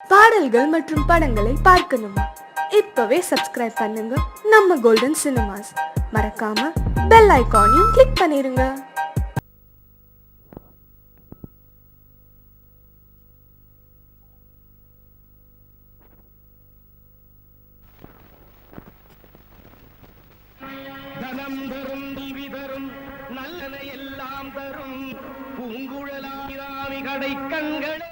பாடல்கள் மற்றும் படங்களை பார்க்கணுமா? இப்பவே சப்ஸ்கிரைப் பண்ணுங்க நம்ம கோல்டன் சினிமாஸ். மறக்காம பெல் ஐகானையும் கிளிக் பண்ணிருங்க. தனம் தரும் திவி தரும் நல்லன எல்லாம் தரும் பூங்குழலாமி கடை கண்கள்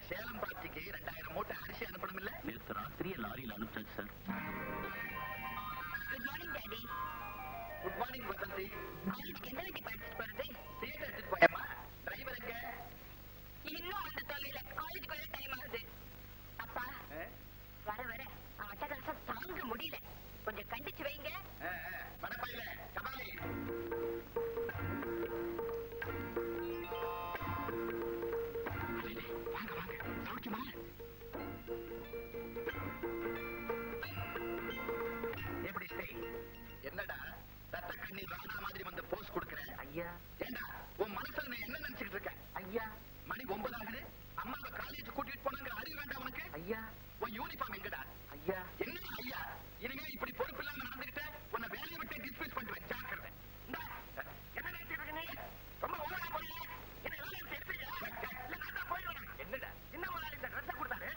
சேலம் பாட்டிக்கு 2000 மூட்டை அரிசி அனுப்பணும் இல்ல? நேற்று ராத்திரியே லாரியில் அனுப்பிச்சாச்சு sir. Good morning daddy. Good morning Vasanthi. காலேஜ்க்கு எந்த வண்டி படிச்சுட்டு போறது? சீட் எடுத்துட்டு போயம்மா. டிரைவர் எங்க? இன்னும் வந்து தொலைல. காலேஜ்க்கு வர டைம் ஆகுது. அப்பா வர வர அட்டகாசம் தாங்க முடியல. கொஞ்சம் கண்டிச்சு வைங்க. படப்பையில கபாலி. எப்படி ஸ்டே? என்னடா ரத்த கண்ணீர் ராணா மாதிரி வந்து போஸ் கொடுக்கற? ஐயா ஏண்டா உன் மனசுல நீ என்ன நினைச்சிட்டு இருக்க? ஐயா மணி 9 ஆகுது. அம்மாவை காலேஜ் கூட்டிட்டு போனாங்கிற அறிவு வேண்டாம் உனக்கு? ஐயா உன் யூனிஃபார்ம் எங்கடா? ஐயா என்ன ஐயா? இனிமே இப்படி பொறுப்பு இல்லாம நடந்துகிட்ட உன்னை வேலையை விட்டு டிஸ்மிஸ் பண்ணுவேன். ஜாக்கிரதை. என்ன நினைச்சிட்டு இருக்க நீ? ரொம்ப ஓவரா போறீங்க. என்ன வேலையை விட்டு எடுத்துறியா? இல்ல நான் தான் போயிடுவேன். என்னடா சின்ன முதலாளி இந்த ட்ரெஸ் கொடுத்தாரு.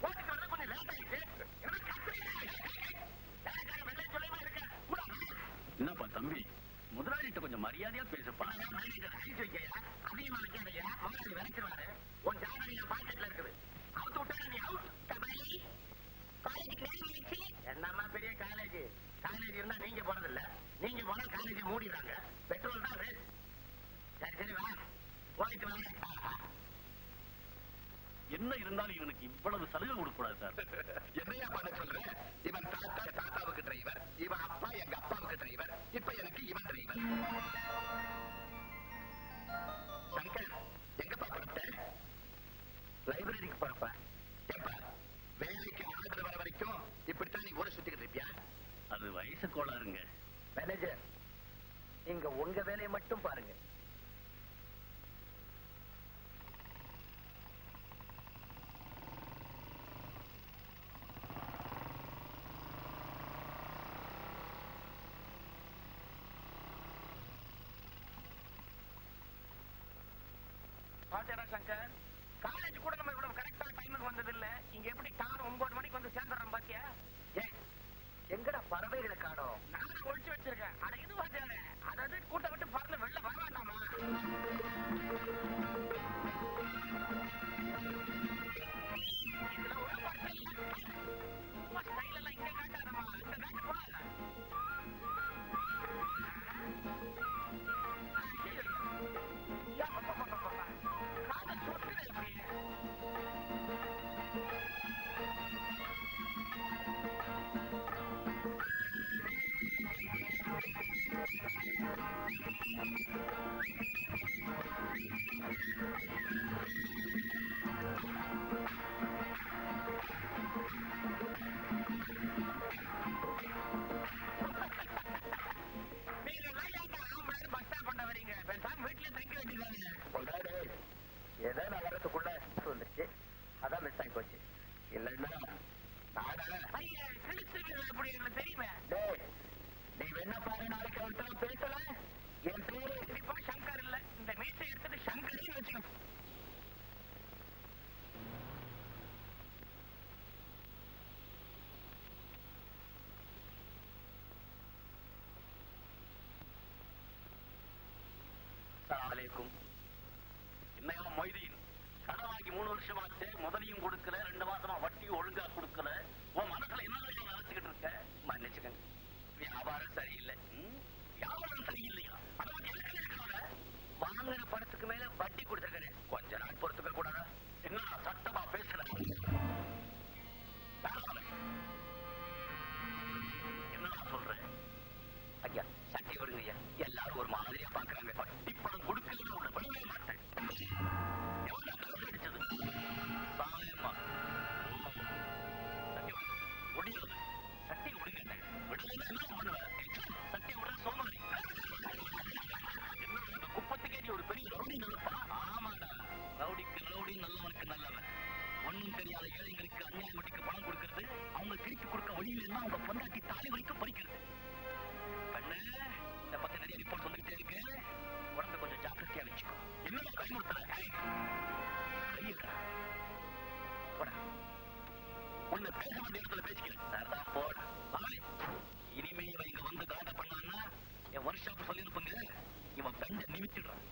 போட்டுட்டு வர கொஞ்சம் லேட் ஆயிடுச்சு. என்ன கத்துறீங்க? வெள்ளை சொல்லிமா இருக்க கூட. என்னப்பா தம்பி, முதலாளிகிட்ட கொஞ்சம் மரியாதையா பேசப்பா. மேனேஜர் ஐஸ் வைக்கையா அதிகமா வைக்காதையா. முதலாளி விளைச்சிருவாரு. உன் ஜாதகம் என் பாக்கெட்ல இருக்குது. அவுத்து விட்டா நீ அவுட். கபாலி காலேஜுக்கு நேரம் ஆயிடுச்சு. என்னம்மா பெரிய காலேஜ்? காலேஜ் இருந்தா நீங்க போறதில்ல. நீங்க போனா காலேஜை மூடிடுறாங்க. பெட்ரோல் தான் ரேட். சரி சரி வா போயிட்டு வாங்க. என்ன இருந்தாலும் இவனுக்கு இவ்வளவு சலுகை கொடுக்க கூடாது சார். என்னையா பண்ண சொல்ற? இவன் தாத்தாவுக்கு டிரைவர், இவன் அப்பா எங்க அப்பாவுக்கு டிரைவர், இப்ப எனக்கு இவன் டிரைவர். சங்கர் எங்கப்பா படுத்த? லைப்ரரிக்கு போறப்ப. எப்ப வேலைக்கு ஆர்டர் வர வரைக்கும் இப்படித்தான் நீ ஊரை சுத்திக்கிட்டு இருப்பியா? வயசு கோளாருங்க. மேனேஜர், நீங்க உங்க வேலையை மட்டும் பாருங்க. பாத்தியாடா சங்கர், காலேஜ் கூட நம்ம இவ்வளவு கரெக்டா டைமுக்கு வந்தது இல்ல. இங்க எப்படி கார் 9 மணிக்கு வந்து சேர்ந்துடுறோம் பாத்தியா? எங்கடா பறவைகளை காணோம்? நான் ஒழிச்சு வச்சிருக்கேன். அட இது பாத்தியாட, அதாவது கூட்ட விட்டு பறந்து வெளில வர வேண்டாமா? இதுல ஒரு ஸ்டைல் எல்லாம் இங்க காட்டாதமா, இந்த பேக் போல. காதல் தொட்டுது அப்படியே. ஏதோ நான் வரதுக்குள்ள வந்துருச்சு, அதான் மிஸ் ஆகி போச்சு. இல்லைன்னா தெரியுமே. நீ வேணா பாரு, நாளைக்கு அவர்கிட்ட பேசல. என் பேரு கண்டிப்பா சங்கர் இல்ல, இந்த மீசை எடுத்துட்டு சங்கர் வச்சுக்கணும். என்னையா மொய்தீன், கடன் வாங்கி 3 வருஷமாச்சு, முதலையும் கொடுக்கல, 2 மாசமா வட்டியும் ஒழுங்கா கொடுக்கல. உன் மனசுல என்ன நினைச்சுக்கிட்டு இருக்க? மன்னிச்சுக்கங்க, வியாபாரம் சரியில்லை. வியாபாரம் சரியில்லையா? அதை பத்தி எனக்கு இருக்கவர வாங்கின பணத்துக்கு மேல வட்டி கொடுத்துருக்கேன். கொஞ்ச நாள் பொறுத்துக்க கூடாதா? என்ன சட்டமா பேசுற? என்னடா சொல்றேன்? ஐயா சட்டை விடுங்க ஐயா, எல்லாரும் ஒரு மாதிரியா பாக்குறாங்க. வட்டி பணம் கொடுக்கலன்னு உன்னை விடவே மாட்டேன். எவ்வளவு கலந்து அடிச்சது? சாயமா சட்டி முடியாது. சட்டி விடுங்க, விடலைன்னா என்ன பண்ணுவேன்? சட்டி விட சோமாரி. என்ன குப்பத்துக்கே நீ ஒரு பெரிய ரவுடி நினைப்பா? ஆமாடா, ரவுடிக்கு ரவுடி, நல்லவனுக்கு நல்லவன். ஒண்ணும் தெரியாத ஏழைங்களுக்கு அநியாய வட்டிக்கு பணம் கொடுக்கறது, அவங்க திருப்பி கொடுக்க வழியில அவங்க பொண்டாட்டி தாலி வரைக்கும் பறிக்கிறது. கண்ணு, இதை பத்தி நிறைய ரிப்போர்ட் வந்துகிட்டே இருக்கு. உடம்பு கொஞ்சம் ஜாக்கிரதையா வச்சுக்கோ. என்னடா பயமுறுத்தல? கையிடா போட. உன்னை பேச வேண்டிய இடத்துல பேசிக்கிறேன். சரிதான் போட. இனிமே இவன் இங்க வந்து காண்ட பண்ணான்னா என் ஒர்க் ஷாப் சொல்லியிருப்பங்க, இவன் பெஞ்ச நிமித்திடுறான்.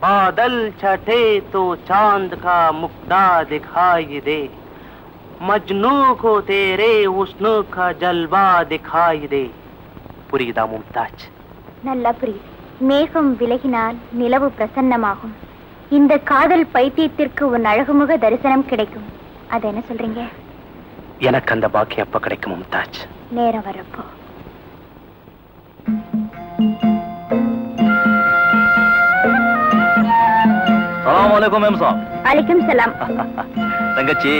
बादल छठे तो चांद का मुक्ता दिखाई दे, मजनू को तेरे हुस्न का जलवा दिखाई दे. புரியுதா மும்தாஜ்? நல்லா புரியுது. மேகம் விலகினால் நிலவு பிரசன்னமாகும். இந்த காதல் பைத்தியத்திற்கு உன் அழகுமுக தரிசனம் கிடைக்கும். அது என்ன சொல்றீங்க? எனக்கு அந்த பாக்கியம் எப்ப கிடைக்கும் மும்தாஜ்? நேரம் வரப்போ. அலைக்கும் சலாம். தங்கச்சி,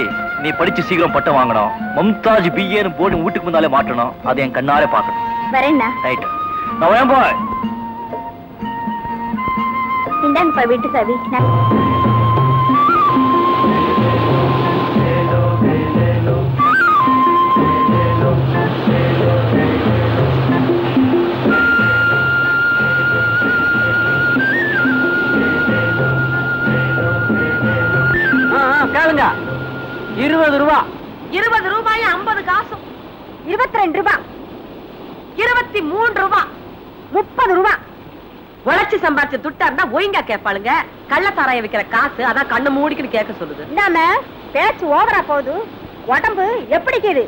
நீ படிச்சு சீக்கிரம் பட்டம் வாங்கணும். மும்தாஜ் பிஏன்னு போர்டு வீட்டுக்கு முன்னாலே மாட்டணும். அதை என் கண்ணாலே பார்க்கணும். வரேன்னா? ரைட், நான் வரேன் போய். இந்தாங்கப்பா வீட்டு சாவி. கேளுங்க, 20 ரூபா. 20 ரூபாய் 50 காசும். 22 ரூபா. 23 ரூபா. 30 ரூபா. உழைச்சு சம்பாதிச்ச துட்டா இருந்தா ஒழுங்கா கேட்பாளுங்க. கள்ளத்தாராய வைக்கிற காசு, அதான் கண்ணு மூடிக்கிட்டு கேட்க சொல்லுது. நாம பேச்சு ஓவரா போகுது. உடம்பு எப்படிக்குது?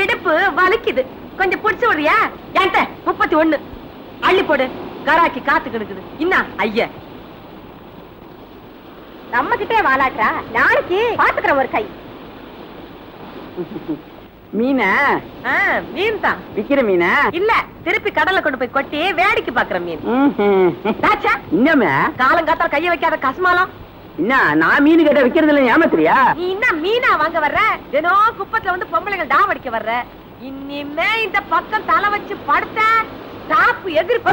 இடுப்பு வலிக்குது. கொஞ்சம் புடிச்சு விடுறியா? என்கிட்ட 31 அள்ளி போடு. கராக்கி காத்து கிடக்குது. என்ன ஐயா நம்ம கிட்டே வாலாட்டா? நாளைக்கு பாத்துக்கிற ஒரு கை. மீனா? மீன் தான். விக்கிற மீனா? இல்ல, திருப்பி கடல்ல கொண்டு போய் கொட்டி வேடிக்கை பாக்குற மீன். இன்னமே காலங்காத்தால கைய வைக்காத கஸ்மாலம். என்ன நான் மீன் கேட்ட விக்கிறது இல்ல, ஏமாத்துறியா? நீ என்ன மீனா வாங்க வர்ற? தினம் குப்பத்துல வந்து பொம்பளைகள் டாம் அடிக்க வர்ற. இனிமே இந்த பக்கம் தலை வச்சு படுத்த சாப்பு எதிர்ப்பு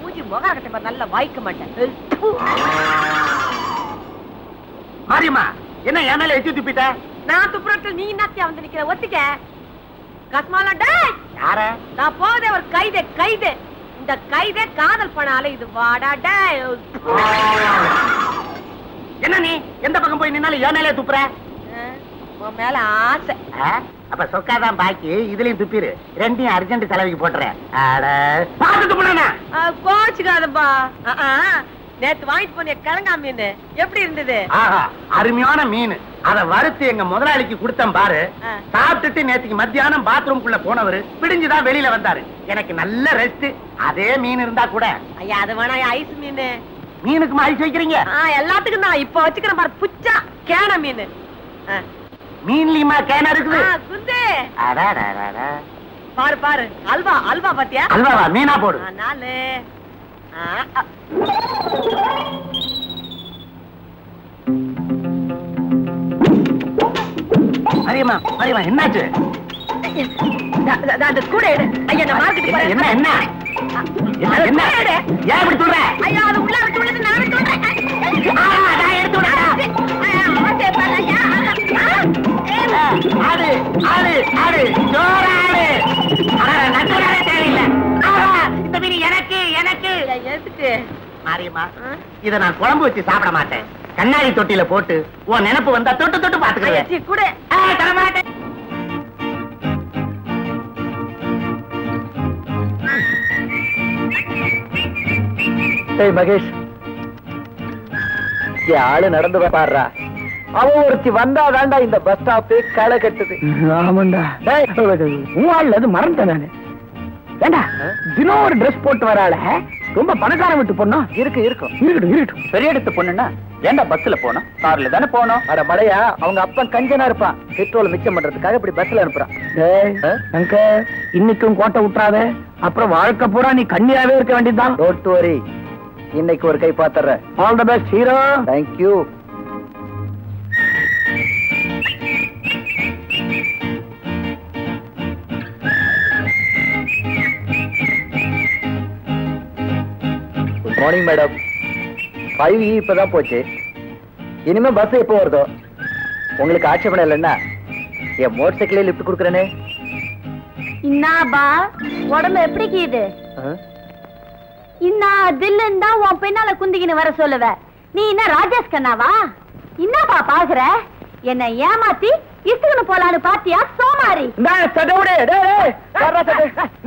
மூஞ்சி முகரகத்தை நல்ல வாய்க்க மாட்டேன். மாரியம்மா, என்ன என் மேல எச்சு துப்பிட்ட? நான் துப்புறத்தில் நீ என்னத்தியா வந்து நிக்கிற? ஒத்திக்க கஸ்மாலம். டேய், யார? நான் போதே ஒரு கைது. இந்த கைதே காதல் பண்ணால இது வாடா. டேய், என்ன நீ எந்த பக்கம் போய் நின்னாலும் என் மேலே துப்புற? உன் மேல ஆசை. அப்ப சொக்காதான் பாக்கி, இதுலயும் துப்பிரு. ரெண்டையும் அர்ஜென்ட் செலவுக்கு போட்டுறேன். பாத்து துப்புனா கோச்சுக்காதப்பா. நேத்து வாங்கிட்டு போன கிழங்கா மீன் எப்படி இருந்தது? ஆஹா, அருமையான மீன். அத வறுத்து எங்க முதலாளிக்கு கொடுத்தேன் பாரு. சாப்பிட்டுட்டு நேத்துக்கு மத்தியானம் பாத்ரூம்குள்ள போனவரு பிடிஞ்சுதான் வெளியில வந்தாரு. எனக்கு நல்ல ரெஸ்ட். அதே மீன் இருந்தா கூட. ஐயா, அது வேணா ஐஸ் மீன். மீனுக்கு ஐஸ் வைக்கிறீங்க? எல்லாத்துக்கும் தான் இப்ப வச்சுக்கிறேன் பாரு. புச்சா கேன மீன். மீன்லயுமா கேன இருக்குது? குந்து பாரு பாரு. அல்வா பாத்தியா? அல்வாவா? மீனா போடு. நாலு. மரியம்மா, என்னாச்சு? கூட எடு. ஐயா, நான் மார்க்கெட்டுக்கு போறேன். என்ன என்ன என்ன ஏன் இப்படி சொல்ற? ஐயா, அது உள்ள விட்டு உள்ளது நான் விட்டு விடுறேன். நான் எடுத்து விடுறேன். ஆடு ஆடு ஆடு ஜோராடு. நட்டுறாரே தேவையில்லை. இந்த மீன் எனக்கு எனக்கு எதுக்கு? மாரியம்மா, இத நான் குழம்பு வச்சு சாப்பிட மாட்டேன். கண்ணாடி தொட்டில போட்டு உன் நினைப்பு வந்தா தொட்டு தொட்டு பாத்துக்கிறேன். கூட தரமாட்டேன். மகேஷ், ஆளு நடந்து பாடுறா. அவன் ஒருத்தி வந்தா வேண்டா இந்த பஸ் ஸ்டாப் களை கட்டுது. ஆமாண்டா. உன் ஆள் அது மறந்துட்டேன் நானு. ஏண்டா தினம் ஒரு ட்ரெஸ் போட்டு வராள? ரொம்ப பணக்கார விட்டு பொண்ணா? இருக்கட்டும். பெரிய எடுத்து பொண்ணுன்னா ஏண்டா பஸ்ல போனோம்? கார்ல தானே போனோம். அட மலையா, அவங்க அப்பன் கஞ்சனா இருப்பான். பெட்ரோல் மிச்சம் பண்றதுக்காக இப்படி பஸ்ல அனுப்புறான். இன்னைக்கும் கோட்டை விட்டுறாத, அப்புறம் வாழ்க்கை பூரா நீ கண்ணியாவே இருக்க வேண்டியதுதான். டோன்ட் வரி, இன்னைக்கு ஒரு கை பாத்துறேன். All the best hero. Thank you. Good morning madam. 5E இப்பதான் போச்சு. இனிமே பஸ் எப்போ வருதோ? உங்களுக்கு ஆட்சேபணம் இல்லைன்னா என் மோட்டர் சைக்கிளே லிஃப்ட் கொடுக்குறேனே. இன்னாபா உடம்பு எப்படி கீது? இன்னா தில்லுன்னு தான் உன் பின்னால குந்திக்கின்னு வர சொல்லுவ. நீ என்ன ராஜேஷ் கண்ணாவா? என்னப்பா பாக்குற? என்ன ஏமாத்தி இசுக்குன்னு போலான்னு பாத்தியா சோமாரி?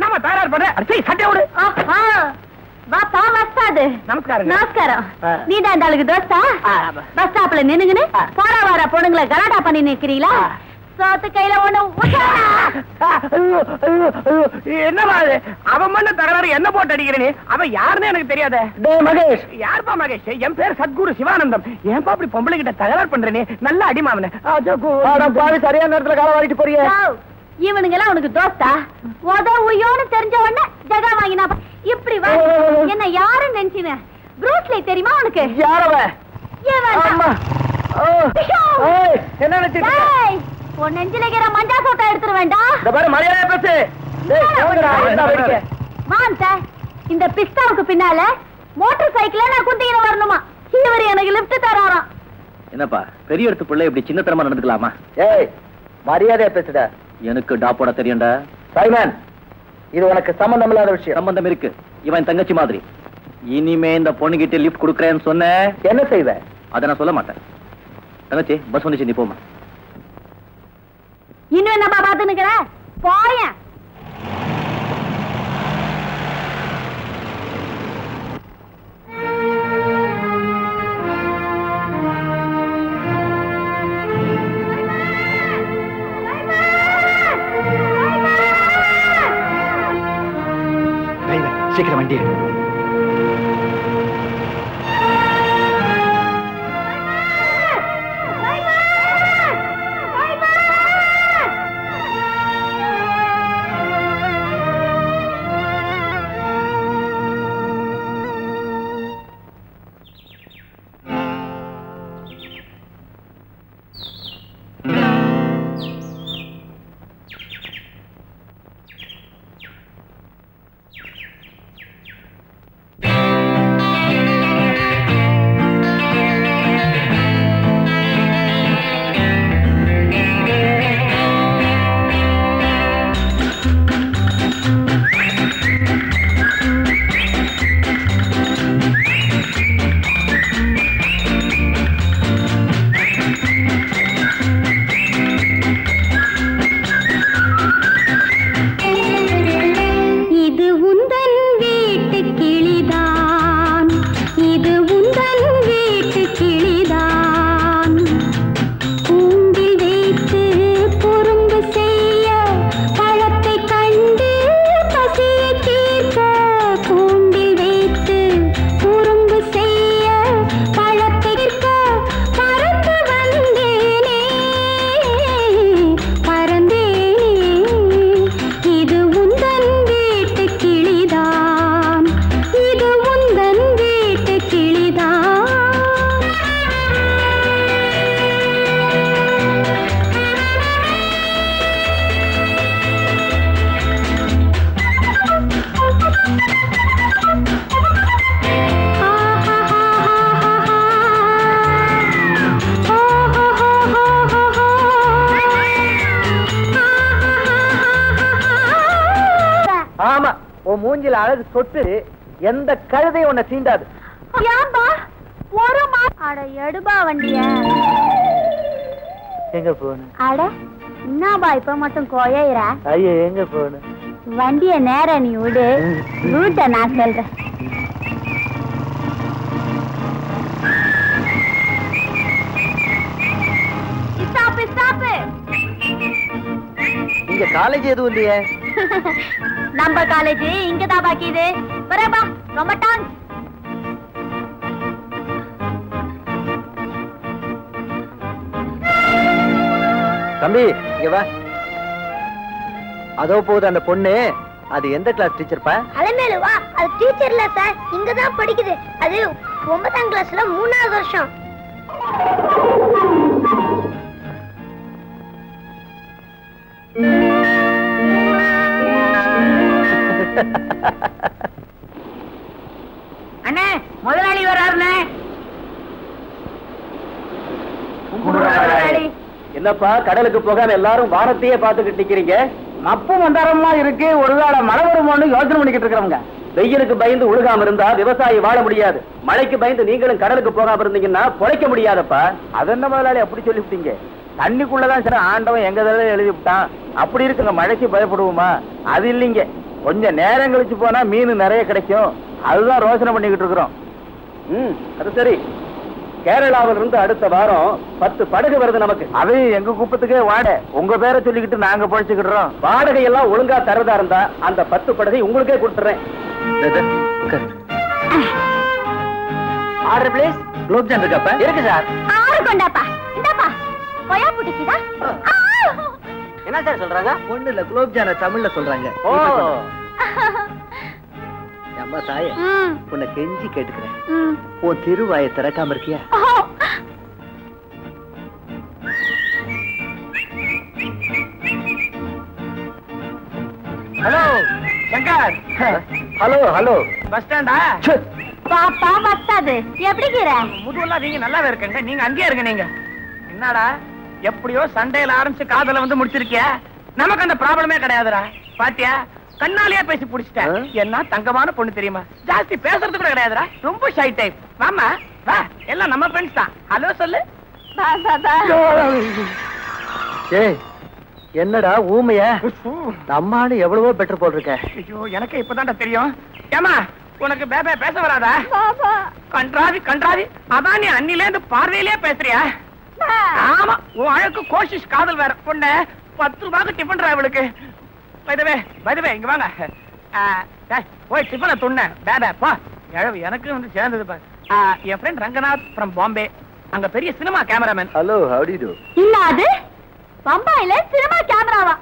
நம்ம தயார் பண்ற சட்டை விடு. வாப்பா வஸ்தாது. நமஸ்காரம். நமஸ்காரம். நீ தான் இந்த ஆளுக்கு தோஸ்தா? பஸ் ஸ்டாப்ல நின்னுங்கன்னு போற வர பொண்ணுங்களை கலாட்டா பண்ணி நிக்கிறீங்களா? சோத்து கையில ஒண்ணு என்னமா அவன் மண்ண தகராறு என்ன போட்டு அடிக்கிறேன்னு அவன் யாருன்னு எனக்கு தெரியாத. மகேஷ். யாருப்பா மகேஷ்? என் பேர் சத்குரு சிவானந்தம். ஏன்பா அப்படி பொம்பளை கிட்ட தகராறு பண்றேனே? நல்ல அடிமாவன சரியான நேரத்துல கால வாங்கிட்டு போறிய. இவனுங்க எல்லாம் உனக்கு தோஸ்தா? உயோன்னு தெரிஞ்ச உடனே ஜகா வாங்கினா இப்படி வா. என்ன யாருன்னு நினைச்சின? ப்ரூஸ்லி தெரியுமா உனக்கு? யாரவ? என்ன நினைச்சிட்டு? உன் நெஞ்சில இருக்கிற மஞ்சா சோட்டை எடுத்துட வேண்டாம். இந்த பாரு மரியாதை பேசு. இந்த பிஸ்தாவுக்கு பின்னால மோட்டார் சைக்கிள்ல நான் குந்திக்கிற வரணுமா? இவர் எனக்கு லிஃப்ட் தராராம். என்னப்பா பெரிய இடத்து பிள்ளை இப்படி சின்னத்தனமா நடந்துக்கலாமா? ஏய், மரியாதையா பேசுடா. எனக்கு டாப்போட தெரியும்டா. சைமன், இது உனக்கு சம்பந்தம் இல்லாத விஷயம். சம்பந்தம் இருக்கு. இவன் தங்கச்சி மாதிரி. இனிமே இந்த பொண்ணுகிட்ட லிஃப்ட் கொடுக்கறேன்னு சொன்ன என்ன செய்வ? அதை நான் சொல்ல மாட்டேன். தங்கச்சி பஸ் வந்துச்சு, நீ போமா. இன்னும் என்னப்பா பார்த்து நிக்கிற? போய சீக்கிரம் வண்டி. உன் மூஞ்சில அழகு சொட்டு எந்த கழுதையும் உன்னை சீண்டாது. ஏன்பா ஒரு அட எடுபா வண்டிய எங்க போகணும்? அட என்னப்பா இப்ப மட்டும் கோயிற? ஐயோ எங்க போகணும்? வண்டிய நேர நீ விடு, ரூட்ட நான் சொல்றேன். இங்க காலேஜ் எதுவும் இல்லையே? நம்ம காலேஜ் இங்கதான் பாக்கிது. வரேப்பா, ரொம்ப டான்ஸ். தம்பி இங்க வா. அதோ போகுது அந்த பொண்ணு. அது எந்த கிளாஸ் டீச்சர்ப்பா? அலமேலு வா. அது டீச்சர்ல சார், இங்கதான் படிக்குது. அது 9ஆம் கிளாஸ்ல 3வது வருஷம். அண்ணே முதலாளி வராருண்ணே. என்னப்பா கடலுக்கு போகாம எல்லாரும் வானத்தையே பாத்துக்கிட்டு நிக்கிறீங்க? மப்பு மந்தாரமா இருக்கு, ஒருவேளை மழை வருமோன்னு யோசனை பண்ணிக்கிட்டு இருக்கிறவங்க. வெயிலுக்கு பயந்து உழுகாம இருந்தா விவசாயி வாழ முடியாது. மழைக்கு பயந்து நீங்களும் கடலுக்கு போகாம இருந்தீங்கன்னா பொழைக்க முடியாதப்பா. அது என்ன முதலாளி அப்படி சொல்லிவிட்டீங்க? தண்ணிக்குள்ளதான் சரி ஆண்டவன் எங்க தடவை எழுதி விட்டான். அப்படி இருக்குங்க, மழைக்கு பயப்படுவோமா? அது இல்லைங்க, கொஞ்சம் நேரம் கழிச்சு போனா மீன் நிறைய கிடைக்கும். அதுதான் ரோசனை பண்ணிக்கிட்டு இருக்கிறோம். அது சரி. கேரளாவில இருந்து அடுத்த வாரம் 10 படகு வருது நமக்கு. அது எங்க குப்பத்துக்கே வாடகை. உங்க பேரை சொல்லிக்கிட்டு நாங்க பொழைச்சுக்கிடுறோம். வாடகை எல்லாம் ஒழுங்கா தரதா இருந்தா அந்த 10 படகை உங்களுக்கே கொடுத்துறேன். Order please. குலோப் ஜாம் இருக்காப்பா? இருக்கு சார். ஆறு கொண்டாப்பா. இந்தாப்பா. கொயா புடிக்குதா? என்ன சார் சொல்றாங்க? ஒண்ணு இல்ல, குலோப் ஜாம் தமிழ்ல சொல்றாங்க. ஓ அம்மா தாயே, உன்னை கெஞ்சி கேட்டுக்கிறேன், உன் திருவாயை திறக்காம இருக்கியா? Hello Shankar. Hello hello. Bus ஸ்டாண்டா? பாப்பா பத்தாது. எப்படி கீர? முதுவெல்லாம் நீங்க நல்லாவே இருக்குங்க. நீங்க அங்கேயே இருங்க. நீங்க என்னடா எப்படியோ சண்டையில ஆரம்பிச்சு காதல வந்து முடிச்சிருக்கிய. நமக்கு அந்த ப்ராப்ளமே கிடையாதுடா. பாத்தியா, கண்ணாலேயே பேசி புடிச்சிட்டேன். என்ன தங்கமான பொண்ணு தெரியுமா? ஜாஸ்தி பேசுறது கூட கிடையாதுடா. ரொம்ப ஷை டைப். வாமா வா, எல்லாம் நம்ம ஃப்ரெண்ட்ஸ் தான். ஹலோ சொல்லு. ஏய் என்னடா ஊமையா? நம்மானு எவ்வளவோ பெட்டர் போல் இருக்க. ஐயோ எனக்கு இப்பதான்டா தெரியும். ஏமா உனக்கு பேபே பேச வராதா? கன்றாவி கன்றாவி. அதான் நீ அன்னில இருந்து பார்வையிலே பேசுறியா? ஆமா, உன் அழகு கோஷிஷ் காதல் வேற. பொண்ணு 10 ரூபாய்க்கு டிஃபன் அவளுக்கு. பைதவே இங்க வாங்க. போய் டிஃபனை துண்ண பேபே போ. எனக்கு வந்து சேர்ந்தது பாரு. என் ஃப்ரெண்ட் ரங்கநாத் ஃப்ரம் பாம்பே. அங்க பெரிய cinema cameraman. Hello, how do you do? இல்ல அது பம்பாயில சினிமா கேமராவா?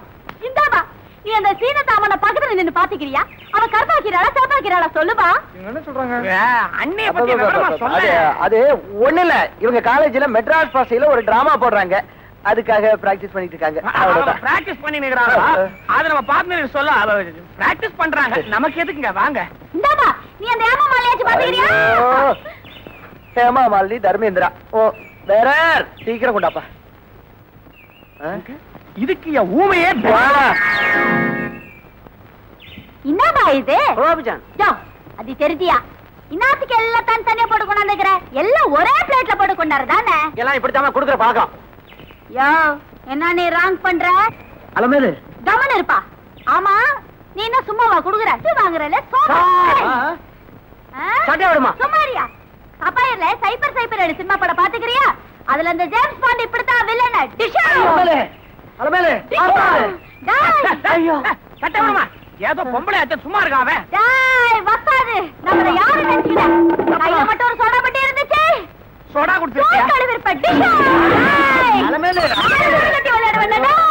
இந்தாமா, நீ அந்த சீனதாமன பக்கத்துல நின்னு பாத்துக்கிறியா? அவ கருப்பாக்கிறாளா சேப்பாக்கிறாளா சொல்லுப்பா. என்ன சொல்றாங்க? அண்ணிய பத்தி விவரமா சொல்லு. அது ஒண்ணு இல்ல, இவங்க காலேஜ்ல மெட்ராஸ் பாஷையில ஒரு டிராமா போடுறாங்க. அதுக்காக பிராக்டிஸ் பண்ணிட்டு இருக்காங்க. அவ்வளவுதான். பிராக்டிஸ் பண்ணி நிக்கறாங்க. அது நம்ம பார்ட்னர் சொல்ல பிராக்டிஸ் பண்றாங்க. நமக்கு எதுக்குங்க? வாங்க. இந்தாமா, நீ அந்த ஏமா மாலையாச்சு பாத்துக்கிறியா? ஹேமா மாலினி தர்மேந்திரா. ஓ வேற சீக்கிரம் கொண்டாப்பா. இதுக்கு என் ஊமையே என்னடா இது? குலோப்ஜான். யோ, அது தெரிதியா? இன்னாத்துக்கு எல்லாம் தனித்தனியா போட்டு கொண்டாந்துக்கிற. எல்லாம் ஒரே பிளேட்ல போட்டு கொண்டாரு தானே? எல்லாம் இப்படித்தான் கொடுக்குற பழக்கம். யோ, என்ன நீ ராங் பண்ற? அலமேலு கவனம் இருப்பா. ஆமா, நீ என்ன சும்மாவா குடுக்குற? வாங்குறல சட்டை விடுமா? சும்மாரியா? சபாயர்ல சைபர் சைபர் எடு சினிமா படம் பாத்துக்கிறியா? அதுல அந்த ஜேம்ஸ் பாண்ட் இப்படித்தான் வில்லன். டிஷா அலமேலு ஐயோ சட்டை விடுமா? ஏதோ பொம்பளை ஆச்ச சும்மா இருக்காவே. டேய் வக்காது, நம்மள யாரு நினைச்சீங்க? கையில மட்டும் ஒரு சோடா பட்டி இருந்துச்சு. சோடா குடிச்சிட்டியா? கழுவிருப்ப டிஷா. அலமேலு கட்டி விளையாட வேண்டாம்.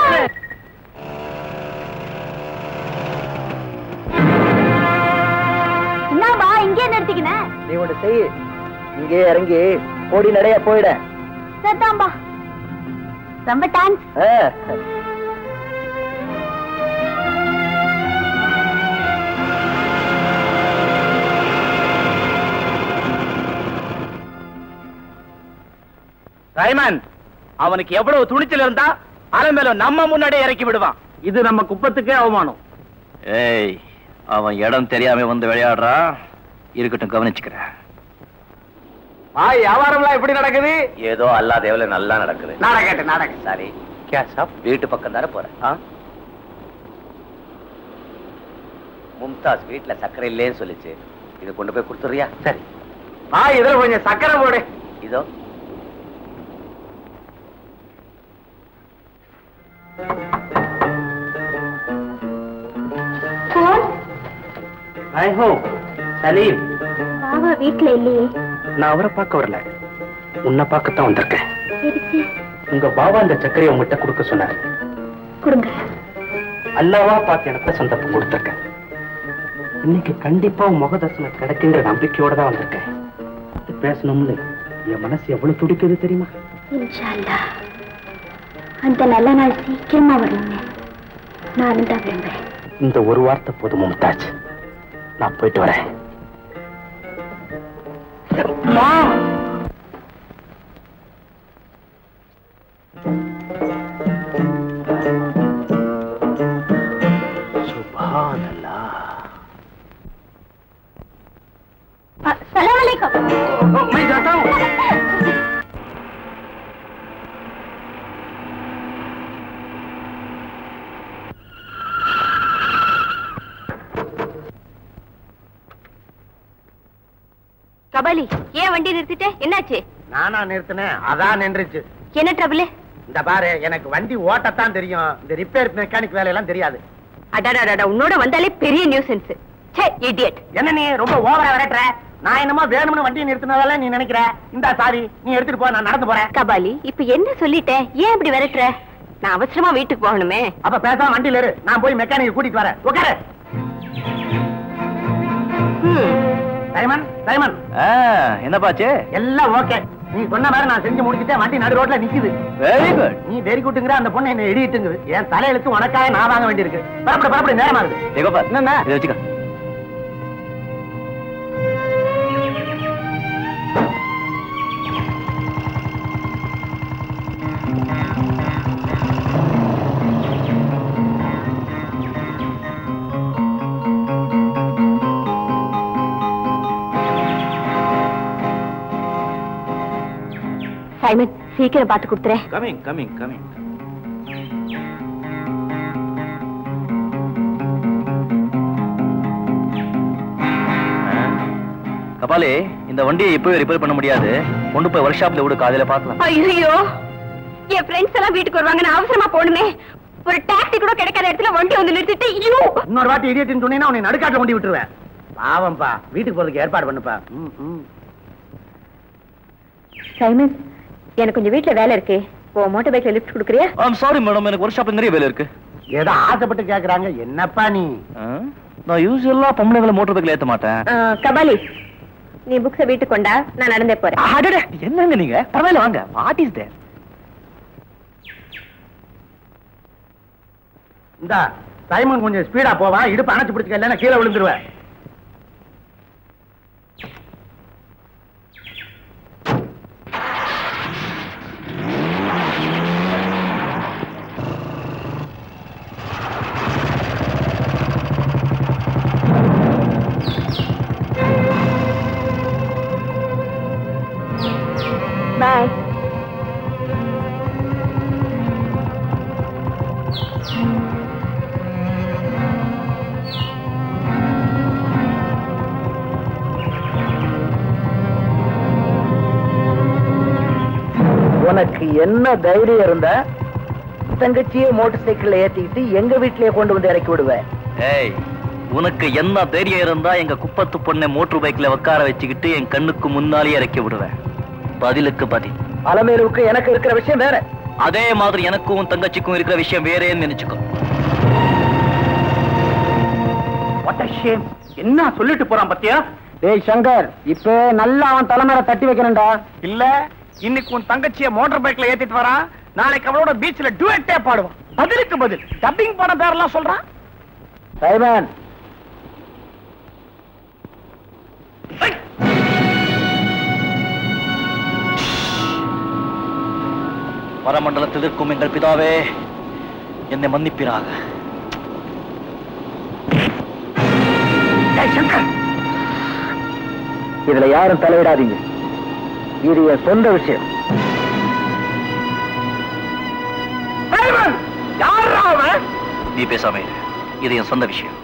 என்னப்பா இங்கே நிறுத்திக்கின? நீ ஒண்ணு செய், இங்கே இறங்கி ஓடி நடைய போயிட. சரிதான்பா, ரொம்ப தேங்க்ஸ். ரைமன், அவனுக்கு எவ்வளவு துணிச்சல் இருந்தா அலமேல நம்ம முன்னாடியே இறக்கி விடுவான். இது நம்ம குப்பத்துக்கே அவமானம். ஏய், அவன் இடம் தெரியாம வந்து விளையாடுறான். இருக்கட்டும், கவனிச்சுக்கிறேன். வியாபாரம்லாம் எப்படி நடக்குது? ஏதோ அல்லாத எவ்வளவு நல்லா நடக்குது. நடக்கட்டு. சரி, வீட்டு பக்கம் தானே போறேன். மும்தாஸ் வீட்டுல சர்க்கரை இல்லேன்னு சொல்லிச்சு. இதை கொண்டு போய் கொடுத்துறியா? சரி. இதுல கொஞ்சம் சக்கரை போடு. இதோ. சலீம், பாபா வீட்டுல இல்லையே. நான் அவரை பார்க்க வரல, உன்னை பார்க்கத்தான் வந்திருக்கேன். உங்க பாபா இந்த சர்க்கரையை உங்ககிட்ட கொடுக்க சொன்னாரு. கொடுங்க. அல்லாவா பார்த்து எனக்கு சந்தர்ப்பம் கொடுத்திருக்கேன். இன்னைக்கு கண்டிப்பா உன் முகதர்சனம் கிடைக்குங்கிற நம்பிக்கையோட தான் வந்திருக்கேன். பேசணும்னு என் மனசு எவ்வளவு துடிக்குது தெரியுமா? இன்ஷா அல்லாஹ் அந்த நல்ல நாள் சீக்கிரமா வரணும்னு நானும் தான் விரும்புறேன். இந்த ஒரு வார்த்தை போதும் மும்தாஜ். நான் போயிட்டு வரேன். சலாம் அலைக்கும். கபாலி, ஏன் வண்டி நிறுத்திட்ட? என்னாச்சு? நானா நிறுத்தினேன், அதான் நின்றுச்சு. என்ன ட்ரபிள்? இந்த பாரு, எனக்கு வண்டி ஓட்டத்தான் தெரியும், இந்த ரிப்பேர் மெக்கானிக் வேலையெல்லாம் தெரியாது. அடாடாடா, உன்னோட வந்தாலே பெரிய நியூசன்ஸ். ச்சே, இடியட். என்ன நீ ரொம்ப ஓவரா விரட்டுற? நான் என்னமோ வேணும்னு வண்டியை நிறுத்தினதால நீ நினைக்கிற? இந்த சாரி நீ எடுத்துட்டு போ, நான் நடந்து போறேன். கபாலி, இப்ப என்ன சொல்லிட்டேன்? ஏன் இப்படி விரட்டுற? நான் அவசரமா வீட்டுக்கு போகணுமே. அப்ப பேசாம வண்டியில இரு, நான் போய் மெக்கானிக் கூட்டிட்டு வரேன். உட்காரு. Simon, Simon. என்னப்பாச்சு? எல்லாம் ஓகே. நீ சொன்ன மாதிரி நான் செஞ்சு முடிச்சுட்டேன். வண்டி நடு ரோட்ல நிக்குது. Very good. நீ வெரி குட்டுங்கிற அந்த பொண்ணு என்ன இடிட்டுங்குது. என் தலையெழுத்து உனக்காக நான் வாங்க வேண்டியிருக்கு. பரப்பட நேரமா இருக்கு. என்ன இதை வச்சுக்க. சைமன், சீக்கிரம் பார்த்து கொடுத்துறேன். கமிங். கபாலி, இந்த வண்டியை இப்பவே ரிப்பேர் பண்ண முடியாது. கொண்டு போய் ஒர்க் ஷாப்ல விடு, காலையில பார்க்கலாம். ஐயோ, என் ஃப்ரெண்ட்ஸ் எல்லாம் வீட்டுக்கு வருவாங்க, நான் அவசரமா போகணுமே. ஒரு டாக்ஸி கூட கிடைக்காத இடத்துல வண்டி வந்து நிறுத்திட்டு இன்னொரு வாட்டி இடியட்னு சொன்னீங்கன்னா உன்னை நடுக்காட்டுல கொண்டு விட்டுருவேன். பாவம்பா, வீட்டுக்கு போறதுக்கு ஏற்பாடு பண்ணுப்பா. சைமன், எனக்கு கொஞ்சம் வீட்டுல வேலை இருக்கு. மோட்டார் பைக்ல லிஃப்ட் கொடுக்குறியா? ஐம் சாரி மேடம், எனக்கு ஒர்க் ஷாப்ல நிறைய வேலை இருக்கு. ஏதோ ஆசைப்பட்டு கேக்குறாங்க. என்னப்பா நீ? நான் யூசுவலா பொம்பளைங்களை மோட்டார் பைக்ல ஏத்த மாட்டேன். கபாலி, நீ புக்ஸ வீட்டுக்கு கொண்டா, நான் நடந்தே போறேன். என்னங்க நீங்க? பரவாயில்ல, வாங்க. What is there? இந்த சைமன் கொஞ்சம் ஸ்பீடா போவான். இடுப்பு அணைச்சு பிடிச்சுக்க, இல்லைன்னா கீழே விழுந்துருவேன். பாய். உனக்கு என்ன தைரியம் இருந்தா தங்கச்சியே மோட்டார் சைக்கிள்ல ஏத்திக்கிட்டு எங்க வீட்லயே கொண்டு வந்து இறக்கி விடுவேன். ஏய், உனக்கு என்ன தைரியம் இருந்தா எங்க குப்பத்து பொண்ணை மோட்டார் பைக்ல உட்கார வச்சுக்கிட்டு என் கண்ணுக்கு முன்னாலே இறக்கி விடுவேன். பதிலுக்கு பதில். அலமேலுக்கு எனக்கு இருக்கிற விஷயம் வேற. அதே மாதிரி எனக்கும் உன் தங்கச்சிக்கும் இருக்கிற விஷயம் வேறேன்னு நினைச்சுக்கோ. என்ன சொல்லிட்டு போறான் பத்தியா? டேய் சங்கர், இப்ப நல்லா அவன் தலைமையில தட்டி வைக்கணும்டா. இல்ல, இன்னைக்கு உன் தங்கச்சிய மோட்டார் பைக்ல ஏத்திட்டு வரான், நாளைக்கு அவளோட பீச்ல டுவெட்டே பாடுவான். பதிலுக்கு பதில் டப்பிங் படம் பேரெல்லாம் சொல்றான். சைமன், பரமண்டலத்தில் இருக்கும் எங்கள் பிதாவே, என்னை மன்னிப்பிறாக. சங்கர், இதுல யாரும் தலையிடாதீங்க. இது என் சொந்த விஷயம். நீ பேசாம இரு. இது என் சொந்த விஷயம்.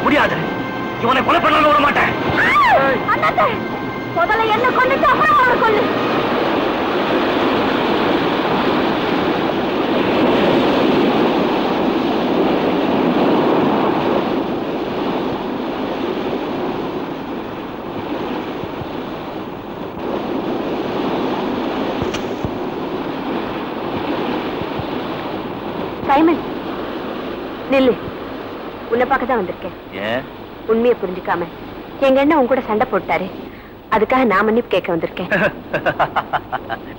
முடியாது. இவனை கொலை பண்ண விட மாட்டேன். முதல்ல என்ன கொண்டுட்டு அப்புறம் அவரை கொல்லு. சைமன், நில்லு. உன்னை பார்க்க தான் வந்திருக்கேன். உண்மையை புரிஞ்சுக்காம எங்க அண்ணன் உன் கூட சண்டை போட்டாரு. அதுக்காக நான் மன்னிப்பு கேட்க வந்திருக்கேன்.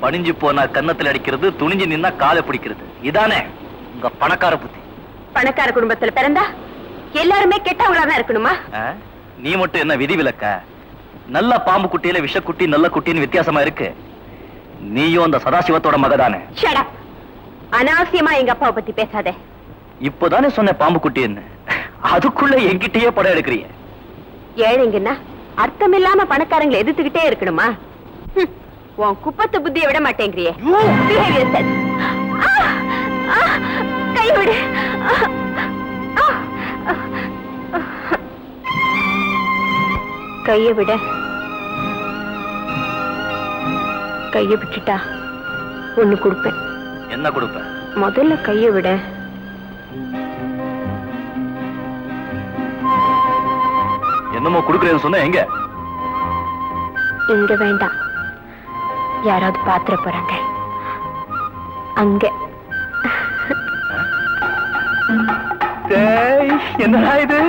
பணிஞ்சு போனா கன்னத்துல அடிக்கிறது, துணிஞ்சு நின்னா காலை பிடிக்கிறது. இதானே உங்க பணக்கார புத்தி? பணக்கார குடும்பத்துல பிறந்தா எல்லாருமே கெட்டவங்களா தான் இருக்கணுமா? நீ மட்டும் என்ன விதி விலக்க? நல்ல பாம்பு குட்டியில விஷக்குட்டி நல்ல குட்டின்னு வித்தியாசமா இருக்கு. நீயும் அந்த சதாசிவத்தோட மகதானே. Shut up. அனாவசியமா எங்க அப்பாவை பத்தி பேசாதே. இப்போதானே சொன்ன பாம்பு குட்டின்னு, அதுக்குள்ள என்கிட்டயே படம் எடுக்கிறிய. ஏழைங்கன்னா அர்த்தம் இல்லாம பணக்காரங்களை எதிர்த்துக்கிட்டே இருக்கணுமா? உன் குப்பத்து புத்தியை விட மாட்டேங்கிறியே. கை விடு. கைய விட. கைய விட்டுட்டா ஒண்ணு கொடுப்பேன். என்ன கொடுப்பேன்? முதல்ல கைய விட. என்னமோ கொடுக்கறேன்னு சொன்ன. எங்க? இங்க வேண்டாம், யாராவது பாத்திர போறாங்க அங்க. என்னடா இது?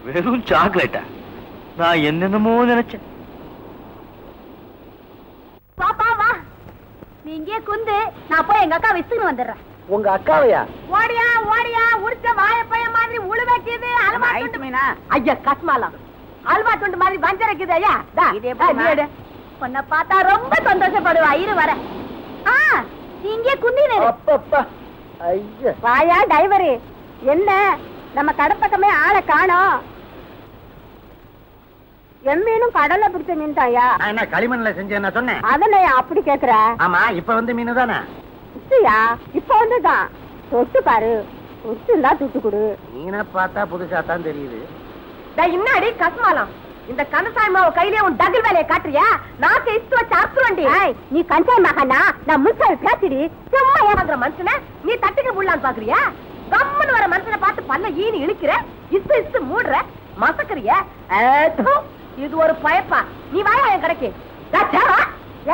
வெறும் சாக்லேட்டா? நான் என்னென்னமோ நினைச்சேன். நீ இங்கே குந்து, நான் போய் எங்க அக்கா விசுன்னு வந்துடுறேன். உங்க அக்காவையா? ஓடியா ஓடியா, உடிச்ச வாழைப்பைய மாதிரி உழுவைக்குது. அல்வா துண்டு மீனா? ஐயா கஸ்மாலம். அல்வா துண்டு மாதிரி வஞ்சரைக்குது. ஐயா உன்னை பார்த்தா ரொம்ப சந்தோஷப்படுவா. இரு வர. நீ இங்கே குந்தினு. அப்பப்பா. ஐயா வாயா டைவரு. என்ன நம்ம கடப்பக்கமே ஆளை காணோம். எம்மீனும் கடல்ல பிடிச்ச மீன் தாயா? என்ன களிமண்ல செஞ்சேன்னா சொன்னேன். அதனை அப்படி கேக்குற? ஆமா, இப்ப வந்து மீனு தானே. இப்ப வந்துதான். தொட்டு பாரு, தொட்டுந்தா துட்டு கொடு. மீனை பார்த்தா புதுசா தான் தெரியுது. இன்னாடி கஸ்மாலம். இந்த கனசாய் மாவ கையிலே உன் டகில் வேலையை காட்டுறியா? நாக்கு இஸ்து வச்சு அறுத்துவண்டி. நீ கஞ்சாய் மகனா? நான் முன்சாவி பேசிடி. சும்மா ஏமாந்துற மனுஷன நீ தட்டுக்க புள்ளான்னு பாக்குறியா? கம்மன் வர மனுஷனை பார்த்து பல்ல ஈனி இழுக்கிற, இஸ்து இஸ்து மூடுற, மசக்கறிய. இது ஒரு பயப்பா. நீ வாயா என் கடைக்கு.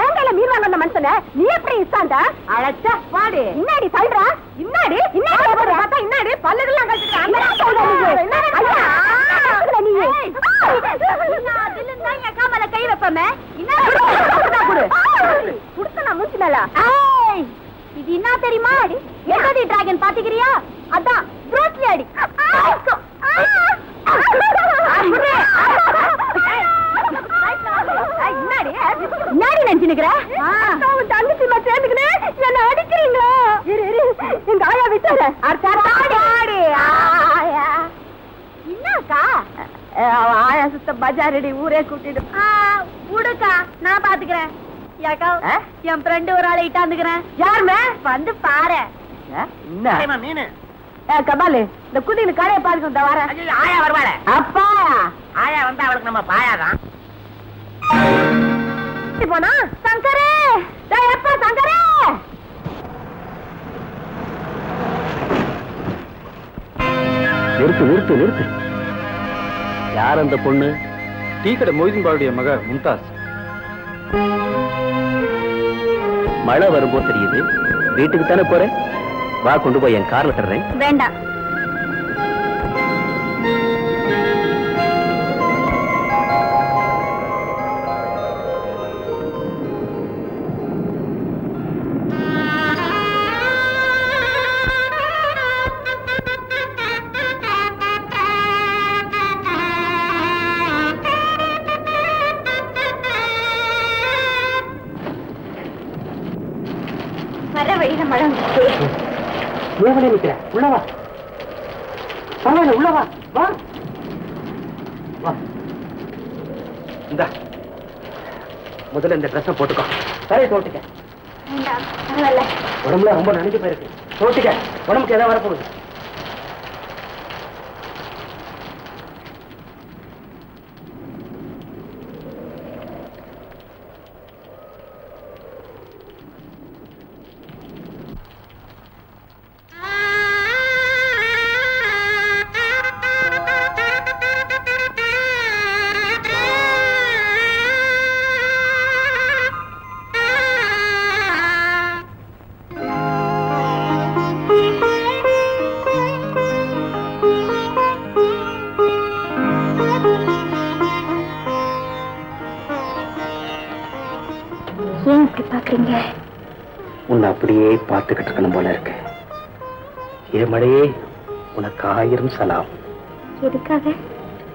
ஏங்கையில மீன் வாங்க வந்த மனுஷன நீ எப்படி இஸ்தாண்டா? அழைச்ச பாடு. இன்னாடி சொல்ற? இன்னாடி இன்னாடி பார்த்தா இன்னாடி பல்லுகள்லாம் கழிச்சுட்டு காமல கை வைப்பமே. இது என்ன தெரியுமா? எங்கடி டிராகன் பாத்துக்கிறியா? அதான் ப்ரூஸ்லி அடி. என்னடி நினைச்சுக்கிற? தங்கச்சி சேர்ந்துக்கினேன் என்ன அடிக்கிறீங்களா? எங்க ஆயா விட்டாரு. என்னக்கா ஆயா சுத்த பஜாரடி ஊரே கூட்டிட்டு விடுக்கா, நான் பாத்துக்கிறேன். என் ஃப்ரெண்டு ஒரு ஆளை இட்டாந்துக்கிறேன். யாருமே வந்து பாரு. மீன் கபாலு, இந்த குதிக்கு கடையை பாத்துக்கிட்டு வர. ஆயா வருவாள. அப்பா ஆயா வந்து அவளுக்கு நம்ம பாயாதான். போனா சங்கரே, எப்ப சங்கரே? நிறுத்து நிறுத்து நிறுத்து. யார் அந்த பொண்ணு? டீ கடை மொய்தீன் பாவுடைய மக மும்தாஸ். மழை வரும்போது தெரியுது. வீட்டுக்கு தானே போறேன். வா, கொண்டு போய் என் கார்ல தர்றேன். வேண்டாம். வர வழியில மழை வந்துச்சு. ஏவனே நிக்கிற? உள்ளவா, பரவாயில்ல, உள்ளவா, வா வா. இந்த முதல்ல இந்த ட்ரெஸ்ஸை போட்டுக்கோ. சரி, தோட்டுக்க. வேண்டாம், பரவாயில்ல. உடம்புல ரொம்ப நனைஞ்சு போயிருக்கு. தோட்டுக்க, உடம்புக்கு ஏதாவது வரப்போகுது. ஏன் இப்படி பாக்குறீங்க? உன்னை அப்படியே பார்த்துக்கிட்டு இருக்கணும் போல இருக்கு. ஏ மழையே, உனக்கு 1000 சலாம். எதுக்காக?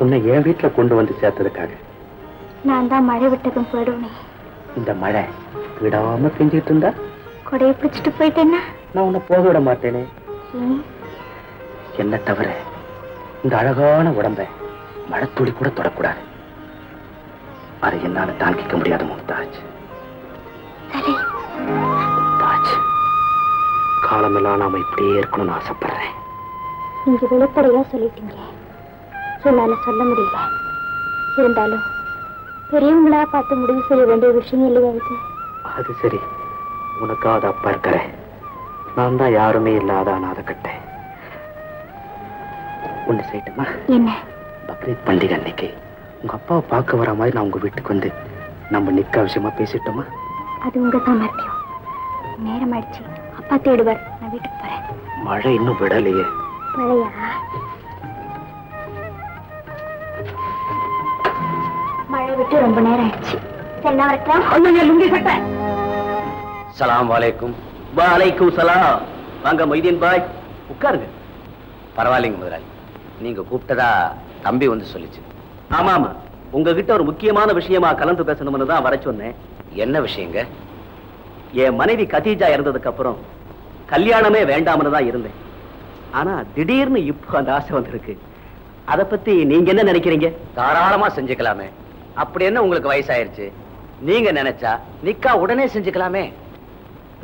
உன்னை என் வீட்டுல கொண்டு வந்து சேர்த்ததுக்காக. நான் தான் மழை விட்டதும் போயிடுவேன். இந்த மழை விடாம பெஞ்சிட்டு இருந்தா கொடையை பிடிச்சிட்டு போயிட்டேன்னா நான் உன்னை போக விட மாட்டேனே. என்ன தவிர இந்த அழகான உடம்ப மழைத்துளி கூட தொடக்கூடாது. அதை என்னால தாங்கிக்க முடியாது மும்தாஜ். சரி மும்தாஜ், காலமெல்லாம் நாம இப்படியே இருக்கணும்னு ஆசைப்படுறேன். நீங்க வெளிப்படையா சொல்லிட்டீங்க, என்னால சொல்ல முடியல. இருந்தாலும் பெரியவங்களா பார்த்து முடிவு செய்ய வேண்டிய விஷயம் இல்லையா இது? அது சரி, உனக்காவது அப்பா இருக்கிறேன். நான் தான் யாருமே இல்லாத அனாதை கட்டேன். ஒண்ணு செய்யட்டுமா? என்ன? பக்ரீத் பண்டிகை அன்னைக்கு உங்க அப்பாவை பார்க்க வர மாதிரி நான் உங்க வீட்டுக்கு வந்து நம்ம நிக்கா விஷயமா பேசிட்டோமா? அது உங்க சாமர்த்தியம். நேரம் ஆயிடுச்சு, அப்பா தேடுவார். நான் வீட்டுக்கு போறேன். மழை இன்னும் விடலையே. மழையா? மழை விட்டு ரொம்ப நேரம் ஆயிடுச்சு. சரி, நான் வரட்டா? சலாம் வலைக்கும். வலைக்கும் சலாம். வாங்க மொய்தீன் பாய், உட்காருங்க. பரவாயில்லைங்க முதலாளி, நீங்க கூப்பிட்டதா தம்பி வந்து சொல்லிச்சு. ஆமா ஆமா, உங்ககிட்ட ஒரு முக்கியமான விஷயமா கலந்து பேசணும்னு தான் வர சொன்னேன். என்ன விஷயங்க? என் மனைவி கதீஜா இறந்ததுக்கு அப்புறம் கல்யாணமே வேண்டாம்னு தான் இருந்தேன். ஆனா திடீர்னு இப்போ அந்த ஆசை வந்திருக்கு. அத பத்தி நீங்க என்ன நினைக்கிறீங்க? தாராளமா செஞ்சுக்கலாமே. அப்படி என்ன உங்களுக்கு வயசாயிருச்சு? நீங்க நினைச்சா நிக்கா உடனே செஞ்சுக்கலாமே.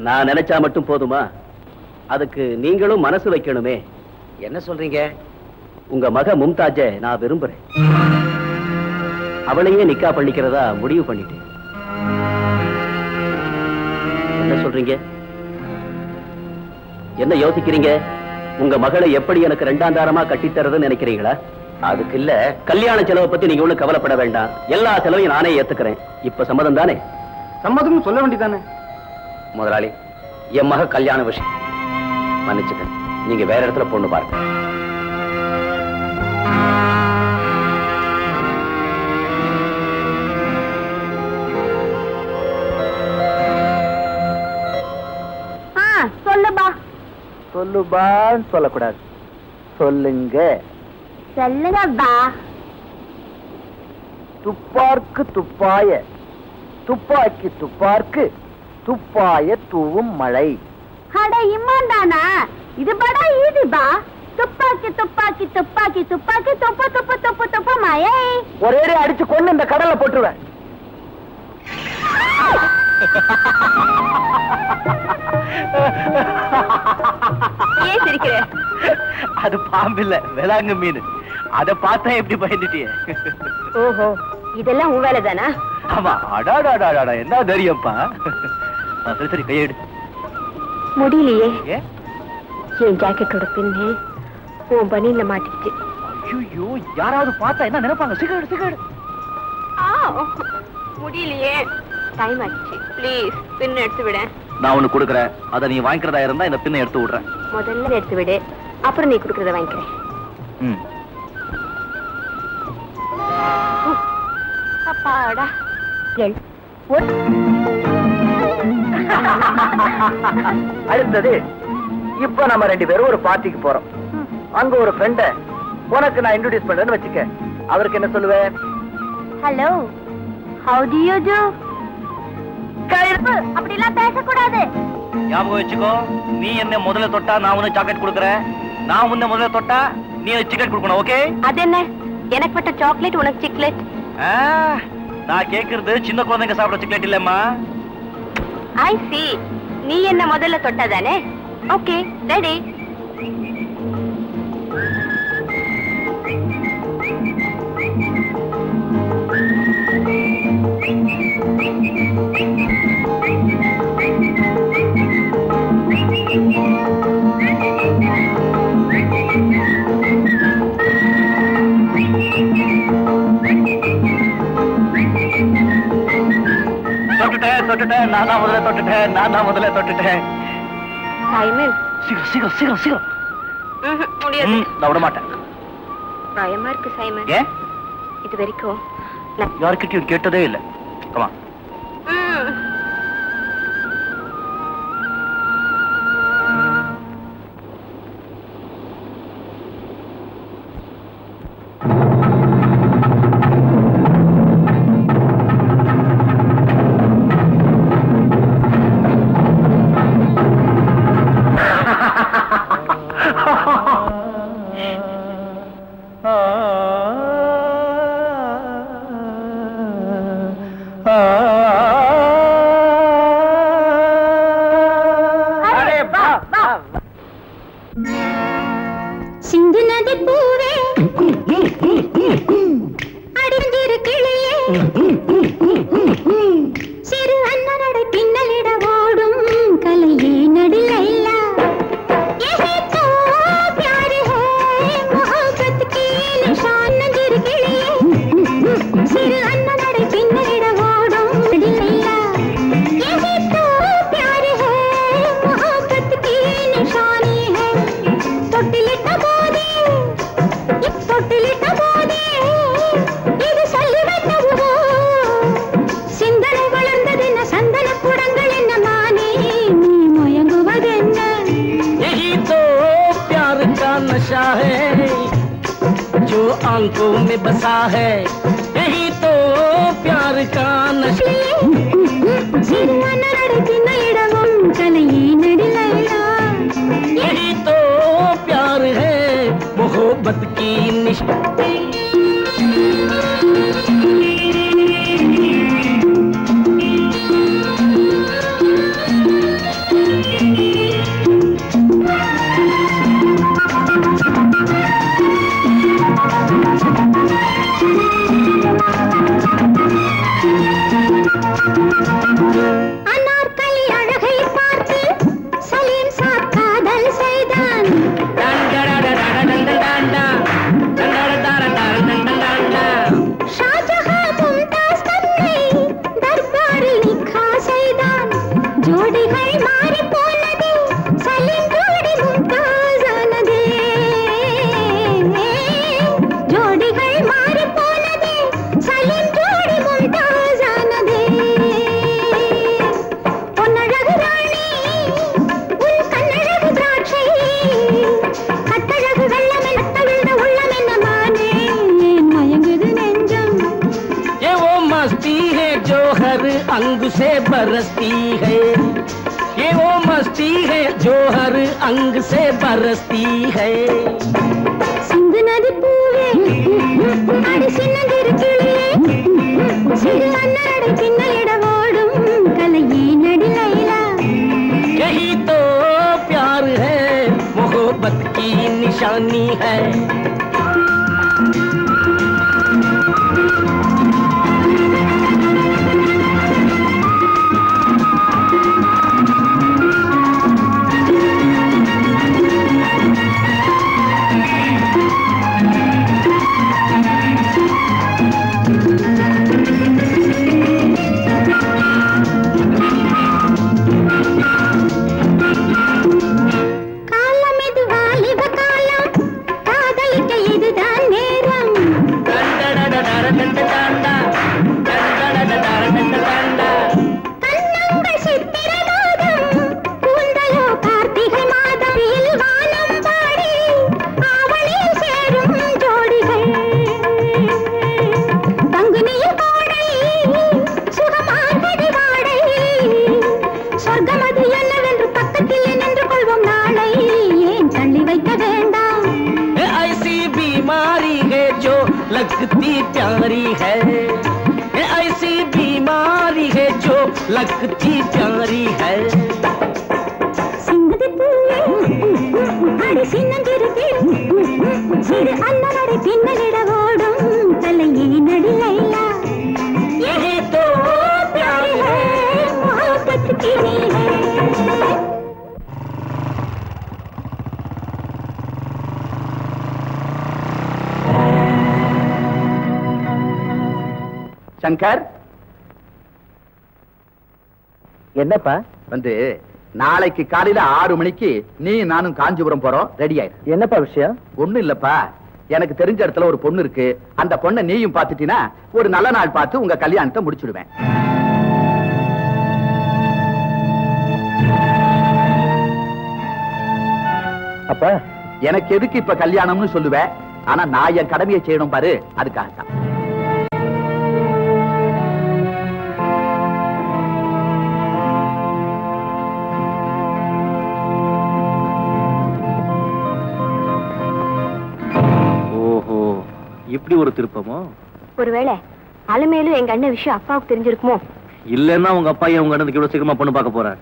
நான் நினைச்சா மட்டும் போதுமா? அதுக்கு நீங்களும் மனசு வைக்கணுமே. என்ன சொல்றீங்க? உங்க மக மும்தாஜ நான் விரும்புறேன். அவளையே நிக்கா பண்ணிக்கிறதா முடிவு பண்ணிட்டேன். என்ன சொல்றீங்க? என்ன யோசிக்கிறீங்க? உங்க மகளை எப்படி எனக்கு 2ஆம் தாரமா கட்டித்தரதுன்னு நினைக்கிறீங்களா? அதுக்கு இல்ல, கல்யாண செலவை பத்தி நீங்க ஒண்ணு கவலைப்பட வேண்டாம். எல்லா செலவையும் நானே ஏத்துக்கிறேன். இப்ப சம்மதம் தானே? சம்மதம் சொல்ல வேண்டியதானே? முதலாளி, என் மக கல்யாண விஷயம் மன்னிச்சுக்க. நீங்க வேற இடத்துல பொண்ணு பாருங்க. சொல்லுப்பா. சொல்லுபான்னு சொல்லக்கூடாது, சொல்லுங்க. சொல்லுங்கப்பா. துப்பார்க்கு துப்பாய, துப்பாக்கி துப்பார்க்கு, துப்பாய தூவும் மழை. அட இம்மாந்தானா, இது படா ஈதிபா. துப்பாக்கி துப்பாக்கி துப்பாக்கி துப்பாக்கி துப்பு துப்பு துப்பு துப்பு மழை. ஒரே அடிச்சு கொண்டு இந்த கடல்ல போட்டுருவேன். ஏன் சிரிக்கிற? அது பாம்பில்ல, வேளாங்க மீன். அத பார்த்தா எப்படி பயந்துட்டியே? ஓஹோ, இதெல்லாம் உன் வேலை தானா? ஆமா. அடாடாடாடா, என்ன தைரியம்ப்பா. சரி சரி, கையெடு. முடியலையே. ஏன்? என் ஜாக்கெட்டோட பின்னு உன் பனியில மாட்டிக்கிச்சு. ஐயோ, யாராவது பார்த்தா என்ன நினைப்பாங்க? Cigarette cigarette. முடியலையே. டைம் ஆச்சு. ப்ளீஸ் பின் எடுத்து விட. நான் ஒண்ணு கொடுக்குறேன், அதை நீ வாங்கிக்கிறதா இருந்தா இந்த பின்னை எடுத்து விடுறேன். முதல்ல எடுத்து விடு, அப்புறம் நீ கொடுக்கறத வாங்கிக்கிறேன். அப்பாடா. அடுத்தது, இப்ப நம்ம 2 பேரும் ஒரு பார்ட்டிக்கு போறோம். அங்க ஒரு ஃப்ரெண்ட உனக்கு நான் இன்ட்ரோடியூஸ் பண்றேன்னு வச்சுக்க. அவருக்கு என்ன சொல்லுவேன்? Hello, how do you do? கழுப்பு, அப்படி எல்லாம் பேசக்கூடாது. ஞாபகம் வச்சுக்கோ, நீ என்ன முதல்ல தொட்டா நான் உனக்கு சாக்லேட் கொடுக்குறேன், நான் உன்னை முதல்ல தொட்டா நீ சிக்கெட் கொடுக்கணும். ஓகே? அது என்ன, எனக்கு பட்ட சாக்லேட் உனக்கு சிக்லேட்? நான் கேக்குறது சின்ன குழந்தைங்க சாப்பிட சிக்லேட் இல்லம்மா. ஐ சி, நீ என்ன முதல்ல தொட்டதானே? Okay, ready. தொட்டுட்டேன், நான் முதல்ல தொட்டுட்டேன், நான் முதல்ல தொட்டுட்டேன். சைமன், சீக்கிரம் சீக்கிரம் சீக்கிரம் சீக்கிரம். முடியாது. நான் விட மாட்டேன். பயமா இருக்கு சைமன். ஏன்? இது வரைக்கும் யாருக்கிட்டையும் கேட்டதே இல்லை. கமா. சிந்து நதி பூவே அடிஞ்சிரு கிளியே சிறு அண்ணனடை பின்னலிட ஓடும் கலையே நடுலைலா यही तो प्यार है मोहब्बत की निशान नजर किलिए सिर अन्ननडை பின்னலிட ஓடும் நடுலைலா यही तो प्यार है मोहब्बत की निशानी है தொட்டிலிட்ட போதே இது சொல்லுவோ சிந்தனை வளர்ந்ததென்ன சந்தன குடங்கள் என்ன மானே நீ முயங்குவதென்ன यही तो प्यार का नशा है जो आंखों में बसा है यही तो प्यार का नशा சிறுவனடை பின்னலிடவும் கலையே நடுலைலா यही तो प्यार है मोहब्बत की निशानी அனார்கலி அழகை பார்த்து சலீம் சார் காதல் செய்தான் अंग से बरसती है, ये वो मस्ती है जो हर अंग से बरसती है. சிந்து நதி பூவே அடி சின்னதிரு கிளியே சிறு அண்ணாடை பின்னலிட ஓடும் கலையே நடி லைலா. यही तो प्यार है, मोहब्बत की निशानी है. लगती प्यारी है, ऐसी बीमारी है जो लगती प्यारी है. சின்னதி பூவே அடி சின்னதிரு கிளியே சிறு அண்ணாடை பின்னலிட ஓடும் கலையே நடி லைலா. यही तो प्यार है, मोहब्बत की है. சங்கர், என்னப்பா வந்து நாளைக்கு காலையில 6 மணிக்கு நீ நானும் காஞ்சிபுரம் போறோம். ரெடி ஆயிரு. என்னப்பா விஷயம்? ஒண்ணும் இல்லப்பா, எனக்கு தெரிஞ்ச இடத்துல ஒரு பொண்ணு இருக்கு. அந்த பொண்ணை நீயும் பாத்துட்டீனா ஒரு நல்ல நாள் பார்த்து உங்க கல்யாணத்தை முடிச்சுடுவேன். அப்பா எனக்கு எதுக்கு இப்ப கல்யாணம்னு சொல்லுவேன், ஆனா நான் என் கடமையை செய்யணும் பாரு, அதுக்காகத்தான். இப்படி ஒரு திருப்பமோ? ஒருவேளை அலமேலும் எங்க அண்ணன் விஷயம் அப்பாவுக்கு தெரிஞ்சிருக்குமோ? இல்லன்னா உங்க அப்பா உங்க அண்ணனுக்கு இவ்வளவு சீக்கிரமா பொண்ணு பார்க்க போறாரு.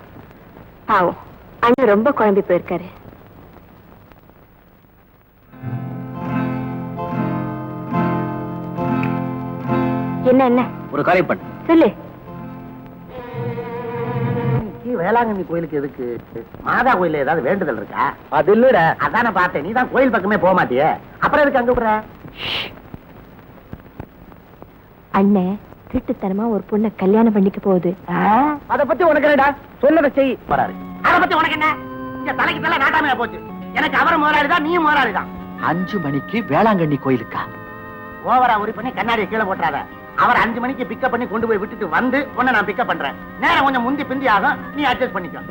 பாவம், அண்ணன் ரொம்ப குழம்பி போயிருக்காரு. என்ன என்ன ஒரு காரியம் பண்ணு. சொல்லு. வேளாங்கண்ணி கோயிலுக்கு எதுக்கு? மாதா கோயில ஏதாவது வேண்டுதல் இருக்கா? அது இல்லடா, அதானே பார்த்தேன். நீதான் கோயில் பக்கமே போக மாட்டியே, அப்புறம் எதுக்கு அங்க போற? அண்ணன் திருட்டுத்தனமா ஒரு பொண்ணை கல்யாணம் பண்ணிக்க போகுது. அத பத்தி உனக்கு என்னடா? சொன்னதை செய். வராரு. அத பத்தி உனக்கு என்ன? இந்த தலைக்கு தலை நாட்டாமையா போச்சு. எனக்கு அவரும் முதலாளிதான், நீயும் முதலாளிதான். 5 மணிக்கு வேளாங்கண்ணி கோயிலுக்கா? ஓவரா உரி பண்ணி கண்ணாடியை கீழே போட்டுறாத. அவர் 5 மணிக்கு பிக்கப் பண்ணி கொண்டு போய் விட்டுட்டு வந்து உன்னை நான் பிக்கப் பண்றேன். நேரம் கொஞ்சம் முந்தி பிந்தி ஆகும், நீ அட்ஜஸ்ட் பண்ணிக்கோ.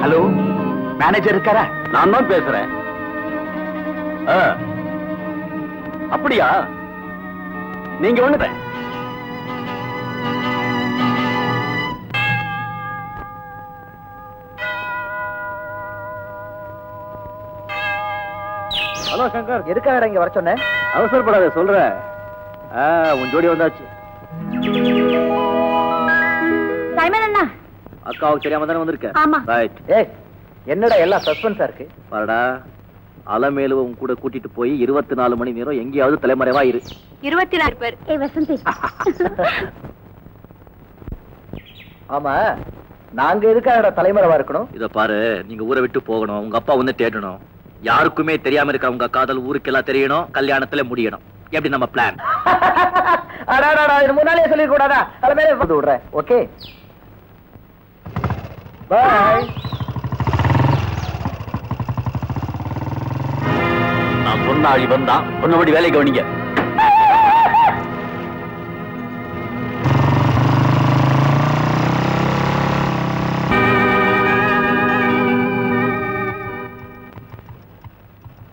ஹலோ, மேனேஜர் இருக்காரா? நான் தான் பேசுறேன். அப்படியா? நீங்க ஒண்ணு ஹலோ சங்கர், எதுக்காக இங்க வர சொன்னேன்? அவசரப்படாத, சொல்றேன். உன் ஜோடி வந்தாச்சு. சைமன் அண்ணா, அக்காவுக்கு தெரியாம தானே வந்திருக்க? ஆமா. ரைட். ஏய், என்னடா எல்லாம் சஸ்பென்ஸா இருக்கு? பாருடா, அலமேலுவும் கூட கூட்டிட்டு போய் 24 மணி நேரம் எங்கேயாவது தலைமறைவா இரு. 24 பேர். ஏய் வசந்தி, ஆமா, நாங்க எதுக்காக தலைமறைவா இருக்கணும்? இத பாரு, நீங்க ஊரை விட்டு போகணும், உங்க அப்பா வந்து தேடணும், யாருக்குமே தெரியாம இருக்க உங்க காதல் ஊருக்கெல்லாம் தெரியணும், கல்யாணத்துல முடியணும். எப்படி நம்ம பிளான்? இது முன்னாலே சொல்லி கூடாதா? அலமேலே வந்து விடுறேன். ஓகே, பாய். நான் சொன்ன ஆளி வந்தா சொன்னபடி வேலை கவனிங்க.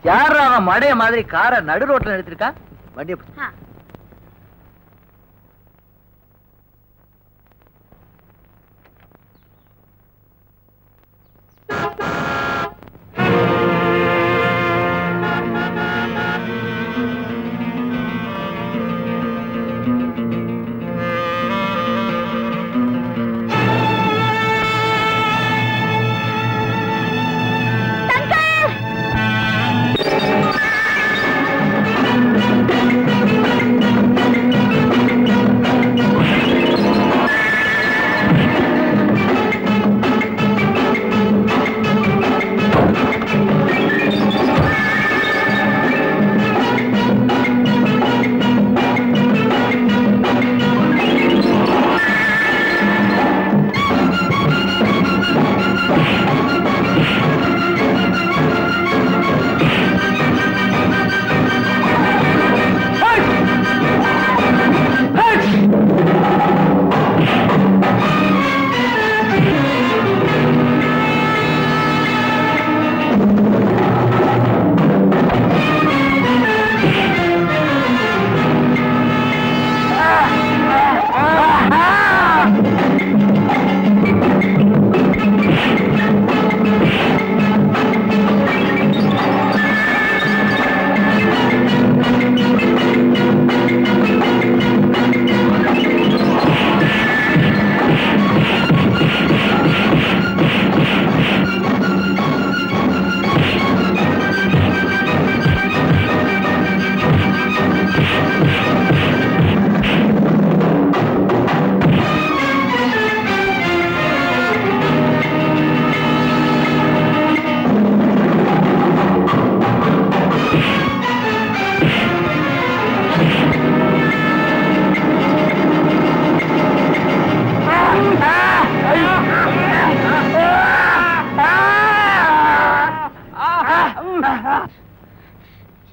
யார் அவன் மடைய மாதிரி காரை நடு ரோட்ல நிறுத்திருக்கா? வண்டியை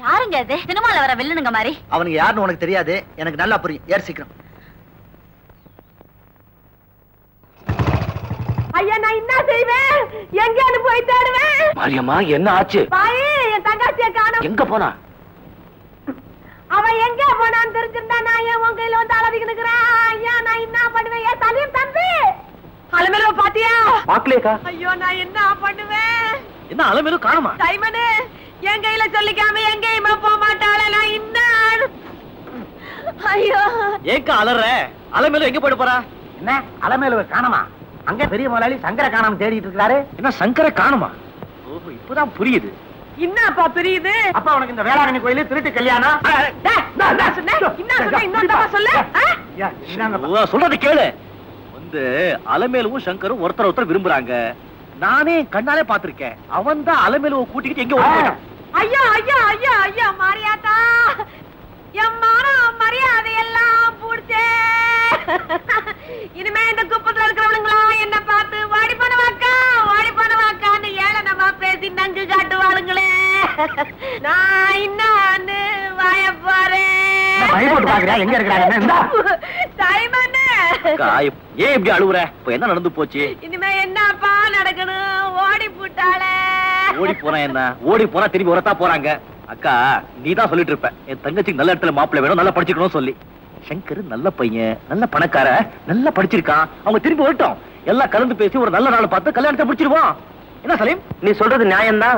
யாருங்க அது? சினிமால வர வில்லனுங்க மாதிரி. அவனுக்கு யாருன்னு உனக்கு தெரியாது, எனக்கு நல்லா புரியும். ஏறு சீக்கிரம். ஐயா நான் என்ன செய்வேன்? எங்கேயாவது போய் தேடுவேன். மாரியம்மா என்ன ஆச்சு? பாய் என் தங்கச்சியை காணோம். எங்க போனா? அவன் எங்க போனான்னு தெரிஞ்சிருந்தா நான் ஏன் உன் கையில வந்து அலவிக்கு நிக்கிறேன். ஐயா நான் என்ன பண்ணுவேன்? ஏன் சலீம் தம்பி அலமேலு பாத்தியா? பாக்கலையேக்கா. ஐயோ நான் என்ன பண்ணுவேன்? என்ன அலமேலு காணுமா? டைமனு என் கையில சொல்லிக்காம எங்கேயுமே போக மாட்டாளே. நான் என்ன? ஐயோ ஏக்கா அலற? அலமேலு எங்க போயிட்டு போறா? என்ன அலமேலுவை காணமா? அங்க பெரிய முதலாளி சங்கர காணாம தேடிட்டு இருக்காரு. என்ன சங்கர காணுமா? ஓஹோ இப்பதான் புரியுது. என்னப்பா புரியுது? அப்பா உனக்கு இந்த வேளாங்கண்ணி கோயில திருட்டு கல்யாணம். சொல்றது கேளு. வந்து அலமேலுவும் சங்கரும் ஒருத்தர் ஒருத்தர் விரும்புறாங்க. நானே கண்ணாலே பாத்திருக்கேன். அவன் தான் அலமேலுவை கூட்டிக்கிட்டு எங்க ஓடிட்டான். ஐயா ஐயா ஐயா ஐயா மாரியாத்தா என் மானம் மரியாதை எல்லாம் பூடிச்சே. இனிமே இந்த குப்பத்துல இருக்கிறவனுங்களா என்ன பார்த்து வாடி பண்ணுவாக்கான்னு ஏளனமா பேசி நங்கு காட்டுவாளுங்களே. நான் இன்னான்னு வாய பாரு. எங்க இருக்கிறாங்க? ஏன் இப்படி அழுவுற? இப்ப என்ன நடந்து போச்சு? இனிமே என்னப்பா நடக்கணும்? ஓடி போட்டாளே. ஓடி போனா என்ன? ஓடி போனா திரும்பி வரத்தா போறாங்க. அக்கா நீதான் சொல்லிட்டு இருப்ப என் தங்கச்சிக்கு நல்ல இடத்துல மாப்பிள்ளை வேணும், நல்லா படிச்சுக்கணும் சொல்லி. சங்கர் நல்ல பையன், நல்ல பணக்கார, நல்லா படிச்சிருக்கான். அவங்க திரும்பி வரட்டும், எல்லாம் கலந்து பேசி ஒரு நல்ல நாள் பார்த்து கல்யாணத்தை முடிச்சிருவோம். என்ன சலீம் நீ சொல்றது நியாயம்தான்.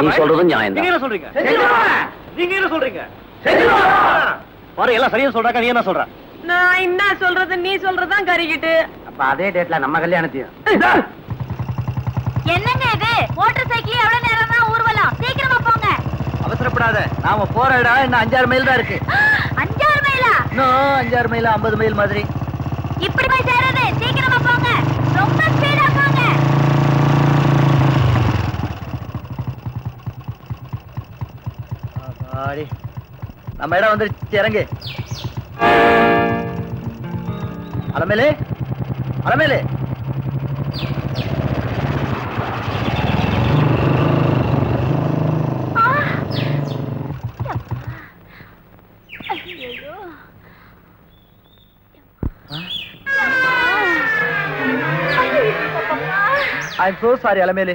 நீ சொல்றதும் நியாயம். நீங்க என்ன சொல்றீங்க? நீங்க என்ன சொல்றீங்க? பாரு எல்லாம் சரியா சொல்றாங்க. நீ என்ன சொல்ற? நான் என்ன சொல்றது? நீ சொல்றதுதான் கறிக்கிட்டு. அப்ப அதே டேட்ல நம்ம கல்யாணத்தையும். என்னங்க இது? மோட்டார் சைக்கிள் எவ்வளவு நேரம் தான் ஊர்வலம்? சீக்கிரமா போங்க. அவசரப்படாத, நாம போற இடம் இன்னும் 5-6 மைல் தான் இருக்கு. 5-6 மைலா? இன்னும் 5-6 மைல், 50 மைல் மாதிரி. இப்படி போய் சேருது. சீக்கிரமா போங்க, ரொம்ப ஸ்பீடா போங்க. நம்ம இடம் வந்துருச்சு, இறங்கு. Alamelu Alamelu I'm so sorry, Alamelu.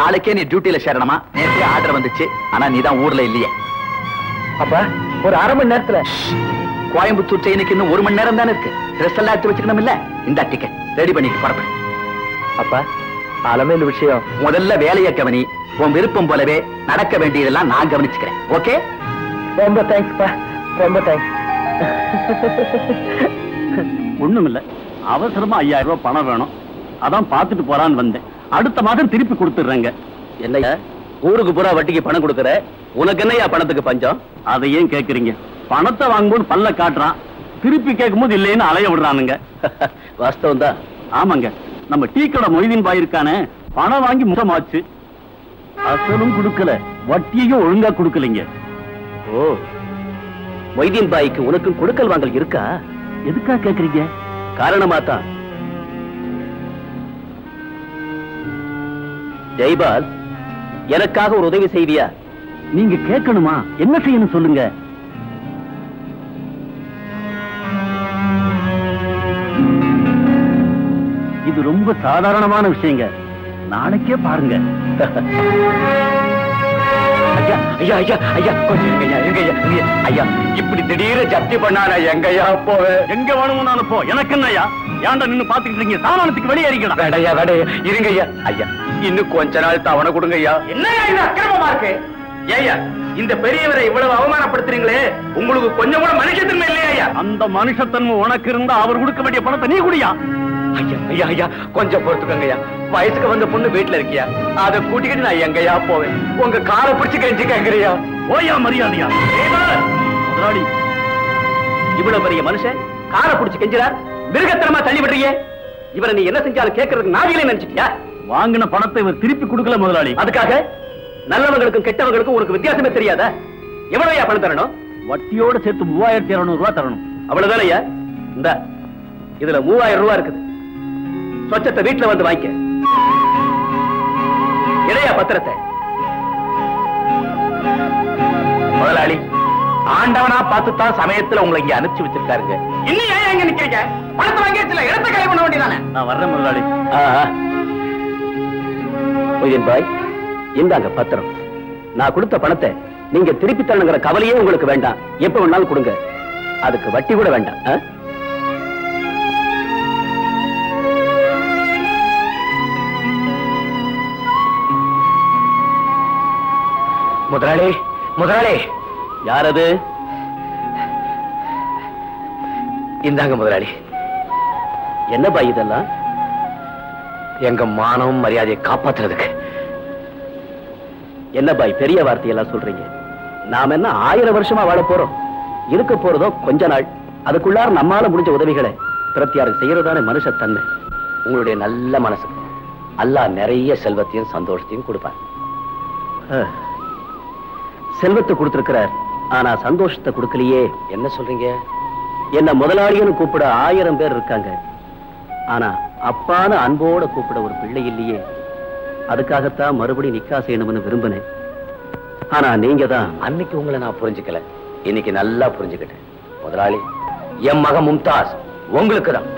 நாளைக்கே நீ டியூட்டில சேரணுமா? நேற்றே ஆர்டர் வந்துச்சு, ஆனா நீ தான் ஊர்ல இல்லையே. அப்ப ஒரு அரை மணி நேரத்துல கோயம்புத்தூர் ட்ரெயினுக்கு இன்னும் 1 மணி நேரம் தானே இருக்கு. ட்ரெஸ் எல்லாம் எடுத்து வச்சுக்கணும் இல்ல? இந்த டிக்கெட் ரெடி பண்ணிட்டு புறப்படு. அப்ப அலமேல் விஷயம் முதல்ல வேலையை கவனி. உன் விருப்பம் போலவே நடக்க வேண்டியதெல்லாம் நான் கவனிச்சுக்கிறேன். ஓகே? ரொம்ப தேங்க்ஸ்ப்பா, ரொம்ப தேங்க்ஸ். ஒண்ணுமில்ல, அவசரமா 5000 ரூபாய் பணம் வேணும், அதான் பாத்துட்டு போறான்னு வந்தேன். அடுத்த மாதம் திருப்பி கொடுத்துடுறேங்க. என்னையா ஊருக்கு பூரா வட்டிக்கு பணம் கொடுக்கற, உனக்கு என்னையா பணத்துக்கு பஞ்சம்? அதை ஏன் கேக்குறீங்க? பணத்தை வாங்கும்போது பல்ல காட்டுறான், திருப்பி கேட்கும்போது இல்லைன்னு அலைய விடுறானுங்க. வாஸ்தவம் தான். ஆமாங்க, நம்ம டீ கடை மொய்தீன் பாய் இருக்கானே, பணம் வாங்கி முகமாச்சு, அசலும் கொடுக்கல, வட்டியையும் ஒழுங்கா கொடுக்கலைங்க. ஓ, மொய்தீன் பாய்க்கு உனக்கும் கொடுக்கல் வாங்கல் இருக்கா? எதுக்கா கேக்குறீங்க? காரணமா தான். ஜெய்பால், எனக்காக ஒரு உதவி செய்வியா? நீங்க கேட்கணுமா? என்ன செய்யணும் சொல்லுங்க. இது ரொம்ப சாதாரணமான விஷயங்க, நாளைக்கே பாருங்க. ஐயா ஐயா ஐயா ஐயா கொஞ்சம் இருங்கய்யா, இருங்கய்யா, இருங்கய்யா. ஐயா இப்படி திடீர ஜப்தி பண்ணா நான் எங்கய்யா போவேன்? எங்க வேணும்னு போ, எனக்கு என்னய்யா? ஏன்டா நின்னு பாத்துக்கிட்டு இருக்கீங்க? சாமானத்துக்கு வெளியேறிக்கடா. வேடையா வேடையா, இருங்கய்யா. ஐயா இன்னும் கொஞ்ச நாள் தவணை கொடுங்கய்யா. என்னையா இது அக்கிரமமா இருக்கு? ஏய்யா, இந்த பெரியவரை இவ்வளவு அவமானப்படுத்துறீங்களே, உங்களுக்கு கொஞ்சம் கூட மனுஷத்தன்மை இல்லையா? அந்த மனுஷத்தன்மை உனக்கு இருந்தா அவர் கொடுக்க வேண்டிய பணத்தை நீ குடியா. ஐயா ஐயா ஐயா கொஞ்சம் பொறுத்துக்கங்கய்யா. வயசுக்கு வந்த பொண்ணு வீட்டுல இருக்கியா, அதை கூட்டிக்கிட்டு நான் எங்கய்யா போவேன்? உங்க காலை பிடிச்சு கெஞ்சி கேக்குறியா? ஓயா மரியாதையா? முதலாளி, இவ்வளவு பெரிய மனுஷன் காரை புடிச்சு கெஞ்சுறார், மிருகத்தனமா தள்ளி விடுறியே. இவரை நீ என்ன செஞ்சாலும் கேட்கறதுக்கு நாவிலே நினைச்சிட்டியா? வாங்கின பணத்தை இவர் திருப்பி கொடுக்கல முதலாளி. அதுக்காக நல்லவங்களுக்கும் கெட்டவங்களுக்கும் உனக்கு வித்தியாசமே தெரியாதா? எவ்வளவுயா பணம் தரணும்? வட்டியோட சேர்த்து 3200 ரூபாய் தரணும். அவ்வளவுதானயா? இந்த இதுல 3000 ரூபாய் இருக்குது. சொச்சத்தை வீட்டுல வந்து வாங்கிக்க. இடையா பத்திரத்தை. முதலாளி, ஆண்டவனா பார்த்துத்தான் சமயத்துல உங்களை இங்க அனுப்பிச்சு வச்சிருக்காருங்க. இன்னும் ஏன் இங்க நிக்கிறீங்க? பணத்தை வாங்கியாச்சுல, இடத்தை கலை பண்ண வேண்டியதானே? நான் வர்றேன் முதலாளி. மொய்தீன் பாய், இந்தாங்க பத்திரம். நான் கொடுத்த பணத்தை நீங்க திருப்பி தரணுங்கிற கவலையே உங்களுக்கு வேண்டாம். எப்ப வேணாலும் கொடுங்க, அதுக்கு வட்டி கூட வேண்டாம். முதலாளி முதலாளி. யார் அது? இந்தாங்க முதலாளி. என்ன பாய் இதெல்லாம்? எங்க மானமும் மரியாதையை காப்பாத்துறதுக்கு. என்ன பாய் பெரிய வார்த்தையெல்லாம் சொல்றீங்க? நாம என்ன 1000 வருஷமா வாழ போறோம்? இருக்க போறதோ கொஞ்ச நாள். அதுக்குள்ளார நம்மால முடிஞ்ச உதவிகளை பிரத்தியாருக்கு செய்யறதான மனுஷத்தன்மை. உங்களுடைய நல்ல மனசு அல்லாஹ் நிறைய செல்வத்தையும் சந்தோஷத்தையும் கொடுப்பார். செல்வத்தை கொடுத்திருக்கிறார், ஆனா சந்தோஷத்தை கொடுக்கலையே. என்ன சொல்றீங்க? என்ன முதலாளின்னு கூப்பிட 1000 பேர் இருக்காங்க, ஆனா அப்பான அன்போட கூப்பிட ஒரு பிள்ளை இல்லையே. அதுக்காகத்தான் மறுபடியும் நிக்கா செய்யணும்னு விரும்பினேன். ஆனா நீங்க தான். அன்னைக்கு உங்களை நான் புரிஞ்சுக்கல, இன்னைக்கு நல்லா புரிஞ்சுக்கிட்டேன். முதலாளி, என் மகன் மும்தாஸ் உங்களுக்கு தான்.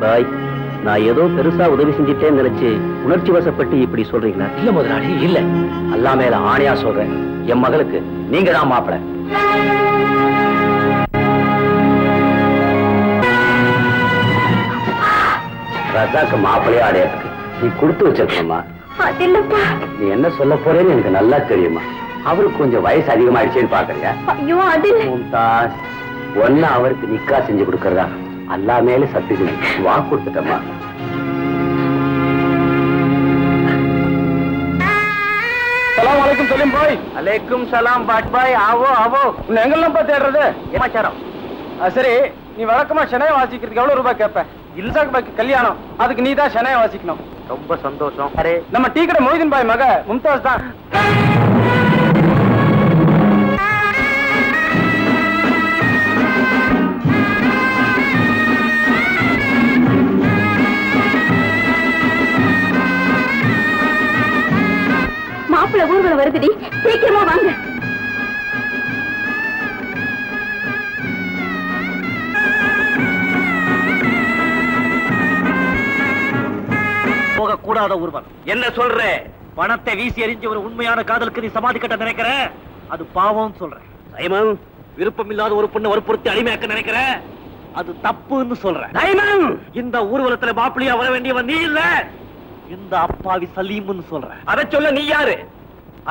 பாய், நான் ஏதோ பெருசா உதவி செஞ்சிட்டேன்னு நினைச்சு உணர்ச்சி வசப்பட்டு இப்படி சொல்றீங்களா? இல்ல முதலாளி, இல்ல. அல்லாஹ் மேல ஆணையா சொல்றேன், என் மகளுக்கு நீங்க தான் மாப்பிள்ளை. ரஜாக்கு மாப்பிள்ளையா அடையாதுக்கு நீ கொடுத்து வச்சிருக்கணுமா? நீ என்ன சொல்ல போறேன்னு எனக்கு நல்லா தெரியுமா. அவருக்கு கொஞ்சம் வயசு அதிகமாயிடுச்சேன்னு பாக்குறியா? மும்தாஸ், ஒன்னு அவருக்கு நிக்கா செஞ்சு கொடுக்கறதா அல்லாஹ் மேல சத்தியம் வாக்கு கொடுத்துட்டமா. சலாம் அலைக்கும் சலீம் பாய். அலைக்கும் சலாம் பாட் பாய். ஆவோ ஆவோ. உன்னை எங்கெல்லாம் போய் தேடுறது? சமாச்சாரம். சரி, நீ வழக்கமா ஷெனாய் வாசிக்கிறதுக்கு எவ்வளவு ரூபாய் கேட்ப? இல்சாக் பாய்க்கு கல்யாணம், அதுக்கு நீ தான் ஷெனாய் வாசிக்கணும். ரொம்ப சந்தோஷம். நம்ம டீ கடை மொய்தீன் பாய் மக மும்தாஸ் தான். மாப்பிள்ள ஊர்வலம் வருதுடி, சீக்கிரமா வாங்க. போக கூட கூடாத ஊர்வலம். என்ன சொல்ற? பணத்தை வீசி எறிஞ்ச ஒரு உண்மையான காதலுக்கு நீ சமாதி கட்ட நினைக்கிற, அது பாவம் சொல்றேன். சைமன், விருப்பம் இல்லாத ஒரு பொண்ணை வற்புறுத்தி அடிமையாக்க நினைக்கிற, அது தப்புன்னு சொல்றேன். சைமன், இந்த ஊர்வலத்துல மாப்பிள்ளையா வர வேண்டியவன் நீ இல்ல, இந்த அப்பாவி சலீம்னு சொல்றேன். அதை சொல்ல நீ யாரு?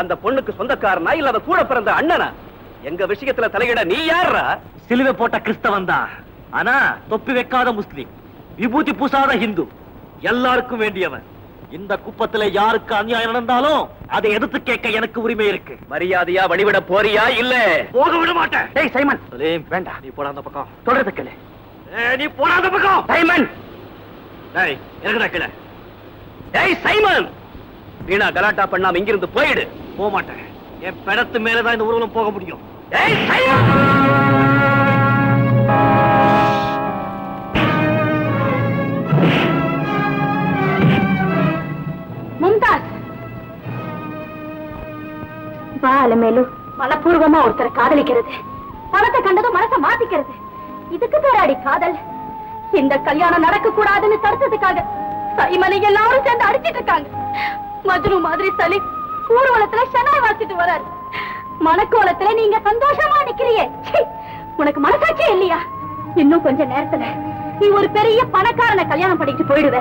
அந்த பொண்ணுக்கு சொந்தக்காரனா இல்ல அவ கூட பிறந்த அண்ணனா? எங்க விஷயத்துல தலையிட நீ யாரா? சிலுவை போட்ட கிறிஸ்தவன் தான், ஆனா தொப்பி வைக்காத முஸ்லிம், விபூதி பூசாத ஹிந்து, எல்லாருக்கும் வேண்டியவன். இந்த குப்பத்துல யாருக்கு அநியாயம் நடந்தாலும் அதை எதிர்த்து கேட்க எனக்கு உரிமை இருக்கு. மரியாதையா வழிவிட போறியா இல்ல? போக விட மாட்டேன். டேய் சைமன், வேண்டாம், நீ போடாத பக்கம். சொல்றது கேளு. நீ போடாத பக்கம். சைமன், டேய் இறங்குடா கீழே. டேய் சைமன், வீணா கலாட்டா பண்ணாம இங்கிருந்து போயிடு. போக மாட்டேன். என் பிணத்து மேலதான் இந்த ஊர்வலம் போக முடியும். டேய் சைமன், மும்தாஸ், பாலமேலு மனப்பூர்வமா ஒருத்தரை காதலிக்கிறது, பணத்தை கண்டதும் மனசை மாத்திக்கிறது, இதுக்கு பேராடி காதல். இந்த கல்யாணம் நடக்க கூடாதுன்னு தடுத்ததுக்காக சைமனை எல்லாரும் சேர்ந்து அடிச்சிட்டு இருக்காங்க. மஜ்னு மாதிரி சலீம் ஊர்வலத்துல ஷனாய் வாசிட்டு வராரு. மனக்கோலத்துல நீங்க சந்தோஷமா நிக்கிறியே, சீ, உனக்கு மனசாட்சியே இல்லையா? இன்னும் கொஞ்ச நேரத்துல நீ ஒரு பெரிய பணக்காரனை கல்யாணம் பண்ணிட்டு போயிடுவ.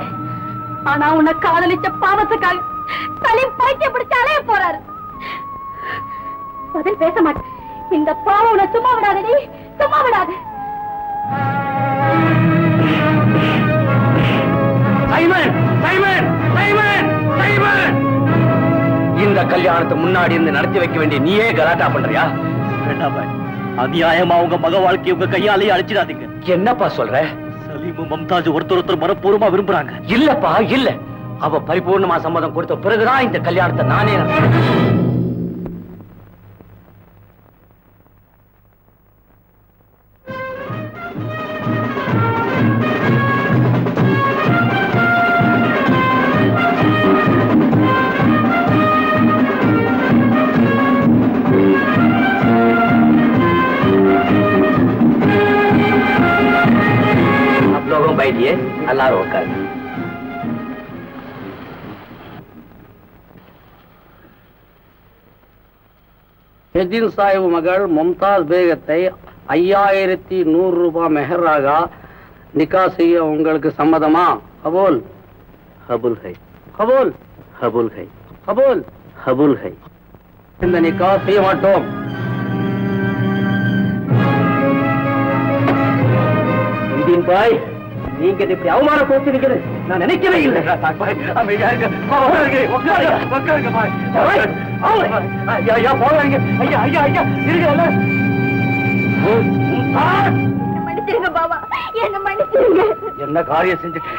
ஆனா உன்னை காதலிச்ச பாவத்துக்காக சலீம் பைத்தியம் பிடிச்சு அலைய போறாரு. பதில் பேச மாட்டேன். இந்த பாவம் உன்னை சும்மா விடாதடி, சும்மா விடாது. சைமன், சைமன், சைமன், சைமன், இந்த கல்யாணத்தை முன்னாடி இருந்து நடத்தி வைக்க வேண்டிய நீயே கலாட்டா பண்றியா? வேண்டாம், அநியாயமா உங்க மக வாழ்க்கையை உங்க கையாலேயே அழிச்சிடாதீங்க. என்னப்பா சொல்ற? சலீமும் மம்தாஜ் ஒருத்தர் மனப்பூர்வமா விரும்புறாங்க. இல்லப்பா இல்ல, அவ பரிபூர்ணமா சம்மதம் கொடுத்த பிறகுதான் இந்த கல்யாணத்தை நானே बैठिए, अल्लाह रोकर। எதின் சாஹிப் மகள் மும்தாஸ் பேகத்தை 5100 ரூபாய் மெஹராக நிக்கா செய்ய உங்களுக்கு சம்மதமா? கபூல்? कबूल है, கபூல்? कबूल है, கபூல்? कबूल है। இந்த நிக்கா செய்ய மாட்டோம். பாய், நீங்க இப்படி அவமானப்படுத்திருக்கிறது நான் நினைக்கவே இல்லை. மன்னிச்சிருங்க பாபா, என்ன மன்னிச்சிருங்க. என்ன காரியம் செஞ்சுட்டு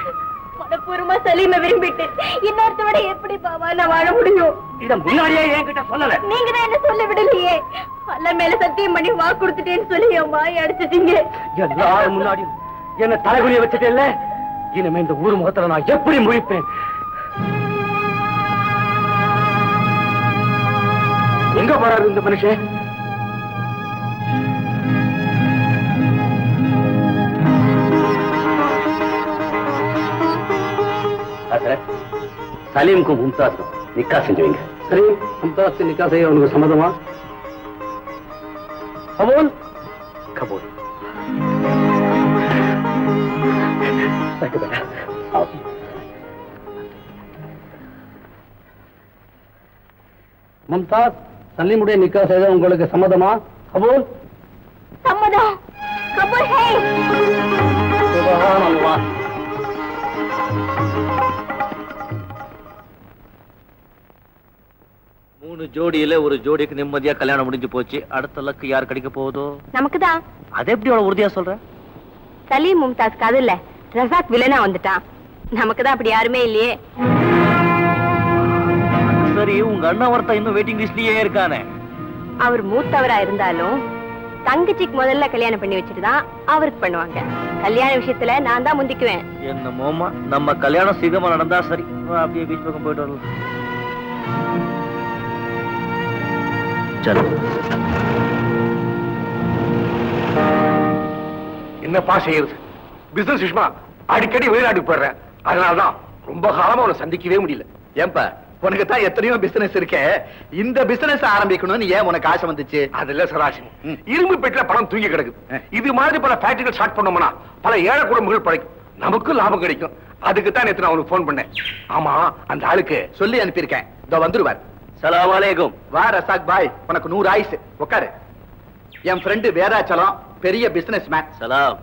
மனப்பூர்வமா சலீமை விரும்பிட்டு இன்னொருத்தோட எப்படி பாபா நான் வாழ முடியும்? இத முன்னாடியே என்கிட்ட சொல்லல. நீங்க தான் என்ன சொல்ல விடலையே. அல்ல மேல சத்தியம் பண்ணி வாக்கு கொடுத்துட்டேன்னு சொல்லி என் வாயை அடிச்சிட்டீங்க. எல்லாரும் முன்னாடியும் என்ன தலைகுனிய வச்சுட்டேல்ல, இனிமே இந்த ஊர் முகத்துல நான் எப்படி முழிப்பேன்? எங்க போறாரு இந்த மனுஷன்? சலீமுக்கும் மும்தாஸும் நிக்கா செஞ்சு வைங்க. சரி, மும்தாஸ் நிக்கா செய்ய உனக்கு சம்மதமா? கபூல்? கபூல். மும்தாஸ், சலீமுடைய நிக்கா செய்த உங்களுக்கு சம்மதமா? கபூல்? சம்மதம். கபூல் ஹே. சுப்ஹானல்லாஹ். மூணு ஜோடியில ஒரு ஜோடிக்கு நிம்மதியா கல்யாணம் முடிஞ்சு போச்சு. அடுத்த லக்கு யார் கிடைக்க போகுதோ? நமக்குதான். அது எப்படி அவ்வளவு உறுதியா சொல்ற? சலீம் மும்தாஸ் காதல்ல ரசாக் வில்லனா வந்துட்டான். நமக்குதான் அப்படி யாருமே இல்லையே. சரி, உங்க அண்ணா ஒருத்தன் இன்னும் வெயிட்டிங் லிஸ்ட்லயே இருக்கானே. அவர் மூத்தவரா இருந்தாலும் தங்கச்சிக்கு முதல்ல கல்யாணம் பண்ணி வச்சுட்டுதான் அவருக்கு பண்ணுவாங்க. கல்யாண விஷயத்துல நான் தான் முந்திக்குவேன். என்னமோமா, நம்ம கல்யாணம் சீக்கிரமா நடந்தா சரி. அப்படியே பீச் பக்கம் போயிட்டு வரலாம். என்னப்பா செய்யுது? பிசினஸ் விஷயமா அடிக்கடி வெளிநாட்டுக்கு போயிடுறேன். அதனாலதான் ரொம்ப காலமா உன்னை சந்திக்கவே முடியல. ஏன்பா உனக்கு தான் எத்தனையோ பிசினஸ் இருக்கே, இந்த பிசினஸ் ஆரம்பிக்கணும்னு ஏன் உனக்கு ஆசை வந்துச்சு? அதுல சராசரி இரும்பு பெட்டில பணம் தூங்கி கிடக்குது. இது மாதிரி பல ஃபேக்டரிகள் ஸ்டார்ட் பண்ணோம்னா பல ஏழை குடும்பங்கள் பழைக்கும், நமக்கும் லாபம் கிடைக்கும். அதுக்கு தான் நேத்து நான் அவனுக்கு போன் பண்ணேன். ஆமா, அந்த ஆளுக்கு சொல்லி அனுப்பியிருக்கேன், இதோ வந்துருவார். சலாம் அலைக்கும். வா ரசாக் பாய், உனக்கு 100 ஆயுசு. உட்காரு. என் ஃப்ரெண்டு வேதாச்சலம், பெரிய பிசினஸ் மேன். சலாம்.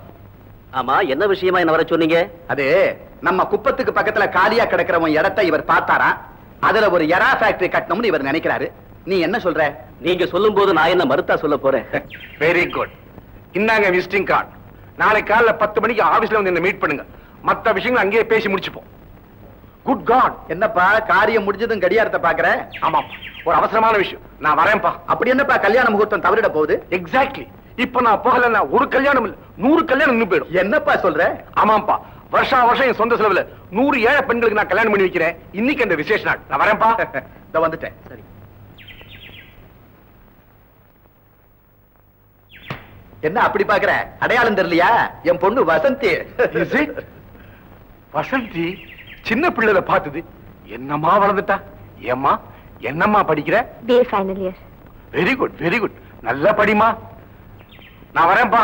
ஆமா, என்ன விஷயமா என்ன வர சொன்னீங்க? அது நம்ம குப்பத்துக்கு பக்கத்துல காலியா கிடக்கிறவன் இடத்தை இவர் பார்த்தாரா, அதுல ஒரு எரா ஃபேக்டரி கட்டணும்னு இவர் நினைக்கிறாரு. நீ என்ன சொல்ற? நீங்க சொல்லும் போது நான் என்ன மறுத்தா சொல்ல போறேன்? Very good. இந்தாங்க விசிட்டிங் கார்டு. நாளைக்கு காலைல 10 மணிக்கு ஆபீஸ்ல வந்து என்ன மீட் பண்ணுங்க. மத்த விஷயங்கள் அங்கேயே பேசி முடிச்சுப்போம். Good God. என்னப்பா காரியம் முடிஞ்சதும் கடியாரத்தை பாக்குற? ஆமா, ஒரு அவசரமான விஷயம். நான் வரேன்ப்பா. அப்படி என்னப்பா கல்யாண முகூர்த்தம் தவறிட போகுது? எக்ஸாக்ட்லி. இப்ப நான் போகலன்னா ஒரு கல்யாணம் இல்ல 100 கல்யாணம் நின்னு போயிடும். என்னப்பா சொல்ற? ஆமாப்பா, வருஷா வருஷம் என் சொந்த செலவுல 100 ஏழை பெண்களுக்கு நான் கல்யாணம் பண்ணி வைக்கிறேன். இன்னைக்கு அந்த விசேஷ நாள். நான் வரேன்ப்பா. இதோ வந்துட்டேன். சரி. என்ன அப்படி பாக்குற? அடையாளம் தெரியலையா? என் பொண்ணு வசந்தி. Is it? வசந்தி சின்ன பிள்ளைல பார்த்தது என்னம்மா வளர்ந்துட்டா. ஏம்மா என்னம்மா படிக்கிற? BA final year. Very good, very good. நல்லா படிமா. நான் வரேன்ப்பா.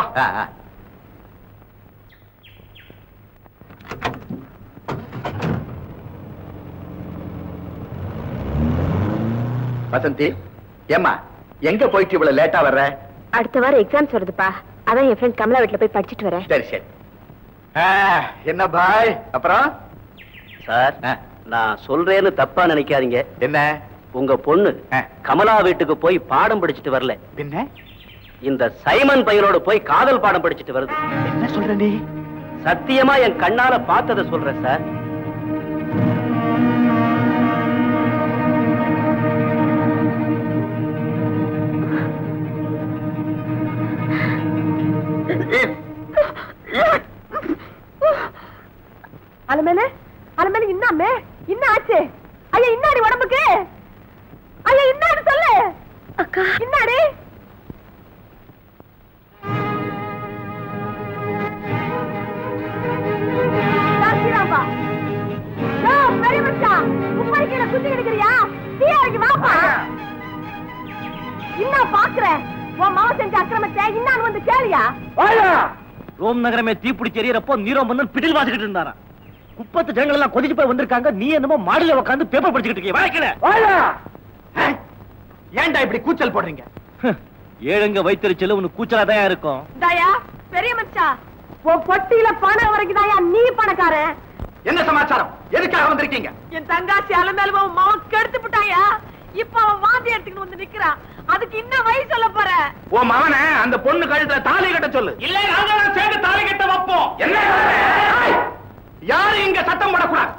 வசந்தி, ஏம்மா எங்க போயிட்டு இவ்வளவு லேட்டா வர்ற? அடுத்த வாரம் எக்ஸாம்ஸ் வருதுப்பா, அதான் என் ஃப்ரெண்ட் கமலா வீட்டுல போய் படிச்சுட்டு வரேன். சரி சரி. என்ன பாய்? அப்புறம் சார், நான் சொல்றேன்னு தப்பா நினைக்காதீங்க. என்ன? உங்க பொண்ணு கமலா வீட்டுக்கு போய் பாடம் படிச்சுட்டு வரல, பின்ன இந்த சைமன் பையனோட போய் காதல் பாடம் படிச்சுட்டு வருது. என்ன சொல்ற நீ? சத்தியமா என் கண்ணால பார்த்ததை சொல்றேன் சார். அலமேல அலமேல இன்னாமே என்ன ஆச்சு? ஐயா இன்னாடி உடம்புக்கு? ஐயா இன்னாடி சொல்லு. அக்கா இன்னாடி? சாக்கிராம்பா யோ பெரிய மச்சான், உப்பரி கீழ குத்தி கிடக்குறியா? தீயா இங்க வாப்பா. என்ன பாக்குற? உன் மாவ செஞ்ச அக்கிரமத்தை இன்னான்னு வந்து கேளியா? ரோம் நகரமே தீப்பிடிச்சு எரியறப்போ நீரோ மன்னன் பிடில் வாசிக்கிட்டு இருந்தாரா. குப்பத்து ஜனங்கள் எல்லாம் கொதிச்சு போய் வந்திருக்காங்க. நீ என்னமோ மாடியில உட்கார்ந்து பேப்பர் படிச்சுக்கிட்டு இருக்கீங்க. ஏன்டா இப்படி கூச்சல் போடுறீங்க? ஏழுங்க வைத்திருச்சல உனக்கு கூச்சலாதான் இருக்கும். தாயா பெரிய மச்சான், உன் பொட்டியில பணம் வரைக்கும் தாயா நீ பணக்காரன். என்ன சமாச்சாரம்? எதுக்காக வந்திருக்கீங்க? என் தங்காசி அலமேல உன் மாவன் கெடுத்து விட்டாயா. இப்ப அவன் வாந்தி எடுத்துக்கிட்டு வந்து நிக்கிறான். அதுக்கு இன்னும் வழி சொல்ல போற? உன் மகனை அந்த பொண்ணு கழுத்துல தாலி கட்ட சொல்லு. இல்ல நாங்க சேர்ந்து தாலி கட்ட வைப்போம். என்ன? யாரும் இங்க சத்தம் போடக்கூடாது.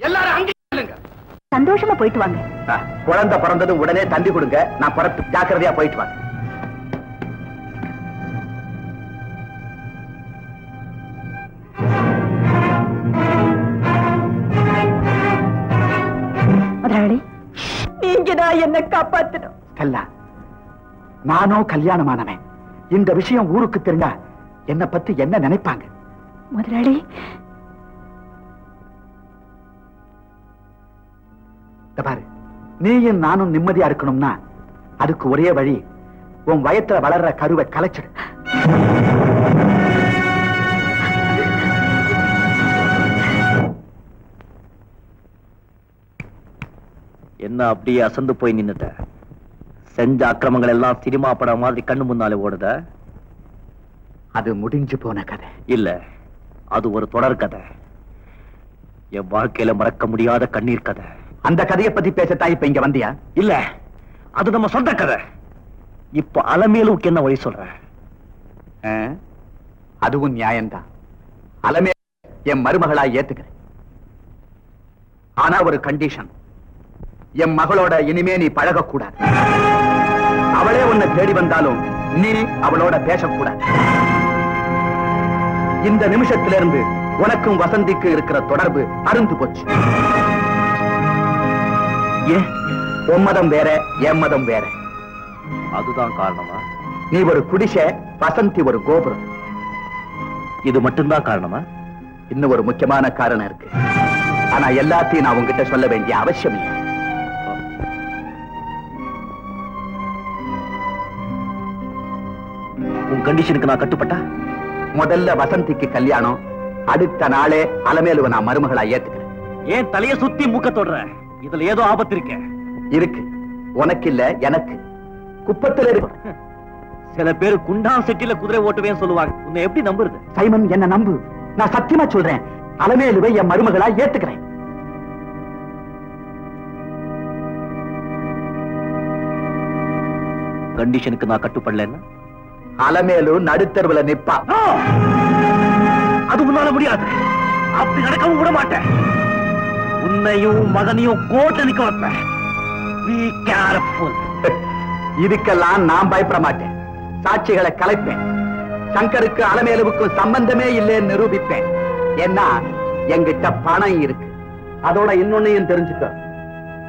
எல்லாரும் அங்கே இல்லைங்க. சந்தோஷமா போயிட்டு வாங்க. குழந்தை பிறந்ததும் உடனே தந்தி கொடுங்க. நான் புறத்து ஜாக்கிரதையா போயிட்டு வாங்க. முதலாளி, நீங்க தான் என்ன காப்பாத்தணும். ஸ்டெல்லா, நானும் கல்யாணமானவன். இந்த விஷயம் ஊருக்கு தெரிஞ்சா என்ன பத்தி என்ன நினைப்பாங்க? முதலாளி, பாரு, நீயும் நானும் நிம்மதியா இருக்கணும்னா அதுக்கு ஒரே வழி, உன் வயத்துல வளர்ற கருவை கலைச்சிடு. என்ன அப்படியே அசந்து போய் நின்னுட்ட? செஞ்ச அக்கிரமங்கள் எல்லாம் சினிமா படம் மாதிரி கண்ணு முன்னாலே ஓடுத. அது முடிஞ்சு போன கதை இல்ல, அது ஒரு தொடர் கதை. என் வாழ்க்கையில மறக்க முடியாத கண்ணீர் கதை. அந்த கதையை பத்தி பேசத்தான் இப்ப இங்க வந்தியா? இல்ல, அது நம்ம சொந்த கதை. இப்ப அலமேலுக்கு என்ன வழி சொல்ற? அதுவும் நியாயம்தான். அலமே என் மருமகளா ஏத்துக்கிறேன். ஆனா ஒரு கண்டிஷன், என் மகளோட இனிமே நீ பழகக்கூடாது. அவளே உன்னை தேடி வந்தாலும் நீ அவளோட பேசக்கூடாது. இந்த நிமிஷத்திலிருந்து உனக்கும் வசந்திக்கு இருக்கிற தொடர்பு அருந்து போச்சு. ஏன்? உன் மதம் வேற, என் மதம் வேற. அதுதான் காரணமா? நீ ஒரு குடிசை, வசந்தி ஒரு கோபுரம். இது மட்டும்தான் காரணமா? இன்னும் ஒரு முக்கியமான காரணம் இருக்கு. ஆனா எல்லாத்தையும் நான் உங்ககிட்ட சொல்ல வேண்டிய அவசியம் இல்லை. உன் கண்டிஷனுக்கு நான் கட்டுப்பட்டா? முதல்ல வசந்திக்கு கல்யாணம், அடுத்த நாளே அலமேலுவை நான் மருமகளா ஏத்துக்கிறேன். ஏன் தலைய சுத்தி மூக்க தொடுற? இதுல ஏதோ ஆபத்து இருக்க. இருக்கு, உனக்கு இல்ல எனக்கு. குப்பத்துல இருக்கு. சில பேரு குண்டான் செட்டில குதிரை ஓட்டுவேன்னு சொல்லுவாங்க. உன்னை எப்படி நம்புறது? சைமன், என்ன நம்பு. நான் சத்தியமா சொல்றேன், அலமேலுவை என் மருமகளா ஏத்துக்கிறேன். கண்டிஷனுக்கு நான் கட்டுப்படலன்னா அலமேலு நடுத்தருவுல நிப்பா. அது உன்னால முடியாது. அப்படி நடக்கவும் விட மாட்டேன். உன்னையும் மகனையும் கோட்டை நிக்க வைப்பேன். Be careful. இதுக்கெல்லாம் நான் பயப்பட மாட்டேன். சாட்சிகளை கலைப்பேன். சங்கருக்கு அலமேலுவுக்கும் சம்பந்தமே இல்லைன்னு நிரூபிப்பேன். ஏன்னா என்கிட்ட பணம் இருக்கு. அதோட இன்னொன்னையும் தெரிஞ்சுக்க,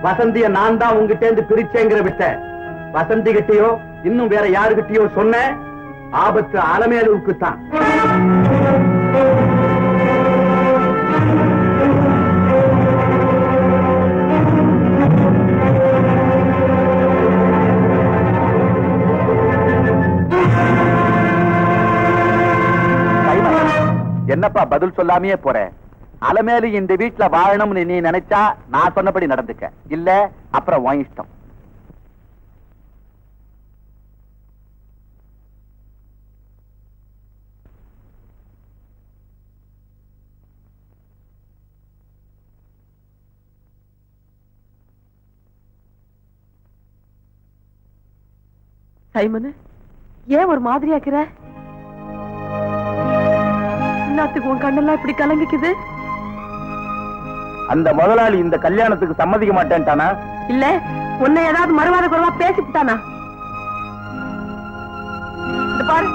வசந்திய நான் தான் உங்ககிட்ட இருந்து பிரிச்சேங்கிற விட்ட வசந்தி கிட்டயோ இன்னும் வேற யாருகிட்டயோ சொன்ன ஆபத்து அலமேலுவுக்கு தான். என்னப்பா பதில் சொல்லாமையே போற? அலமேலு இந்த வீட்டுல வாழணும்னு நீ நினைச்சா நான் சொன்னபடி நடந்துக்க, இல்ல அப்புறம் உன் இஷ்டம். சைமனு, ஏன் ஒரு மாதிரியாக்குற? என்னத்துக்கு உன் கண்ணெல்லாம் இப்படி கலங்கிக்குது? அந்த முதலாளி இந்த கல்யாணத்துக்கு சம்மதிக்க மாட்டேன்ட்டானா? இல்ல உன்னை ஏதாவது மறுவாத குறைவா பேசிட்டானா? இந்த பாரு,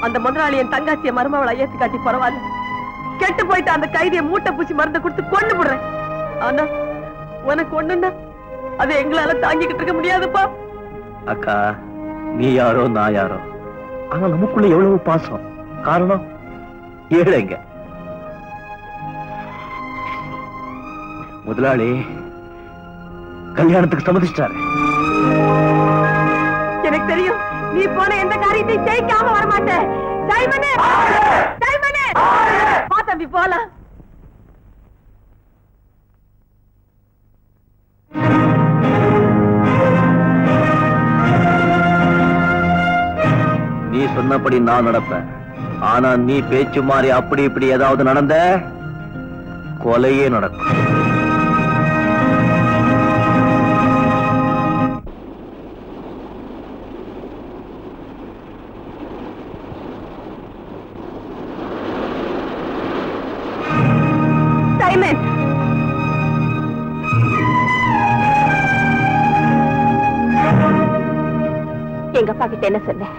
அந்த முதலாளி என் தங்காச்சிய மருமவளை ஏத்து காட்டி பரவாயில்ல. கெட்டு போயிட்டு அந்த கைதியை மூட்டை பூச்சி மருந்து கொடுத்து கொண்டு போடுறேன். ஆனா உனக்கு ஒண்ணுன்னா அதை எங்களால தாங்கிக்கிட்டு இருக்க முடியாதுப்பா. அக்கா, நீ யாரோ நான் யாரோ, ஆனா நமக்குள்ள எவ்வளவு பாசம். காரணம் ஏழைங்க. முதலாளி கல்யாணத்துக்கு சம்மதிச்சிட்டாரு. எனக்கு தெரியும், நீ போன எந்த காரியத்தையும் ஜெயிக்காம வரமாட்ட. சைமனே, சைமனே, வா தம்பி போலாம். நீ சொன்னபடி நான் நடப்பேன். ஆனா நீ பேச்சு மாறி அப்படி இப்படி ஏதாவது நடந்த கொலையே நடக்கும். சைமன், எங்க அப்பா கிட்ட என்ன சொன்ன?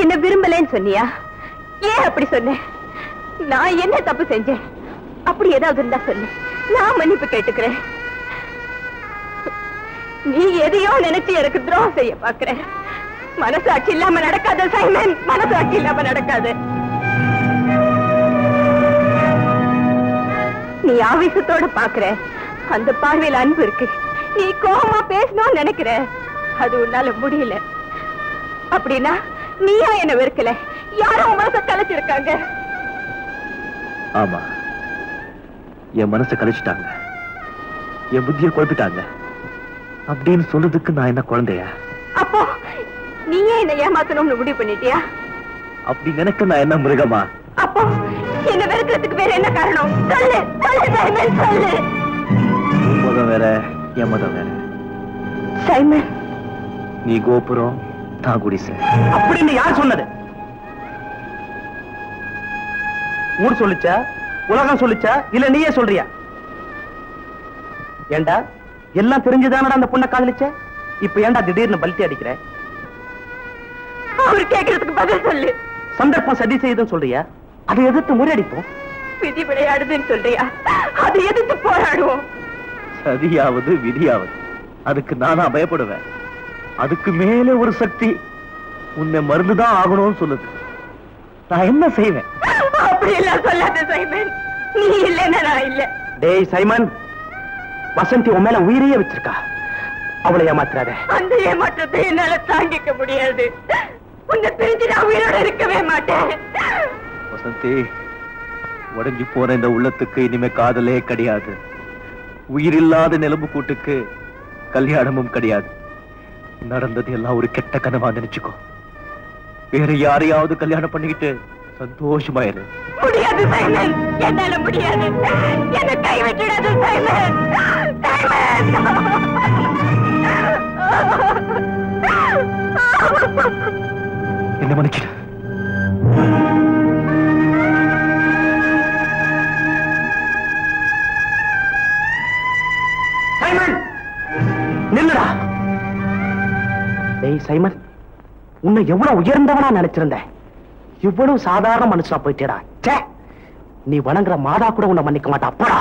என்ன விரும்பலன்னு சொன்னியா? ஏன் அப்படி சொன்ன? நான் என்ன தப்பு செஞ்சேன்? அப்படி ஏதாவது இருந்தா சொல்லு, நான் மன்னிப்பு கேட்டுக்கிறேன். நீ எதையோ நினைச்சு எனக்கு துரோகம் செய்ய பாக்குற. மனசாட்சி இல்லாம நடக்காது சைமன், மனசாட்சி இல்லாம நடக்காது. நீ ஆவேசத்தோட பாக்குற, அந்த பார்வையில அன்பு இருக்கு. நீ கோபமா பேசணும்னு நினைக்கிற, அது உன்னால முடியல. அப்படின்னா நீயா என்ன வெறுக்கல, யாரோ மனச கலைச்சிருக்காங்க. ஆமா, என் மனசை கழிச்சிட்டாங்க, என் புத்தியை குழப்பிட்டாங்க அப்படின்னு சொல்றதுக்கு நான் என்ன குழந்தையா? அப்போ நீயே என்ன ஏமாத்தணும்னு முடிவு பண்ணிட்டியா? அப்படி நினைக்க நான் என்ன மிருகமா? அப்போ என்ன வெறுக்கிறதுக்கு வேற என்ன காரணம்? சொல்லு, சொல்லு சைமன், சொல்லு. உன் மதம் வேற, என் மதம் வேற. சைமன், நீ கோபுரம், நான் குடிசை. அப்படின்னு யார் சொன்னது? ஊர் சொல்லுச்சா, உலகம் சொல்லுச்சா, இல்ல நீயே சொல்றியா? ஏண்டா எல்லாம் தெரிஞ்சுதானடா அந்த பொண்ணை காதலிச்ச? இப்ப ஏண்டா திடீர்னு பல்ட்டி அடிக்கிற? அவர் கேட்கறதுக்கு பதில் சொல்லு. சந்தர்ப்பம் சதி செய்யுதுன்னு சொல்றியா? அதை எதிர்த்து முறியடிப்போம். விதி விளையாடுதுன்னு சொல்றியா? அதை எதிர்த்து போராடுவோம். சதியாவது விதியாவது அதுக்கு நானா பயப்படுவேன்? அதுக்கு மேலே ஒரு சக்தி உன்னை மருந்துதான் ஆகணும்னு சொல்லுது. நான் என்ன செய்வேன்? அப்படி எல்லாம் சொல்லாத சைமன். நீ இல்லைன்னா நான் இல்ல. டேய் சைமன், வசந்தி உன் மேல உயிரையே வச்சிருக்கா. அவளை ஏமாத்துறாத. அந்த ஏமாற்றத்தை என்னால தாங்கிக்க முடியாது. உன்னை பிரிஞ்சு நான் உயிரோட இருக்கவே மாட்டேன். வசந்தி, உடஞ்சி போன இந்த உள்ளத்துக்கு இனிமே காதலே கிடையாது. உயிரில்லாத நிலம்பு கூட்டுக்கு கல்யாணமும் கிடையாது. நடந்தது எல்லாம் ஒரு கெட்ட கனவா நினைச்சுக்கோ. வேற யாரையாவது கல்யாணம் பண்ணிக்கிட்டு சந்தோஷமாயிரு. முடியாது சைமன், என்னால முடியாது. என்னை கைவிட்டுடாது சைமன். என்ன மன்னிச்சிடு. சைமன் நில்லுடா. டேய் சைமன், உன்னை எவ்வளவு உயர்ந்தவனா நினைச்சிருந்தேன். இவ்வளவு சாதாரண மனுஷனா போயிட்டேடா. ச்சே, நீ வணங்குற மாதா கூட உன்னை மன்னிக்க மாட்டா. அப்படா.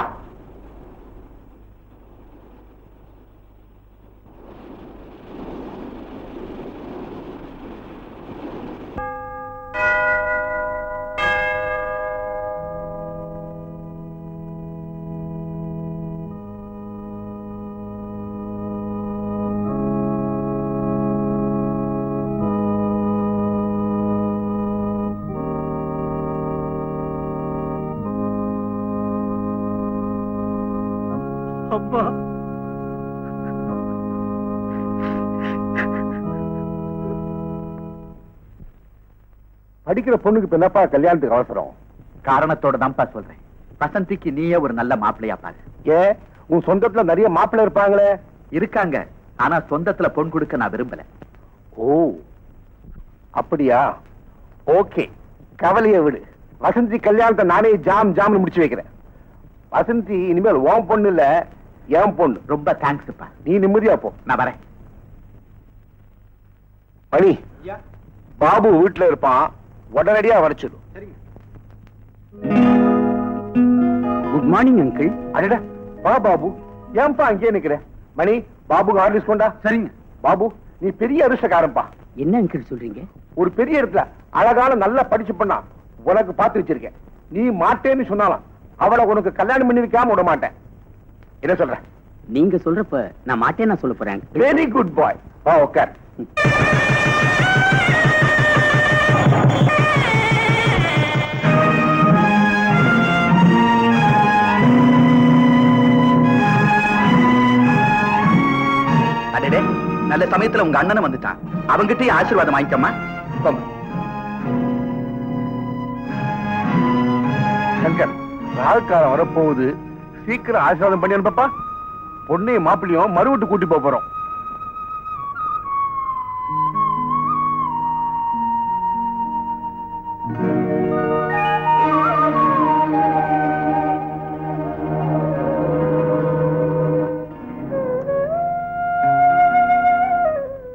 அப்பா, படிக்கிற பொண்ணுக்கு இப்ப என்னப்பா கல்யாணத்துக்கு அவசரம்? காரணத்தோட தான்ப்பா சொல்றேன். வசந்திக்கு நீயே ஒரு நல்ல மாப்பிள்ளையா பாரு. ஏன், உன் சொந்தத்துல நிறைய மாப்பிள்ளை இருப்பாங்களே. இருக்காங்க, ஆனா சொந்தத்துல பொன் கொடுக்க நான் விரும்பல. ஓ அப்படியா? ஓகே, கவலையை விடு. வசந்தி கல்யாணத்தை நானே ஜாம்னு முடிச்சு வைக்கிறேன். வசந்தி இனிமேல் உன் பொண்ணு இல்ல, என் பொண்ணு. ரொம்ப தேங்க்ஸ்ப்பா. நீ நிம்மதியா போ. நான் வரேன். மணி, பாபு வீட்டுல இருப்பான், உடனடியா வரைச்சிடும். Good morning uncle. அடடா, வா பாபு. ஏன்பா அங்கேயே நிக்கிற? மணி, பாபுக்கு ஹார்லிக்ஸ் கொண்டா. சரிங்க. பாபு, நீ பெரிய அதிர்ஷ்டக்காரன்பா. என்ன அங்கிள் சொல்றீங்க? ஒரு பெரிய இடத்துல அழகான நல்லா படிச்சு பண்ணா உனக்கு பார்த்து வச்சிருக்கேன். நீ மாட்டேன்னு சொன்னாலும் அவளை உனக்கு கல்யாணம் பண்ணி வைக்காம விட மாட்டேன். என்ன சொல்ற? நீங்க சொல்றப்ப நான் மாட்டேன்னு சொல்ல போறேன். வெரி குட் பாய். வா உட்கார். அடடே, நல்ல சமயத்துல உங்க அண்ணனும் வந்துட்டான். அவங்கிட்டயே ஆசீர்வாதம் வாங்கிக்கம்மா. சங்கர், நாள்காலம் வரப்போகுது. சீக்கிரம் ஆசீர்வாதம் பண்ணி அனுப்பப்பா. பொண்ணையும் மாப்பிள்ளையும் மறுவிட்டு கூட்டி போறோம்.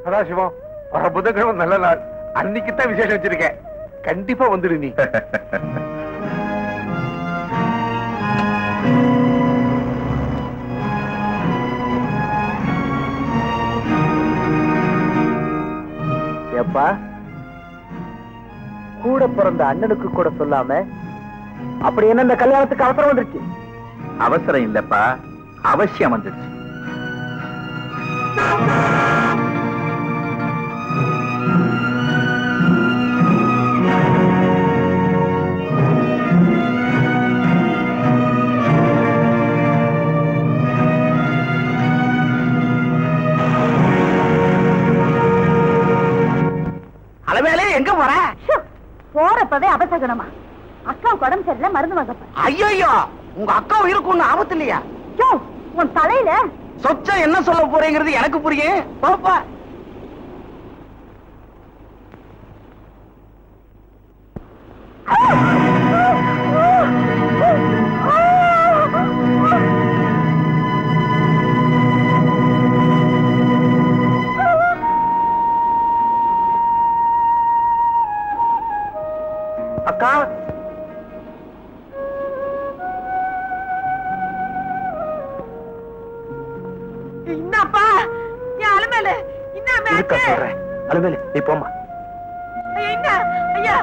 சதாசிவம், வர புதன்கிழமை நல்ல நாள். அன்னைக்குத்தான் விசேஷம் வச்சிருக்கேன். கண்டிப்பா வந்துடு நீ. எப்பா, கூட பிறந்த அண்ணனுக்கு கூட சொல்லாம அப்படி என்ன இந்த கல்யாணத்துக்கு அவசரம் வந்துருச்சு? அவசரம் இல்லப்பா, அவசியம் வந்துருச்சு. அளவேலே எங்க போற? போறப்பவே அபசகனமா? அக்கா உடம்பு சரியில்லை, மருந்து வாங்கப்ப. ஐயோ, உங்க அக்கா உயிருக்கு ஒண்ணு ஆபத்து இல்லையா? உன் தலையில சொச்ச என்ன சொல்ல போறேங்கிறது எனக்கு புரியும். பாப்பா, அக்கா, என்னப்பா என் அலுமேல இருக்க சொல்றேன். அலுமேலு, நீ போமா. என்ன ஐயா,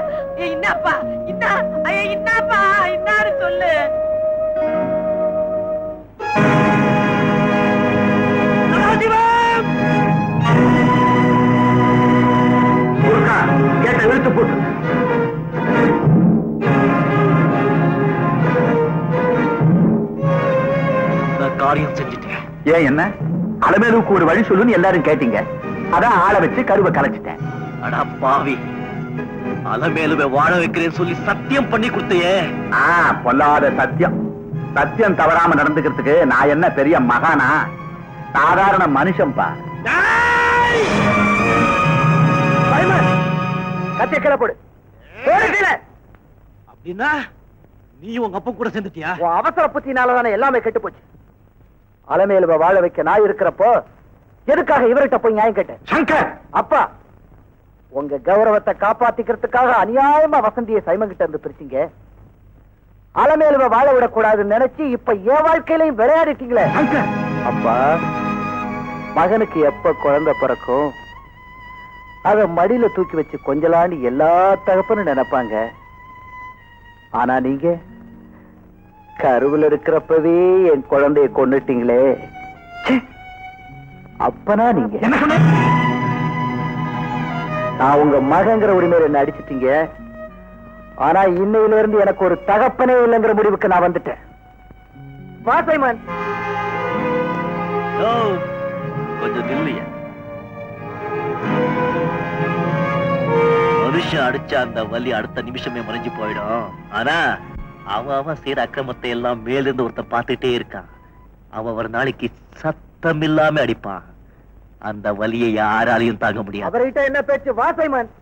என்னப்பா என்ன ஐயா, என்னப்பா என்னாரு சொல்லு. காரியம் செஞ்சுட்டேன். ஏன் என்ன அலமேலுக்கு ஒரு வழி சொல்லுன்னு எல்லாரும் கேட்டீங்க, அதான் ஆளை வச்சு கருவை கலைச்சிட்டேன். அடா பாவி, அலமேலுவை வாழ வைக்கிறேன்னு சொல்லி சத்தியம் பண்ணி கொடுத்தையே. பொல்லாத சத்தியம். சத்தியம் தவறாம நடந்துக்கிறதுக்கு நான் என்ன பெரிய மகானா? சாதாரண மனுஷன்பா. கத்திய கீழே போடு. அப்படின்னா நீ உங்க அப்பா கூட சேர்ந்துட்டியா? அவசர புத்தினாலதானே எல்லாமே கெட்டு போச்சு. அலமேலுவை வாழ வைக்க நான் இருக்கிறப்போ எதுக்காக இவர்கிட்ட போய் நியாயம் கேட்டேன்? சங்கர், அப்பா, உங்க கௌரவத்தை காப்பாத்திக்கிறதுக்காக அநியாயமா வசந்தியை சைமன் கிட்ட இருந்து பிரிச்சீங்க. அலமேலுவை வாழ விடக்கூடாதுன்னு நினைச்சு இப்ப என் வாழ்க்கையிலையும் விளையாடிட்டீங்களே. அப்பா, மகனுக்கு எப்ப குழந்தை பிறக்கும் அத மடியில தூக்கி வச்சு கொஞ்சலான்னு எல்லா தகப்பனும் நினைப்பாங்க. ஆனா நீங்க கருவுல இருக்கிறப்பவே என் குழந்தைய கொன்னுட்டீங்களே. அப்பனா நீங்க என்ன சொன்ன? நான் உங்க மகங்கிற உரிமையில என்ன அடிச்சிட்டீங்க. ஆனா இன்னையில இருந்து எனக்கு ஒரு தகப்பனே இல்லைங்கிற முடிவுக்கு நான் வந்துட்டேன். வா சைமன். கொஞ்சம் நில்லையா. மனுஷன் அடிச்ச அந்த வலி அடுத்த நிமிஷமே மறைஞ்சு போயிடும். ஆனா அவன் செய்யற அக்கிரமத்தை எல்லாம் மேலிருந்து ஒருத்தன் பார்த்துட்டே இருக்கான். அவன் ஒரு நாளைக்கு சத்தம் இல்லாம அடிப்பான். அந்த வலியை யாராலையும் தாங்க முடியாது. அவர்கிட்ட என்ன பேச்சு? வா சைமன்.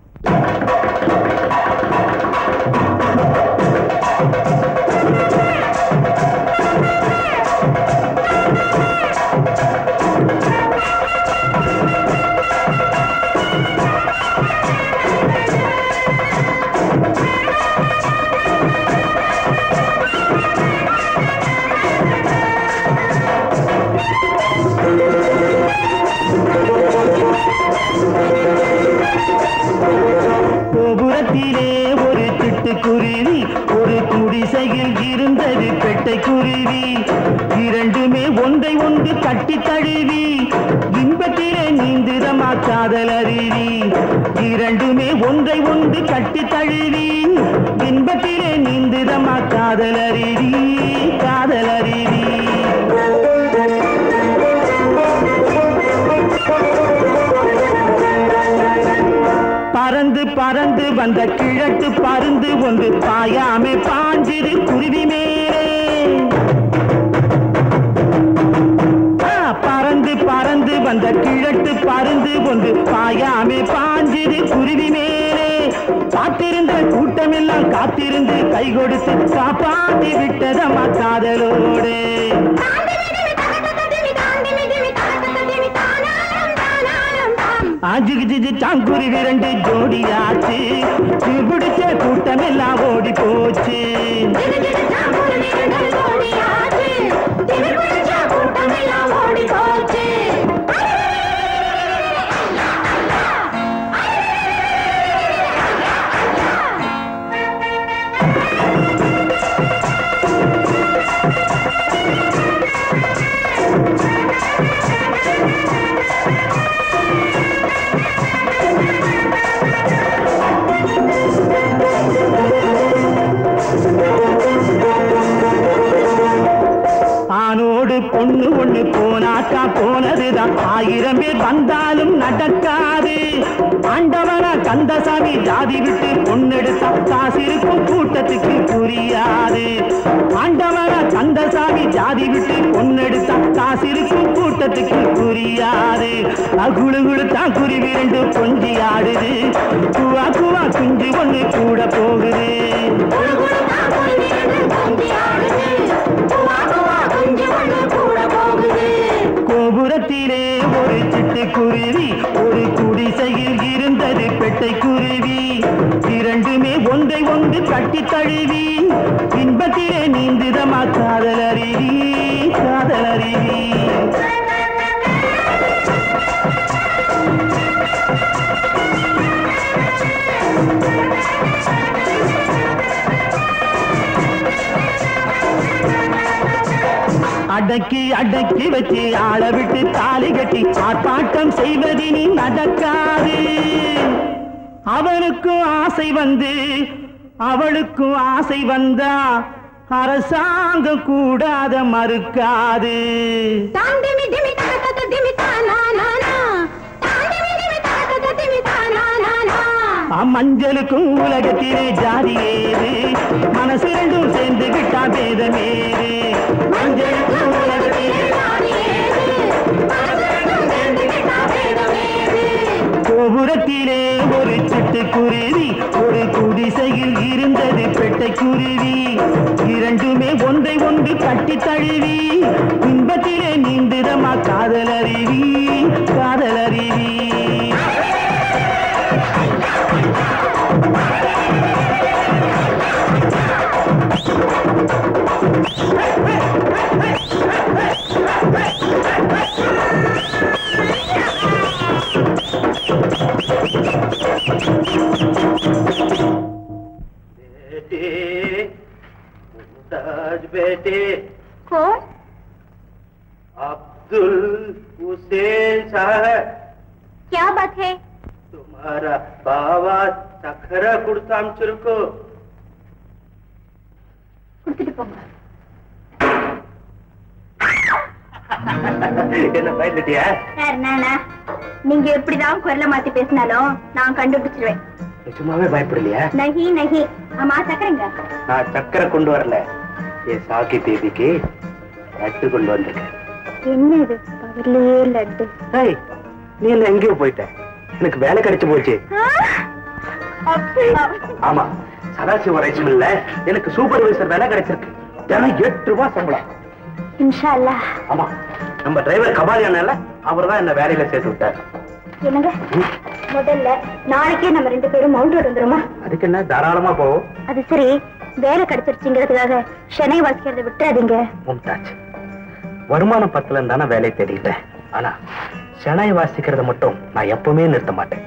கோபுரத்திலே ஒரு சிட்டுக்குருவி, ஒரு குடிசையில் இருந்தது பெட்டைக்குருவி. இரண்டுமே ஒன்றை ஒன்று கட்டி தழுவி இன்பத்திலே நீந்துதமா காதல் அருவி. இரண்டுமே ஒன்றை ஒன்று கட்டி தழுவி இன்பத்திலே நீந்துதமா காதல் அருவி, காதல் அருவி. பறந்து பறந்து வந்த கிழட்டு பருந்து ஒன்று பாயாமே பாஞ்சிரு குருவி மேலே. பறந்து பறந்து வந்த கிழட்டு பருந்து ஒன்று பாயாமே பாஞ்சிரு குருவி மேலே. காத்திருந்த கூட்டமெல்லாம் காத்திருந்து கை கொடுத்து காப்பாத்தி விட்டதம்மா காதலோடு. ஆஜிஜி சாங்குருவி ரெண்டு ஜோடியாச்சு, பிடிச்ச கூட்டம் எல்லாம் ஓடி போச்சு. ஆணோடு பொண்ணு ஒண்ணு போனாக்கா போனதுதான், 1000 பேர் வந்தாலும் நடக்காது. ஆண்டவனா கந்தசாமி ஜாதி விட்டு பொண்ணெடுத்தா காசிருக்கும் கூட்டத்துக்கு புரியாது. ஆண்டவனா கந்தசாமி ஜாதி விட்டு பொண்ணெடுத்தா காசிருக்கும் கூட்டத்துக்கு புரியாது. குழு குழு தான் குருவி ரெண்டு கொஞ்சி ஆடுது, குவா குவா குஞ்சு ஒண்ணு கூட போகுது. கோபுரத்திலே ஒரு சிட்டுக்குருவி, ஒரு குடிசையில் இருந்தது பெட்டைக்குருவி. இரண்டுமே ஒன்றை ஒன்று கட்டி தழுவி இன்பத்திலே நீந்துதமா காதல் அருவி, காதல் அருவி. அடக்கி அடக்கி வச்சு ஆள விட்டு தாலி கட்டி ஆர்ப்பாட்டம் செய்வதினி நடக்காது. அவனுக்கும் ஆசை வந்து அவளுக்கும் ஆசை வந்தா அரசாங்கம் கூடாத மறுக்காது. மஞ்சளுக்கும் உலகத்திலே ஜாதி ஏது, மனசு ரெண்டும் சேர்ந்து விட்டா பேதமேது. மஞ்சளுக்கும் உலகத்திலே ஜாதி ஏது, மனசு ரெண்டும் சேர்ந்து விட்டா பேதமேது. கோபுரத்திலே ஒரு சிட்டுக்குருவி, ஒரு குடிசையில் இருந்தது பெட்டைக்குருவி. இரண்டுமே ஒன்றை ஒன்று கட்டி தழுவி இன்பத்திலே நீந்துதமா காதலருவி, காதலருவி. बेटे कौन? अब्दुल हुसैन साहब. क्या बात है? तुम्हारा बाबा சக்கரை கொடுத்து அனுப்பிச்சிருக்கோ. கொடுத்துட்டு போங்க. என்ன பயந்துட்டியா? சார் நானா, நீங்க எப்படிதான் குரலை மாத்தி பேசினாலும் நான் கண்டுபிடிச்சிருவேன். நிஜமாவே பயப்படலையா? நகி நகி. ஆமா சக்கரைங்க. நான் சக்கரை கொண்டு வரல, என் சாக்கி தேதிக்கு லட்டு கொண்டு வந்திருக்கேன். என்ன இது பகல்லையே லட்டு? நீ என்ன எங்கேயோ போயிட்ட? எனக்கு வேலை கிடைச்சு போச்சு. ஆமா, சதாசிவ ரைஸ் மில்ல எனக்கு சூப்பர்வைசர் வேலை கிடைச்சிருக்கு. தினம் 8 ரூபாய் சம்பளம். இன்ஷா அல்லாஹ். ஆமா, நம்ம டிரைவர் கபாலியானால அவர் தான் என்ன வேலையில சேர்த்து விட்டார். என்னங்க, முதல்ல நாளைக்கே நம்ம 2 பேரும் மவுண்ட் ரோடு வந்துருமா? அதுக்கு என்ன, தாராளமா போவோம். அது சரி, வேலை கிடைச்சிருச்சுங்கிறதுக்காக சென்னை வாசிக்கிறத விட்டுறாதீங்க. மும்தாஜ், வருமானம் பத்தலன்னு தானே வேலை தேடிட்டேன். ஆனா சென்னை வாசிக்கிறத மட்டும் நான் எப்பவுமே நிறுத்த மாட்டேன்.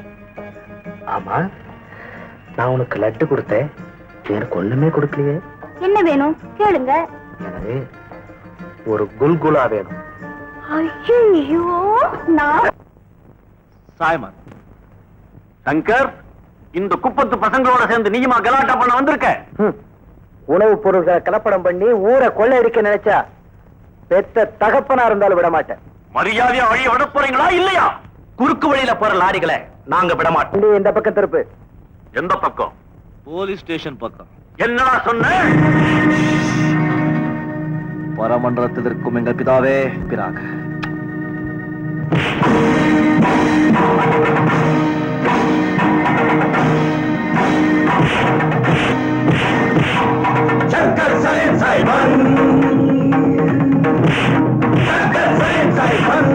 ஆமா, நான் உனக்கு லட்டு கொடுத்தேன், எனக்கு ஒண்ணுமே கொடுக்கலையே. என்ன வேணும் கேளுங்க. எனக்கு ஒரு குல்குலா வேணும். ஐயோ, நான் சாய்மான் சங்கர், இந்த குப்பத்து பசங்களோட சேர்ந்து நீயுமா கலாட்டா பண்ண வந்திருக்க? உணவுப் பொருள்களை கலப்படம் பண்ணி ஊரை கொள்ளையடிக்க நினைச்சா பெத்த தகப்பனா இருந்தாலும் விட மாட்டேன். மரியாதையா வழிய விட போறீங்களா இல்லையா? குறுக்கு வழியில போற லாரிகளை நாங்க விட மாட்டோம். இந்த பக்கம் திருப்பு. எந்த பக்கம்? போலீஸ் ஸ்டேஷன் பக்கம். என்னடா சொன்ன? பரமன்றத்தில் இருக்கும் எங்கள் பிதாவே பிராக. Shankar Salem Simon, Shankar Salem Simon.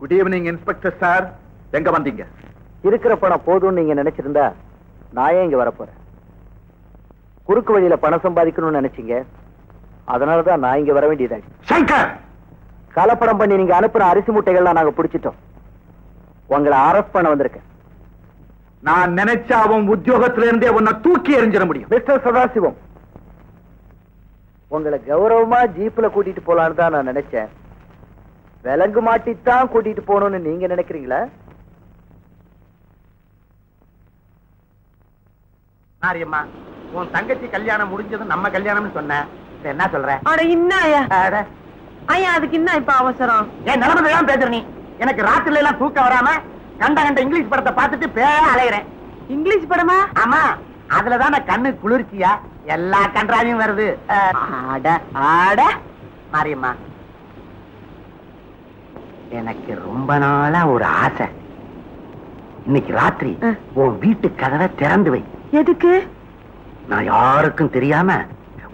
Good evening inspector sir. எங்க வந்தீங்க? இருக்கிற பணம் போதும்னு நீங்க நினைச்சிருந்தா நான் ஏன் இங்க வரப்போறேன்? குறுக்கு வழியில பணம் சம்பாதிக்கணும்னு நினைச்சீங்க, அதனாலதான் நான் இங்க வர வேண்டியதாச்சு. சங்கர், கலப்படம் பண்ணி நீங்க அனுப்புற அரிசி மூட்டைகள்லாம் நாங்க பிடிச்சிட்டோம். உங்களை அரெஸ்ட் பண்ண வந்திருக்கேன். நான் நினைச்ச அவன் உத்தியோகத்திலிருந்தே உன்னை தூக்கி எறிஞ்சிட முடியும். மிஸ்டர் சதாசிவம், உங்களை கௌரவமா ஜீப்ல கூட்டிட்டு போலான்னு தான் நான் நினைச்சேன். விலங்கு மாட்டித்தான் கூட்டிட்டு போகணும்னு நீங்க நினைக்கிறீங்களா? மாரியம்மா, உன் தங்கச்சி கல்யாணம் முடிஞ்சது நம்ம கல்யாணம்னு சொன்ன, என்ன சொல்ற? அட இன்னும் ஐயா அதுக்கு என்ன இப்ப அவசரம்? என் நிலைமை எல்லாம் பேசுற நீ. எனக்கு ராத்திரில எல்லாம் தூக்கம் வராம கண்ட கண்ட இங்கிலீஷ் படத்தை பார்த்துட்டு பேர அலையிறேன். இங்கிலீஷ் படமா? ஆமா, அதுலதான் கண்ணு குளிர்ச்சியா எல்லா கன்றாவையும் வருது. ஆட ஆட மாரியம்மா, எனக்கு ரொம்ப நாளா ஒரு ஆசை. இன்னைக்கு ராத்திரி உன் வீட்டு கதவை திறந்து வை. எதுக்கு? நான் யாருக்கும் தெரியாம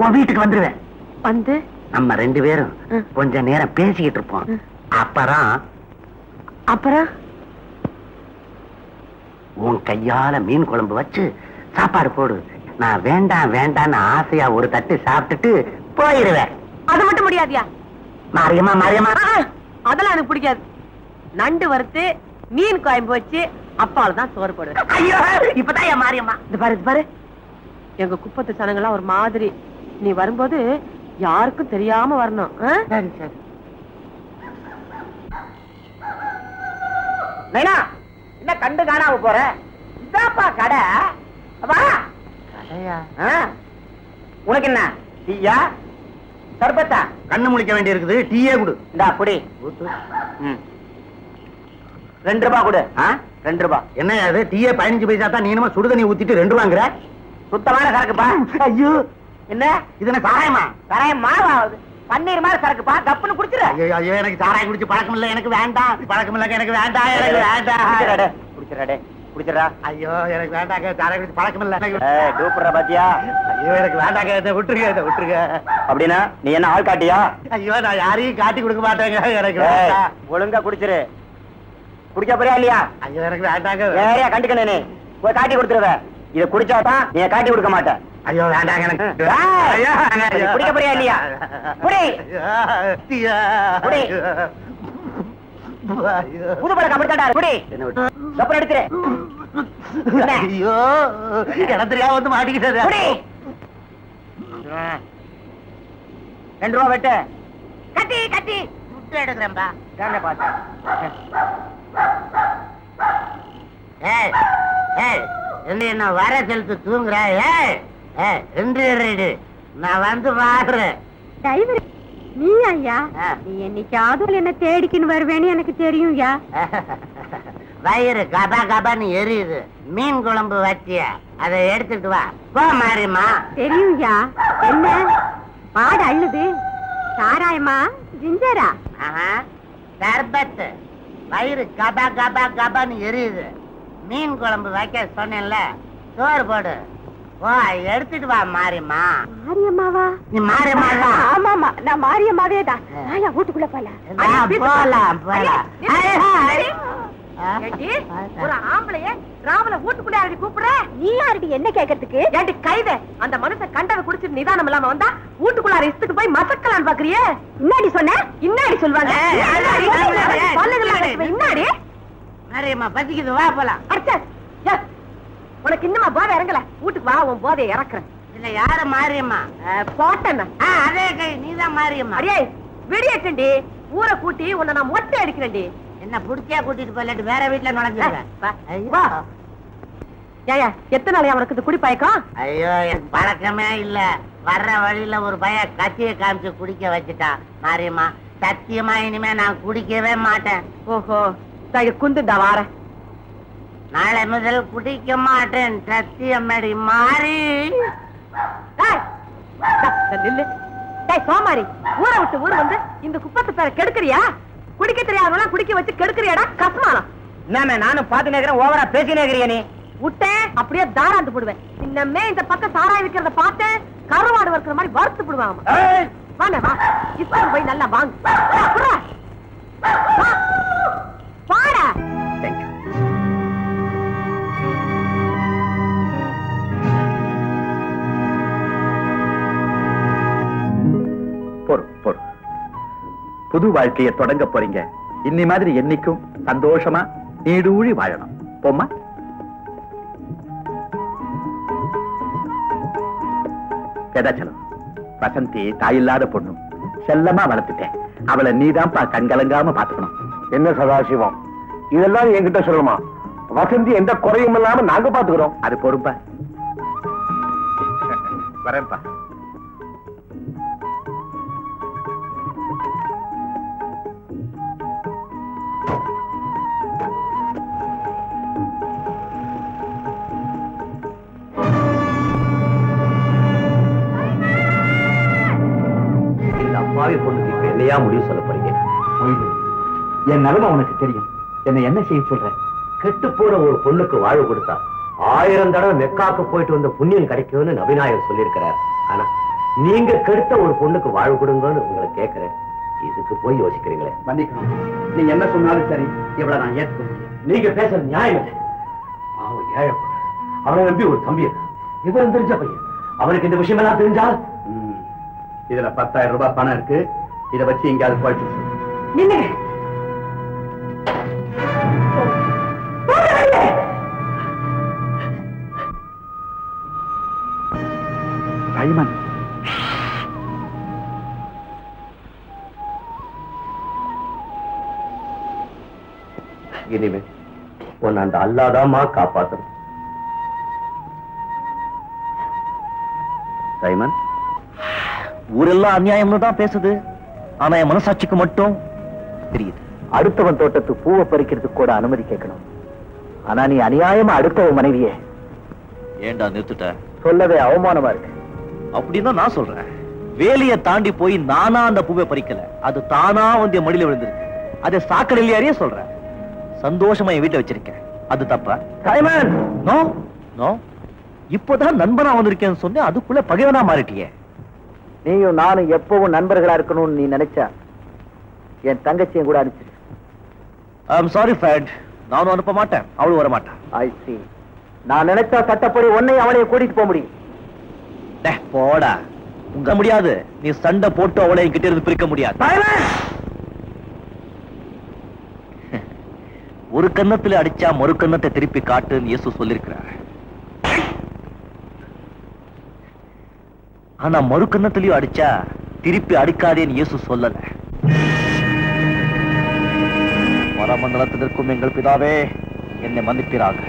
உன் வீட்டுக்கு வந்துருவேன். வந்து நம்ம 2 பேரும் கொஞ்ச நேரம் பேசிக்கிட்டு இருப்போம். அப்புறம் உன் கையால மீன் குழம்பு வச்சு சாப்பாடு போடு. நான் வேண்டாம் வேண்டான்னு ஆசையா ஒரு தட்டு சாப்பிட்டுட்டு போயிருவேன். அது மட்டும் முடியாதியா? மாரியம்மா மாரியம்மா, அதெல்லாம் எனக்கு பிடிக்காது. நண்டு வறுத்து மீன் குழம்பு வச்சு அப்பால தான் சோறு போடுவேன். ஐயோ, இப்பதான் என் மாரியம்மா. இது பாரு இது பாரு, எங்க குப்பத்து சனங்கள்லாம் ஒரு மாதிரி. நீ வரும்போது யாருக்கும் தெரியாம வரணும். சரி சரி. நைனா, என்ன கண்டு காணாம போற? இதாப்பா கடை. வா. கடையா? உனக்கு என்ன டீயா சர்பத்தா? கண்ணு முழிக்க வேண்டி இருக்குது, டீயே குடு. இந்த அப்படி 2 ரூபாய் கொடு. 2 ரூபாய். என்ன அது? டீயே 15 பைசா தான். நீ சுடு தண்ணி ஊத்திட்டு 2 ரூபாங்கிற? சுத்தமான சரக்குப்பா. ஐயோ, என்ன இது? என்ன சாராயமா? சாராயம் மாவாவது பன்னீர் மாதிரி சரக்குப்பா. கப்புன்னு குடிச்சிரு. ஐயோ ஐயோ, எனக்கு சாராயம் குடிச்சு பழக்கம் இல்ல. எனக்கு வேண்டாம். பழக்கம் இல்ல, எனக்கு வேண்டாம். எனக்கு வேண்டாம். குடிச்சிராடே குடிச்சிரா. ஐயோ, எனக்கு வேண்டாங்க. சாராயம் குடிச்சு பழக்கம் இல்ல. டூப்பற பாத்தியா? ஐயோ, எனக்கு வேண்டாங்க. இதை விட்டுருங்க, இதை விட்டுருங்க. அப்படின்னா நீ என்ன ஆள் காட்டியா? ஐயோ, நான் யாரையும் காட்டி கொடுக்க மாட்டேங்க. எனக்கு ஒழுங்கா குடிச்சிரு. குடிக்க போறியா இல்லையா? ஐயோ, எனக்கு வேண்டாங்க. வேறையா கண்டுக்கணே போய் காட்டி கொடுத்துருவ. இதை குடிச்சாதான் நீ காட்டி கொடுக்க மாட்டேன். ஐயோ வேண்டாங்க. எனக்கு குடிக்க போறியா இல்லையா? குடி. புது பழக்கம் அப்படித்தாண்டா. குடி. அப்புறம் எடுத்துரு. ஐயோ, கிணத்துலயா வந்து மாட்டிக்கிட்டது. குடி. 2 ரூபா வெட்டு. கட்டி கட்டி முட்டை எடுக்கிறேன்பா. பார்த்தேன். என்ன வர செலுத்து தூங்குற? நான் வந்து பாக்குறேன். நீ ஐயா, நீ என்னைக்காவது என்ன தேடிக்கின்னு வருவேன்னு எனக்கு தெரியும். வயிறு கபா கபான்னு எரியுது. மீன் குழம்பு வச்சிய அதை எடுத்துட்டு வா. போ மாரியம்மா. தெரியும். என்ன பாடு அள்ளுது? சாராயமா ஜிஞ்சரா? சர்பத்து. வயிறு கபா கபா கபான்னு எரியுது. மீன் குழம்பு வைக்க சொன்னேன்ல, சோறு போடு. ஓ, எடுத்துட்டு வா மாரியம்மா. மாரியம்மாவா? நீ மாரியம்மா? ஆமாமா, நான் மாரியம்மாவே தான். வீட்டுக்குள்ள போலாம். ஒரு ஆம்பளைய ராவல வீட்டுக்குள்ள யாரடி கூப்பிடுற? நீ யாரடி என்ன கேட்கறதுக்கு? ஏண்டி கைத அந்த மனுஷன் கண்டவை குடிச்சிட்டு நிதானம் இல்லாம வந்தா வீட்டுக்குள்ளார இஷ்டத்துக்கு போய் மசக்கலான்னு பாக்குறியே? இன்னாடி சொன்ன? இன்னாடி சொல்வாங்க. இன்னாடி மாரியம்மா பசிக்குது, வா போலாம். உனக்கு இன்னுமா போதை இறங்கல? வீட்டுக்கு வா, உன் போதையை இறக்குறேன். இல்ல யார மாரியம்மா? போட்டேன். அதே கை, நீதான் மாரியம்மா. அடியே விடியட்டண்டி, ஊரை கூட்டி உன்னை நான் மொட்டை அடிக்கிறேன்டி. என்ன புடிச்சா கூட்டிட்டு போயிட்டு வேற வீட்டுல நுழைஞ்சிருவேன். ஏயா, எத்தனை நாளையா உனக்கு இது குடி பழக்கம்? ஐயோ, எனக்கு பழக்கமே இல்ல. வர்ற வழியில ஒரு பையன் கத்திய காமிச்சு குடிக்க வச்சுட்டான். மாரியம்மா, சத்தியமா இனிமே நான் குடிக்கவே மாட்டேன். ஓஹோ, குந்துண்டா வாரேன். நாளை முதல் குடிக்க மாட்டேன், சத்தியம் மாறி. சோமாரி, ஊரை விட்டு ஊர் வந்து இந்த குப்பத்தை பேர கெடுக்கிறியா? குடிக்க தெரியாதவனா குடிக்க வச்சு கெடுக்கிறியாடா கஸ்மானம். என்ன நானும் பாத்து நேக்கிறேன், ஓவரா பேசி நேக்கிறிய நீ. விட்டேன் அப்படியே தாராந்து போடுவேன். இன்னமே இந்த பக்கம் சாராய விக்கிறத பார்த்தேன், கருவாடு வறுக்கிற மாதிரி வறுத்து போடுவாங்க. வாங்க வா, இப்ப போய் நல்லா வாங்க. புது வாழ்க்கையை தொடங்க போறீங்க. இன்னி மாதிரி என்னைக்கும் சந்தோஷமா நீடூழி வாழணும். போம்மா. கதாச்சலம், வசந்தி தாயில்லாத பொண்ணு, செல்லமா வளர்த்துட்டேன். அவளை நீதான்ப்பா கண்கலங்காம பாத்துக்கணும். என்ன சதாசிவம், இதெல்லாம் என்கிட்ட சொல்லணுமா? வசந்தி எந்த குறையும் இல்லாம நாங்க பாத்துக்கிறோம். அது பொறுப்பா. வரேன்ப்பா. இந்த அப்பாவி பொண்ணுக்கு இப்ப என்னையா முடிவு சொல்ல போறீங்க? என் நிலைமை உனக்கு தெரியும். என்ன செய்ய சொல்ற? கெட்டு போன ஒரு பொண்ணுக்கு வாழ்வு கொடுத்தா 1000 தடவை மெக்காக்கு போயிட்டு வந்த புண்ணியம் கிடைக்கும்னு நபிநாயகர் சொல்லியிருக்கிறார். ஆனா நீங்க கெடுத்த ஒரு பொண்ணுக்கு வாழ்வு கொடுங்கன்னு உங்களை கேட்கிறேன். இதுக்கு போய் யோசிக்கிறீங்களே. மன்னிக்கணும், நீ என்ன சொன்னாலும் சரி, இவ்வளவு நான் ஏத்துக்க முடியும். நீங்க பேசுற நியாயம் இல்லை. அவன் ஏழை பொண்ணு, அவனை நம்பி ஒரு தம்பி விவரம் தெரிஞ்ச பையன். அவனுக்கு இந்த விஷயம் எல்லாம் தெரிஞ்சால் இதுல 10,000 ரூபாய் பணம் இருக்கு. இதை வச்சு எங்கேயாவது போயிட்டு சைமன், இனிமே உன்னை அந்த அல்லாதாமா காப்பாத்தணும். சைமன், ஊரெல்லாம் அநியாயம்னு தான் பேசுது. ஆனா என் மனசாட்சிக்கு மட்டும் தெரியுது. அடுத்தவன் தோட்டத்து பூவை பறிக்கிறதுக்கு கூட அனுமதி கேட்கணும். ஆனா நீ அநியாயமா அடுத்தவன் மனைவியே ஏண்டா நிறுத்துட்ட? சொல்லவே அவமானமா இருக்கு. அப்படின்னா நான் சொல்றேன், வேலியை தாண்டி போய் நானா அந்த பூவை பறிக்கல, அது தானா வந்து என் மடியில விழுந்திருக்கு. அதை சாக்கடையிலேயே சொல்றேன். சந்தோஷமா என் வீட்டை வச்சிருக்கேன், அது தப்பா? சைமன், நோ நோ, இப்போதான் நண்பனா வந்திருக்கேன்னு சொன்னேன், அதுக்குள்ள பகைவனா மாறிட்டியே. நீயும் நானும் எப்பவும் நண்பர்களா இருக்கணும்னு நீ நினைச்சா என் தங்கச்சியும் கூட அனுப்பிச்சிரு. ஐம் சாரி ஃப்ரெண்ட், நானும் அனுப்ப மாட்டேன், அவளும் வர மாட்டான். ஐ see. நான் நினைச்சா சட்டப்படி உன்னை அவளையும் கூட்டிட்டு போக முடியும். போடா, உங்க முடியாது. நீ சண்டை போட்டு அவளை என்கிட்ட இருந்து பிரிக்க முடியாது. ஒரு கன்னத்துல அடிச்சா மறு கன்னத்தை திருப்பி காட்டுன்னு இயேசு சொல்லிருக்கிறார். ஆனா மறு கன்னத்திலயும் அடிச்சா திருப்பி அடிக்காதேன்னு இயேசு சொல்லல. மரமண்டலத்தில் இருக்கும் எங்கள் பிதாவே, என்னை மன்னிப்பீராக.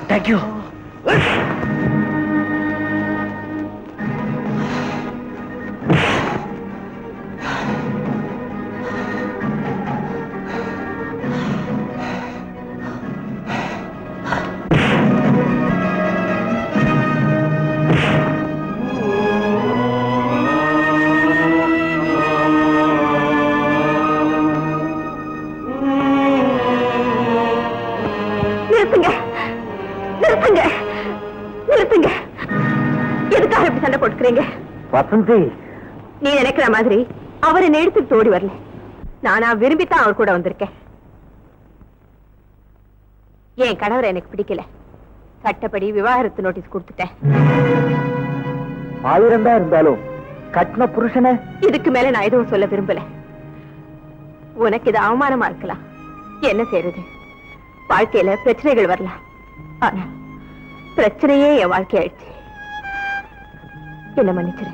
Thank you. நிறுத்துங்க நிறுத்துங்க நிறுத்துங்க எதுக்காக இப்படி சண்டை போட்டுக்கிறீங்க வசந்தி, நீ நினைக்கிற மாதிரி அவர் என்ன எடுத்துட்டு ஓடி வரல. நானா விரும்பித்தான் அவர் கூட வந்திருக்கேன். என் கணவர் எனக்கு பிடிக்கல. சட்டப்படி விவாகரத்து நோட்டீஸ் கொடுத்துட்டேன். 1000 தான் இருந்தாலும் கட்டின புருஷனை இதுக்கு மேல நான் எதுவும் சொல்ல விரும்பல. உனக்கு இது அவமானமா இருக்கலாம். என்ன செய்யறது? வாழ்க்கையில பிரச்சனைகள் வரலாம். ஆனா பிரச்சனையே என் வாழ்க்கை ஆயிடுச்சு. என்ன மன்னிச்சிரு.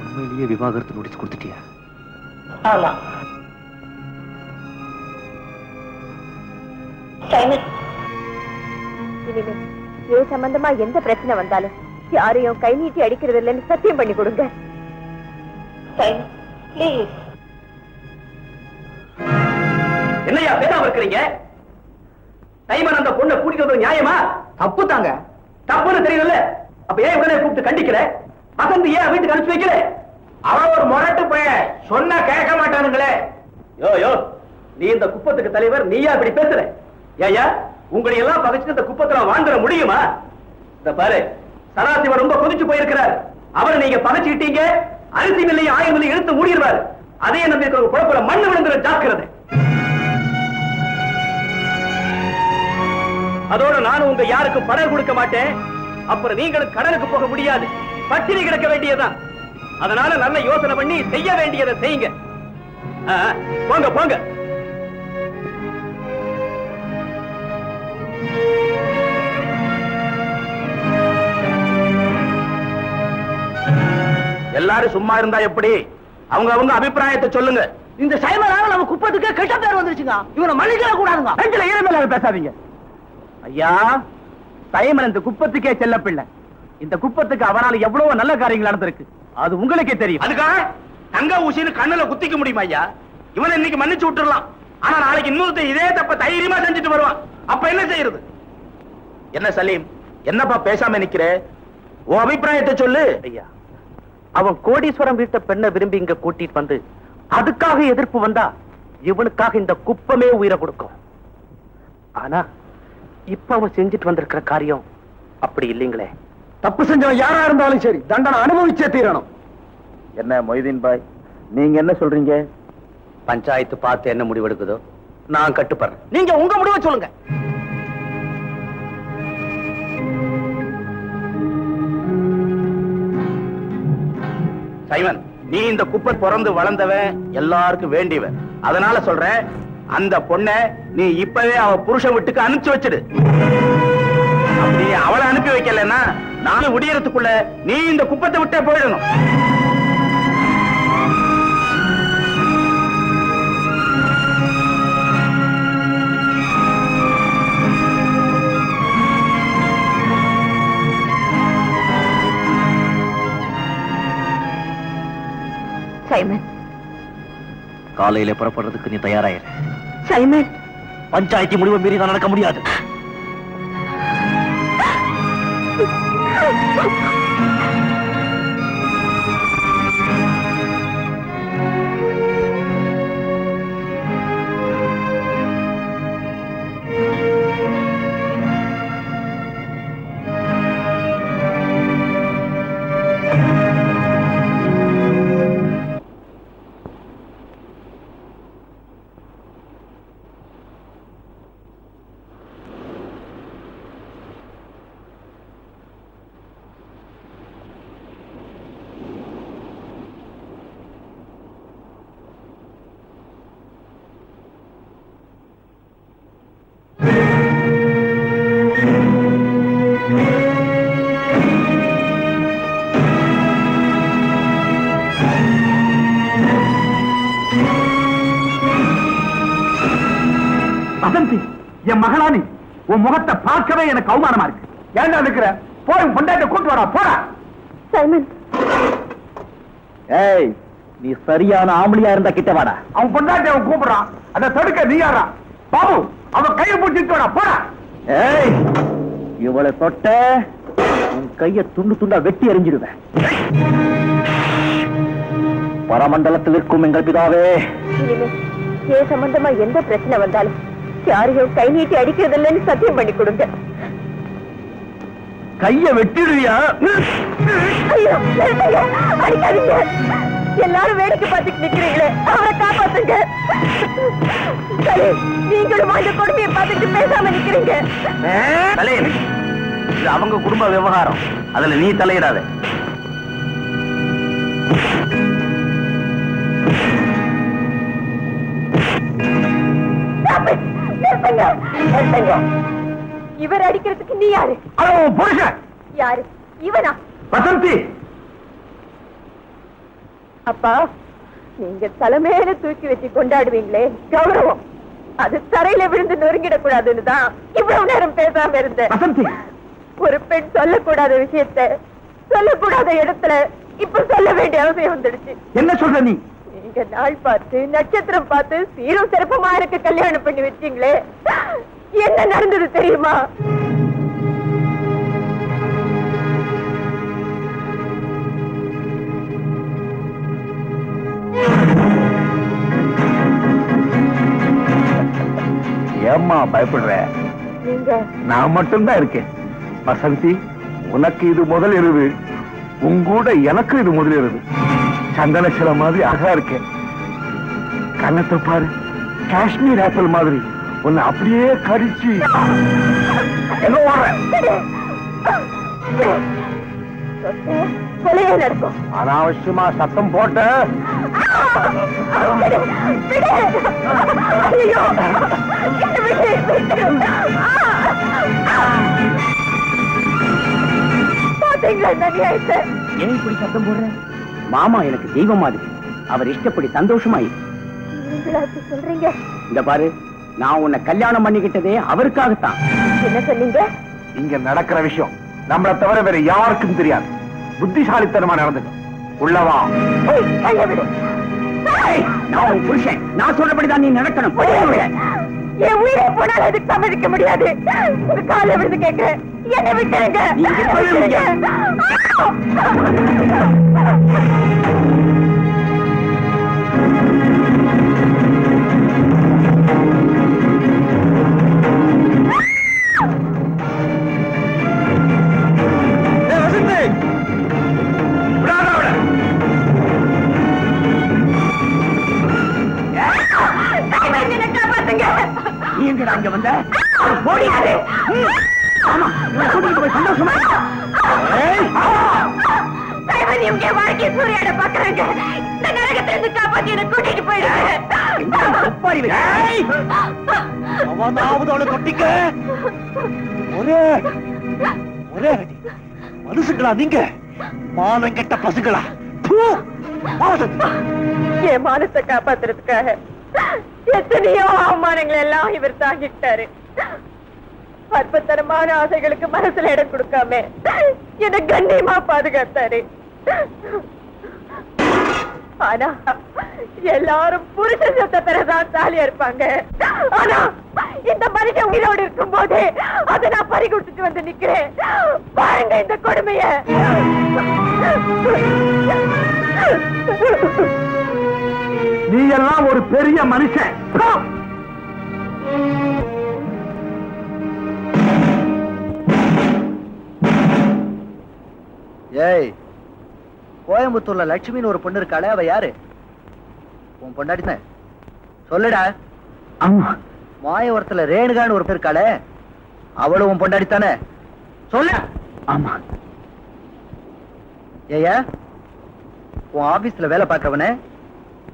உண்மையிலேயே விவாகரத்து நோட்டீஸ் கொடுத்துட்டியா? ஆமா. இனிமே இது சம்பந்தமா எந்த பிரச்சனை வந்தாலும் யாரையும் கை நீட்டி அடிக்கிறது இல்லைன்னு சத்தியம் பண்ணி கொடுங்க. ப்ளீஸ். என்னையா பேசாம இருக்கிறீங்க? சைமன் அந்த பொண்ணை கூட்டிட்டு வந்தது நியாயமா? தப்பு தாங்க. தப்புன்னு தெரியல. அப்ப ஏன் உடனே கூப்பிட்டு கண்டிக்கல? வசந்த் ஏன் வீட்டுக்கு அனுப்பிச்சு வைக்கல? அவன் ஒரு முரட்டு பையன், சொன்னா கேட்க மாட்டானுங்களே. யோ யோ, நீ இந்த குப்பத்துக்கு தலைவர், நீயா இப்படி பேசுற? ஏயா, உங்களை எல்லாம் பகைச்சு இந்த குப்பத்துல வாழ்ந்துட முடியுமா? இந்த பாரு, சதாசிவம் ரொம்ப கொதிச்சு போயிருக்கிறார். அவரை நீங்க பகைச்சுக்கிட்டீங்க, அரிசி மில்லையும் ஆயுள் மில்லையும் இழுத்து மூடிடுவார். அதே நம்பி இருக்கிற குழப்பல மண்ணு விழுந்துற ஜாக்கிரதை. அதோட நானும் உங்க யாருக்கும் பணம் கொடுக்க மாட்டேன். அப்புறம் நீங்களும் கடலுக்கு போக முடியாது, பட்டினி கிடக்க வேண்டியதுதான். அதனால நல்ல யோசனை பண்ணி செய்ய வேண்டியதை செய்யுங்க. போங்க போங்க. எல்லாரும் சும்மா இருந்தா எப்படி? அவங்க அவங்க அபிப்பிராயத்தை சொல்லுங்க. இந்த சைமனால நம்ம குப்பத்துக்கு கெட்ட பேர் வந்துருச்சுங்க. இவனை மன்னிக்கவே கூடாதுங்க. நெஞ்சில ஈரமேல பேசாதீங்க. ஐயா, சைமன் இந்த குப்பத்துக்கே செல்ல பிள்ளை. இந்த குப்பத்துக்கு அவனால எவ்வளவு நல்ல காரியங்கள் நடந்திருக்கு, அது உங்களுக்கே தெரியும். அதுக்காக தங்க ஊசின்னு கண்ணுல குத்திக்க முடியுமா ஐயா? இவனை இன்னைக்கு மன்னிச்சு விட்டுறலாம். ஆனா நாளைக்கு இன்னொருத்த இதே தப்ப தைரியமா செஞ்சுட்டு வருவான். அப்ப என்ன செய்யறது? என்ன சலீம், என்னப்பா பேசாம நிக்கிற? உன் அபிப்பிராயத்தை சொல்லு. ஐயா, அவன் கோடீஸ்வரம் வீட்ட பெண்ணை விரும்பி இங்க கூட்டிட்டு வந்து அதுக்காக எதிர்ப்பு வந்தா இவனுக்காக இந்த குப்பமே உயிரை கொடுக்கும். ஆனா இப்ப அவன் செஞ்சுட்டு வந்திருக்கிற காரியம் அப்படி இல்லைங்களே. தப்பு செஞ்சவன் யாரா இருந்தாலும் சரி, தண்டனை அனுபவிச்சே தீரணும். என்ன மொய்தீன் பாய், நீங்க என்ன சொல்றீங்க? பஞ்சாயத்து பார்த்து என்ன முடிவெடுக்குதோ நான் கட்டுப்படுறேன். நீங்க உங்க முடிவை சொல்லுங்க. சைமன், நீ இந்த குப்பை பிறந்து வளர்ந்தவன், எல்லாருக்கும் வேண்டியவன். அதனால சொல்றேன், அந்த பொண்ணை நீ இப்பவே அவ புருஷன் வீட்டுக்கு அனுப்பிச்சு வச்சிடு. அப்படி அவளை அனுப்பி வைக்கலன்னா நானும் விடியறதுக்குள்ள நீ இந்த குப்பத்தை விட்டே போயிடணும். சைமன், காலையில புறப்படுறதுக்கு நீ தயாராயிரு. சைமன், பஞ்சாயத்து முடிவை மீறி தான் நடக்க முடியாது. வசந்தி, என் மகளானி உன் முகத்தை பார்க்கவே எனக்கு அவமானமா இருக்கு. ஏன்டா இருக்கிற? போய் பொண்டாட்ட கூட்டு வாடா, போடா. சைமன், ஏய், நீ சரியான ஆம்பளியா இருந்தா கிட்ட வாடா. அவன் பொண்டாட்டி அவன் கூப்பிடுறான், அதை தடுக்க நீ யாரா? பாபு, அவன் கையை பிடிச்சிட்டு வாடா, போடா. ஏய், இவளை தொட்ட உன் கைய துண்டு துண்டா வெட்டி எறிஞ்சிடுவேன். பரமண்டலத்தில் இருக்கும் எங்கள் பிதாவே, இனிமே ஏ சம்பந்தமா எந்த பிரச்சனை வந்தாலும் யாரையும் கை நீட்டி அடிக்கிறதில்லைன்னு சத்தியம் பண்ணி கொடுங்க. கைய வெட்டிடுவியா? ஐயோ, நிறுத்துங்க, அடிக்காதீங்க. எல்லாரும் வேடிக்கை பார்த்துட்டு நிக்கிறீங்களே, அவரை காப்பாத்துங்க. சரி, நீங்களும் அந்த கொடுமையை பார்த்துட்டு பேசாம நிக்கிறீங்க. தலையிடு. இது அவங்க குடும்ப விவகாரம், அதுல நீ தலையிடாத. நிறுத்துங்க, நிறுத்துங்க. இவர் அடிக்கிறதுக்கு நீ யாரு? புருஷன் யாரு? இவனா? வசந்தி. அப்பா, நீங்க தலைமையில தூக்கி வச்சு கொண்டாடுவீங்களே கௌரவம், அது தரையில விழுந்து நொறுங்கிடக் கூடாதுன்னு தான் இவ்வளவு நேரம் பேசாம இருந்தேன். வசந்தி, ஒரு பெண் சொல்லக்கூடாத விஷயத்த சொல்லக்கூடாத இடத்துல இப்ப சொல்ல வேண்டிய அவசியம் வந்துடுச்சு. என்ன சொல்ற நீ? நீங்க நாள் பார்த்து நட்சத்திரம் பார்த்து சீரும் சிறப்புமா எனக்கு கல்யாணம் பண்ணி வச்சீங்களே, என்ன நடந்தது தெரியுமா? ஏம்மா பயப்படுற? நீங்க நான் மட்டும்தான் இருக்கேன். வசந்தி, உனக்கு இது முதல் இரவு, உங்கூட எனக்கு இது முதல் இரவு. சந்தன சில மாதிரி அழகா இருக்கேன். கண்ணத்தை பாரு, காஷ்மீர் ஆப்பிள் மாதிரி உன்னை அப்படியே கடிச்சு எங்க ஓடுற? கொலையே நடக்கும். அனாவசியமா சத்தம் போட்ட ஏன் இப்படி சத்தம் போடுற? மாமா எனக்கு தெய்வம் மாதிரி, அவர் இஷ்டப்படி சந்தோஷமாயி. சொல்றீங்க? இந்த பாரு, நான் உன்னை கல்யாணம் பண்ணிக்கிட்டதே அவருக்காகத்தான். என்ன சொன்னீங்க? இங்க நடக்கிற விஷயம் நம்மளை தவிர வேற யாருக்கும் தெரியாது. புத்திசாலித்தனமா நடந்துக்கும். உள்ளவா? நான் உன் புருஷன், நான் சொல்றபடிதான் நீ நடக்கணும். என் உயிரை போனால் அதுக்கு சம்மதிக்க முடியாது. ஒரு காலை விழுந்து கேட்கிறேன், என்னை விட்டுருங்க. நீங்க அங்க வந்த போடியாரு? ஆமா, கூட்டிட்டு போய் சந்தோஷமா வாழ்க்கை சூரியாட பாக்குறாங்க. இந்த நரகத்திலிருந்து காப்பாத்தி என்ன கூட்டிட்டு போயிடுங்க. அவனாவது அவளை கொட்டிக்க. ஒரே ஒரே அடி. மனுஷங்களா நீங்க? மானம் கெட்ட பசுங்களா? என் மானத்தை காப்பாத்துறதுக்காக எத்தனையோ அவமானங்களை எல்லாம் இவர் தாங்கிட்டாரு. பற்பத்தனமான ஆசைகளுக்கு மனசுல இடம் கொடுக்காம என்ன கண்ணியமா பாதுகாத்தாரு. ஆனா எல்லாரும் புருஷன் செத்த பிறகுதான் தாலியா இருப்பாங்க. ஆனா இந்த மனுஷன் உயிரோடு இருக்கும் போதே அதை நான் பறி கொடுத்துட்டு வந்து நிக்கிறேன். பாருங்க இந்த கொடுமைய. நீ எல்லாம் ஒரு பெரிய மனுஷன். ஏய், கோயம்புத்தூர்ல லட்சுமின்னு ஒரு பொண்ணு இருக்காளே, அவ யாரு? உன் பொண்டாடி சொல்லுடா. ஆமா. மாயவரத்துல ரேணுகான்னு ஒரு பேர் இருக்காளே, அவளும் உன் பொண்டாடித்தானே? சொல்லு. ஆமா. ஏயா, உன் ஆபீஸ்ல வேலை பார்க்கறவன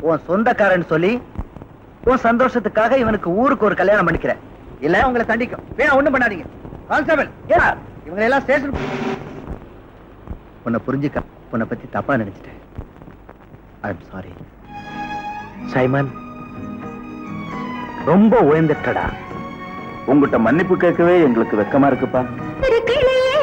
உன் சொந்தக்காரன்னு சொல்லி உன் சந்தோஷத்துக்காக இவனுக்கு ஊருக்கு ஒரு கல்யாணம் பண்ணிக்கிற. இல்ல உங்களை தண்டிக்கும். வேணா ஒண்ணும் பண்ணாதீங்க. கான்ஸ்டபிள், இவங்க எல்லாம் ஸ்டேஷன். உன்னை புரிஞ்சுக்க, உன்னை பத்தி தப்பா நினைச்சிட்டேன். I'm sorry. சைமன், ரொம்ப உயர்ந்துட்டடா. உங்ககிட்ட மன்னிப்பு கேட்கவே எங்களுக்கு வெக்கமா இருக்குப்பா. சிறு கிளியே